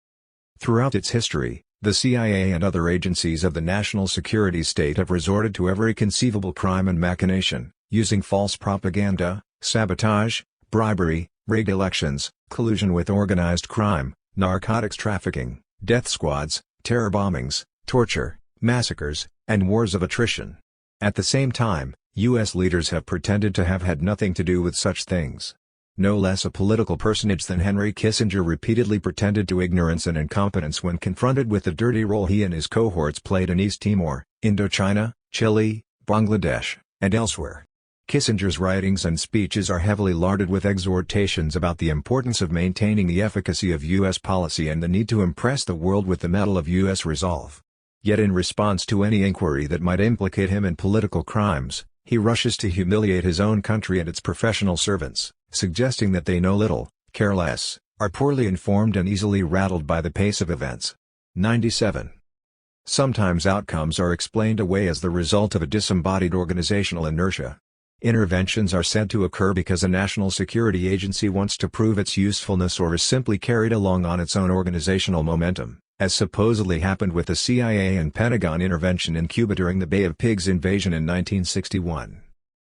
Throughout its history, the CIA and other agencies of the national security state have resorted to every conceivable crime and machination, using false propaganda, sabotage, bribery, rigged elections, collusion with organized crime, narcotics trafficking, death squads, terror bombings, torture, massacres, and wars of attrition. At the same time, U.S. leaders have pretended to have had nothing to do with such things. No less a political personage than Henry Kissinger repeatedly pretended to ignorance and incompetence when confronted with the dirty role he and his cohorts played in East Timor, Indochina, Chile, Bangladesh, and elsewhere. Kissinger's writings and speeches are heavily larded with exhortations about the importance of maintaining the efficacy of U.S. policy and the need to impress the world with the mettle of U.S. resolve. Yet in response to any inquiry that might implicate him in political crimes, he rushes to humiliate his own country and its professional servants, suggesting that they know little, care less, are poorly informed and easily rattled by the pace of events. 97. Sometimes outcomes are explained away as the result of a disembodied organizational inertia. Interventions are said to occur because a national security agency wants to prove its usefulness or is simply carried along on its own organizational momentum, as supposedly happened with the CIA and Pentagon intervention in Cuba during the Bay of Pigs invasion in 1961.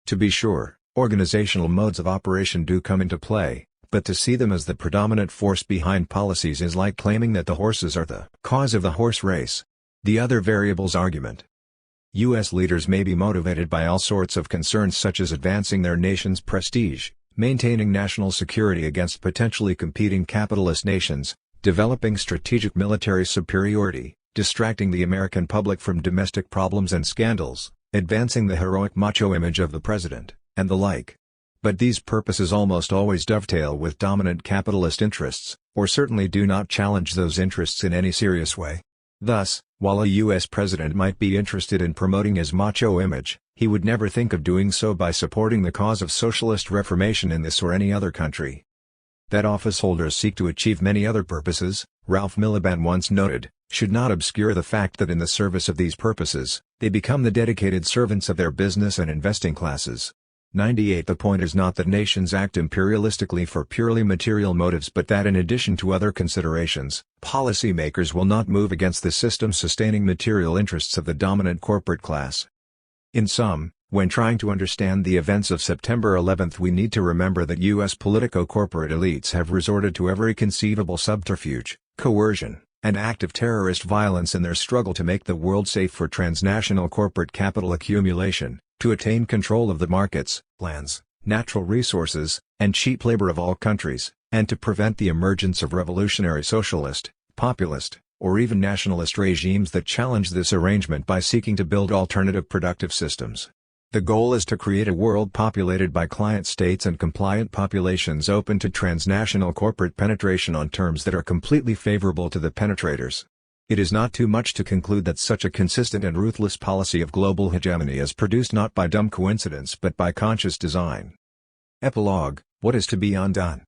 To be sure, organizational modes of operation do come into play, but to see them as the predominant force behind policies is like claiming that the horses are the cause of the horse race. The other variables argument. U.S. leaders may be motivated by all sorts of concerns such as advancing their nation's prestige, maintaining national security against potentially competing capitalist nations, developing strategic military superiority, distracting the American public from domestic problems and scandals, advancing the heroic macho image of the president, and the like. But these purposes almost always dovetail with dominant capitalist interests, or certainly do not challenge those interests in any serious way. Thus, while a U.S. president might be interested in promoting his macho image, he would never think of doing so by supporting the cause of socialist reformation in this or any other country. That office holders seek to achieve many other purposes, Ralph Miliband once noted, should not obscure the fact that in the service of these purposes, they become the dedicated servants of their business and investing classes. 98 The point is not that nations act imperialistically for purely material motives but that in addition to other considerations, policymakers will not move against the system-sustaining material interests of the dominant corporate class. In sum, when trying to understand the events of September 11 we need to remember that U.S. politico-corporate elites have resorted to every conceivable subterfuge, coercion, and act of terrorist violence in their struggle to make the world safe for transnational corporate capital accumulation, to attain control of the markets, lands, natural resources, and cheap labor of all countries, and to prevent the emergence of revolutionary socialist, populist, or even nationalist regimes that challenge this arrangement by seeking to build alternative productive systems. The goal is to create a world populated by client states and compliant populations open to transnational corporate penetration on terms that are completely favorable to the penetrators. It is not too much to conclude that such a consistent and ruthless policy of global hegemony is produced not by dumb coincidence but by conscious design. Epilogue: What is to be undone?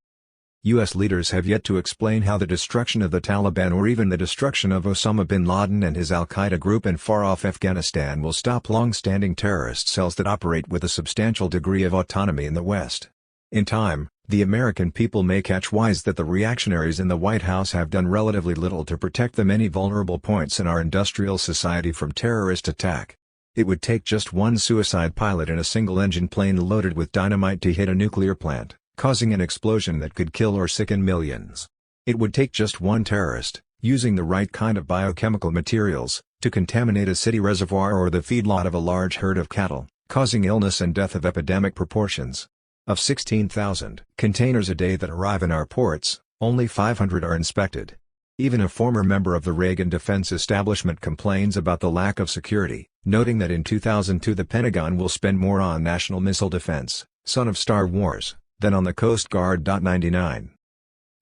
U.S. leaders have yet to explain how the destruction of the Taliban or even the destruction of Osama bin Laden and his al-Qaeda group in far-off Afghanistan will stop long-standing terrorist cells that operate with a substantial degree of autonomy in the West. In time, the American people may catch wise that the reactionaries in the White House have done relatively little to protect the many vulnerable points in our industrial society from terrorist attack. It would take just one suicide pilot in a single-engine plane loaded with dynamite to hit a nuclear plant, causing an explosion that could kill or sicken millions. It would take just one terrorist, using the right kind of biochemical materials, to contaminate a city reservoir or the feedlot of a large herd of cattle, causing illness and death of epidemic proportions. Of 16,000 containers a day that arrive in our ports, only 500 are inspected. Even a former member of the Reagan defense establishment complains about the lack of security, noting that in 2002 the Pentagon will spend more on national missile defense, son of Star Wars, than on the Coast Guard. 99.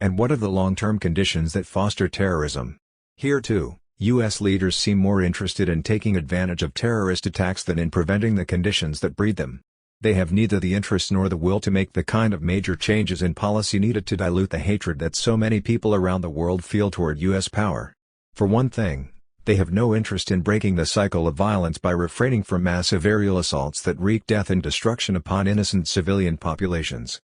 And what of the long-term conditions that foster terrorism? Here too, U.S. leaders seem more interested in taking advantage of terrorist attacks than in preventing the conditions that breed them. They have neither the interest nor the will to make the kind of major changes in policy needed to dilute the hatred that so many people around the world feel toward U.S. power. For one thing, they have no interest in breaking the cycle of violence by refraining from massive aerial assaults that wreak death and destruction upon innocent civilian populations.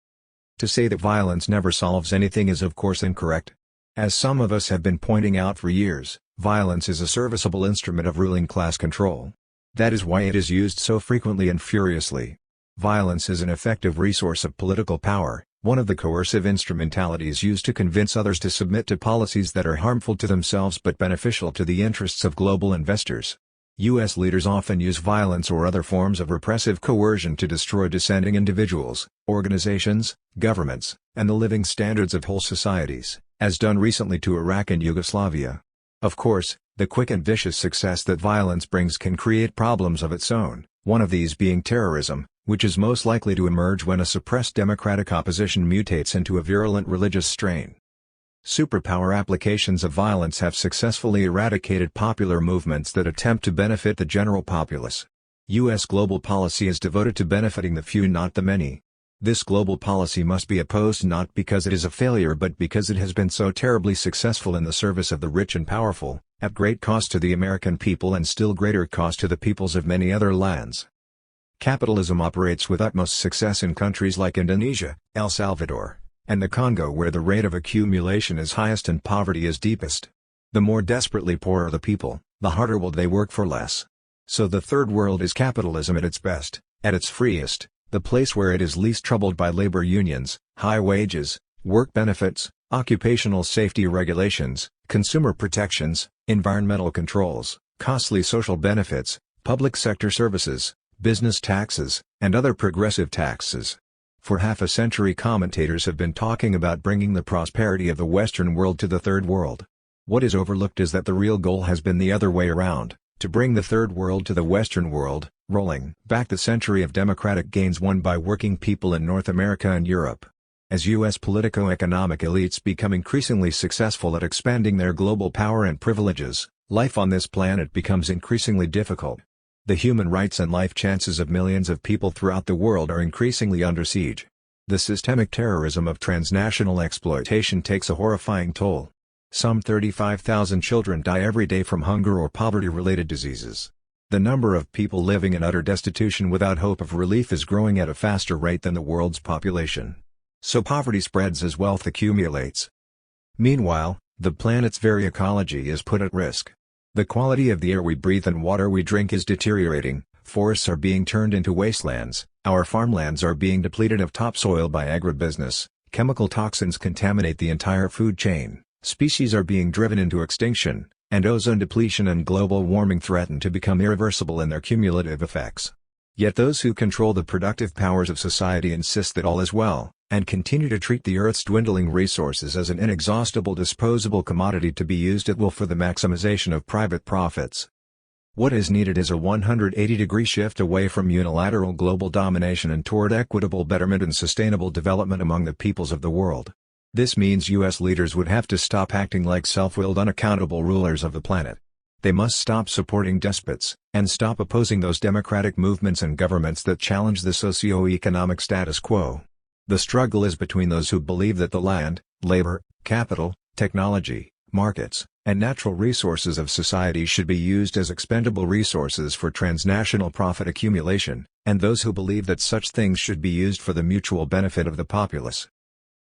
To say that violence never solves anything is of course incorrect. As some of us have been pointing out for years, violence is a serviceable instrument of ruling class control. That is why it is used so frequently and furiously. Violence is an effective resource of political power, one of the coercive instrumentalities used to convince others to submit to policies that are harmful to themselves but beneficial to the interests of global investors. U.S. leaders often use violence or other forms of repressive coercion to destroy dissenting individuals, organizations, governments, and the living standards of whole societies, as done recently to Iraq and Yugoslavia. Of course, the quick and vicious success that violence brings can create problems of its own, one of these being terrorism, which is most likely to emerge when a suppressed democratic opposition mutates into a virulent religious strain. Superpower applications of violence have successfully eradicated popular movements that attempt to benefit the general populace. U.S. global policy is devoted to benefiting the few, not the many. This global policy must be opposed not because it is a failure but because it has been so terribly successful in the service of the rich and powerful, at great cost to the American people and still greater cost to the peoples of many other lands. Capitalism operates with utmost success in countries like Indonesia, El Salvador, and the Congo, where the rate of accumulation is highest and poverty is deepest. The more desperately poor are the people, the harder will they work for less. So the Third World is capitalism at its best, at its freest, the place where it is least troubled by labor unions, high wages, work benefits, occupational safety regulations, consumer protections, environmental controls, costly social benefits, public sector services, business taxes, and other progressive taxes. For half a century commentators have been talking about bringing the prosperity of the Western world to the Third World. What is overlooked is that the real goal has been the other way around, to bring the Third World to the Western world, rolling back the century of democratic gains won by working people in North America and Europe. As U.S. politico-economic elites become increasingly successful at expanding their global power and privileges, life on this planet becomes increasingly difficult. The human rights and life chances of millions of people throughout the world are increasingly under siege. The systemic terrorism of transnational exploitation takes a horrifying toll. Some 35,000 children die every day from hunger or poverty-related diseases. The number of people living in utter destitution without hope of relief is growing at a faster rate than the world's population. So poverty spreads as wealth accumulates. Meanwhile, the planet's very ecology is put at risk. The quality of the air we breathe and water we drink is deteriorating, forests are being turned into wastelands, our farmlands are being depleted of topsoil by agribusiness, chemical toxins contaminate the entire food chain, species are being driven into extinction, and ozone depletion and global warming threaten to become irreversible in their cumulative effects. Yet those who control the productive powers of society insist that all is well, and continue to treat the Earth's dwindling resources as an inexhaustible disposable commodity to be used at will for the maximization of private profits. What is needed is a 180-degree shift away from unilateral global domination and toward equitable betterment and sustainable development among the peoples of the world. This means U.S. leaders would have to stop acting like self-willed unaccountable rulers of the planet. They must stop supporting despots, and stop opposing those democratic movements and governments that challenge the socio-economic status quo. The struggle is between those who believe that the land, labor, capital, technology, markets, and natural resources of society should be used as expendable resources for transnational profit accumulation, and those who believe that such things should be used for the mutual benefit of the populace.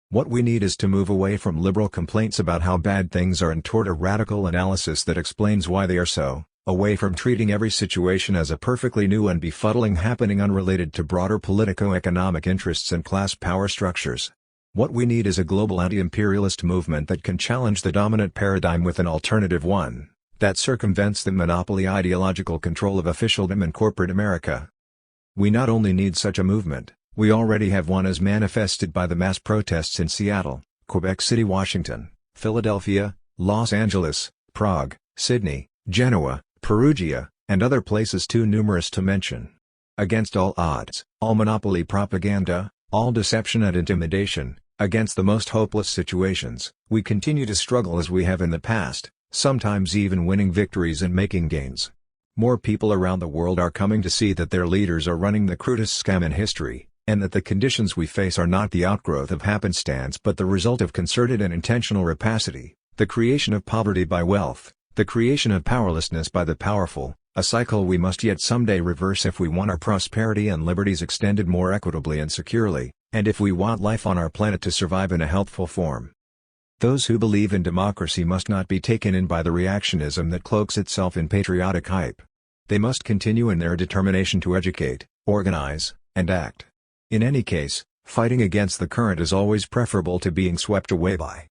What we need is to move away from liberal complaints about how bad things are and toward a radical analysis that explains why they are so, away from treating every situation as a perfectly new and befuddling happening unrelated to broader politico-economic interests and class power structures. What we need is a global anti-imperialist movement that can challenge the dominant paradigm with an alternative one, that circumvents the monopoly ideological control of officialdom and corporate America. We not only need such a movement, we already have one as manifested by the mass protests in Seattle, Quebec City, Washington, Philadelphia, Los Angeles, Prague, Sydney, Genoa, Perugia, and other places too numerous to mention. Against all odds, all monopoly propaganda, all deception and intimidation, against the most hopeless situations, we continue to struggle as we have in the past, sometimes even winning victories and making gains. More people around the world are coming to see that their leaders are running the crudest scam in history, and that the conditions we face are not the outgrowth of happenstance but the result of concerted and intentional rapacity, the creation of poverty by wealth, the creation of powerlessness by the powerful, a cycle we must yet someday reverse if we want our prosperity and liberties extended more equitably and securely, and if we want life on our planet to survive in a healthful form. Those who believe in democracy must not be taken in by the reactionism that cloaks itself in patriotic hype. They must continue in their determination to educate, organize, and act. In any case, fighting against the current is always preferable to being swept away by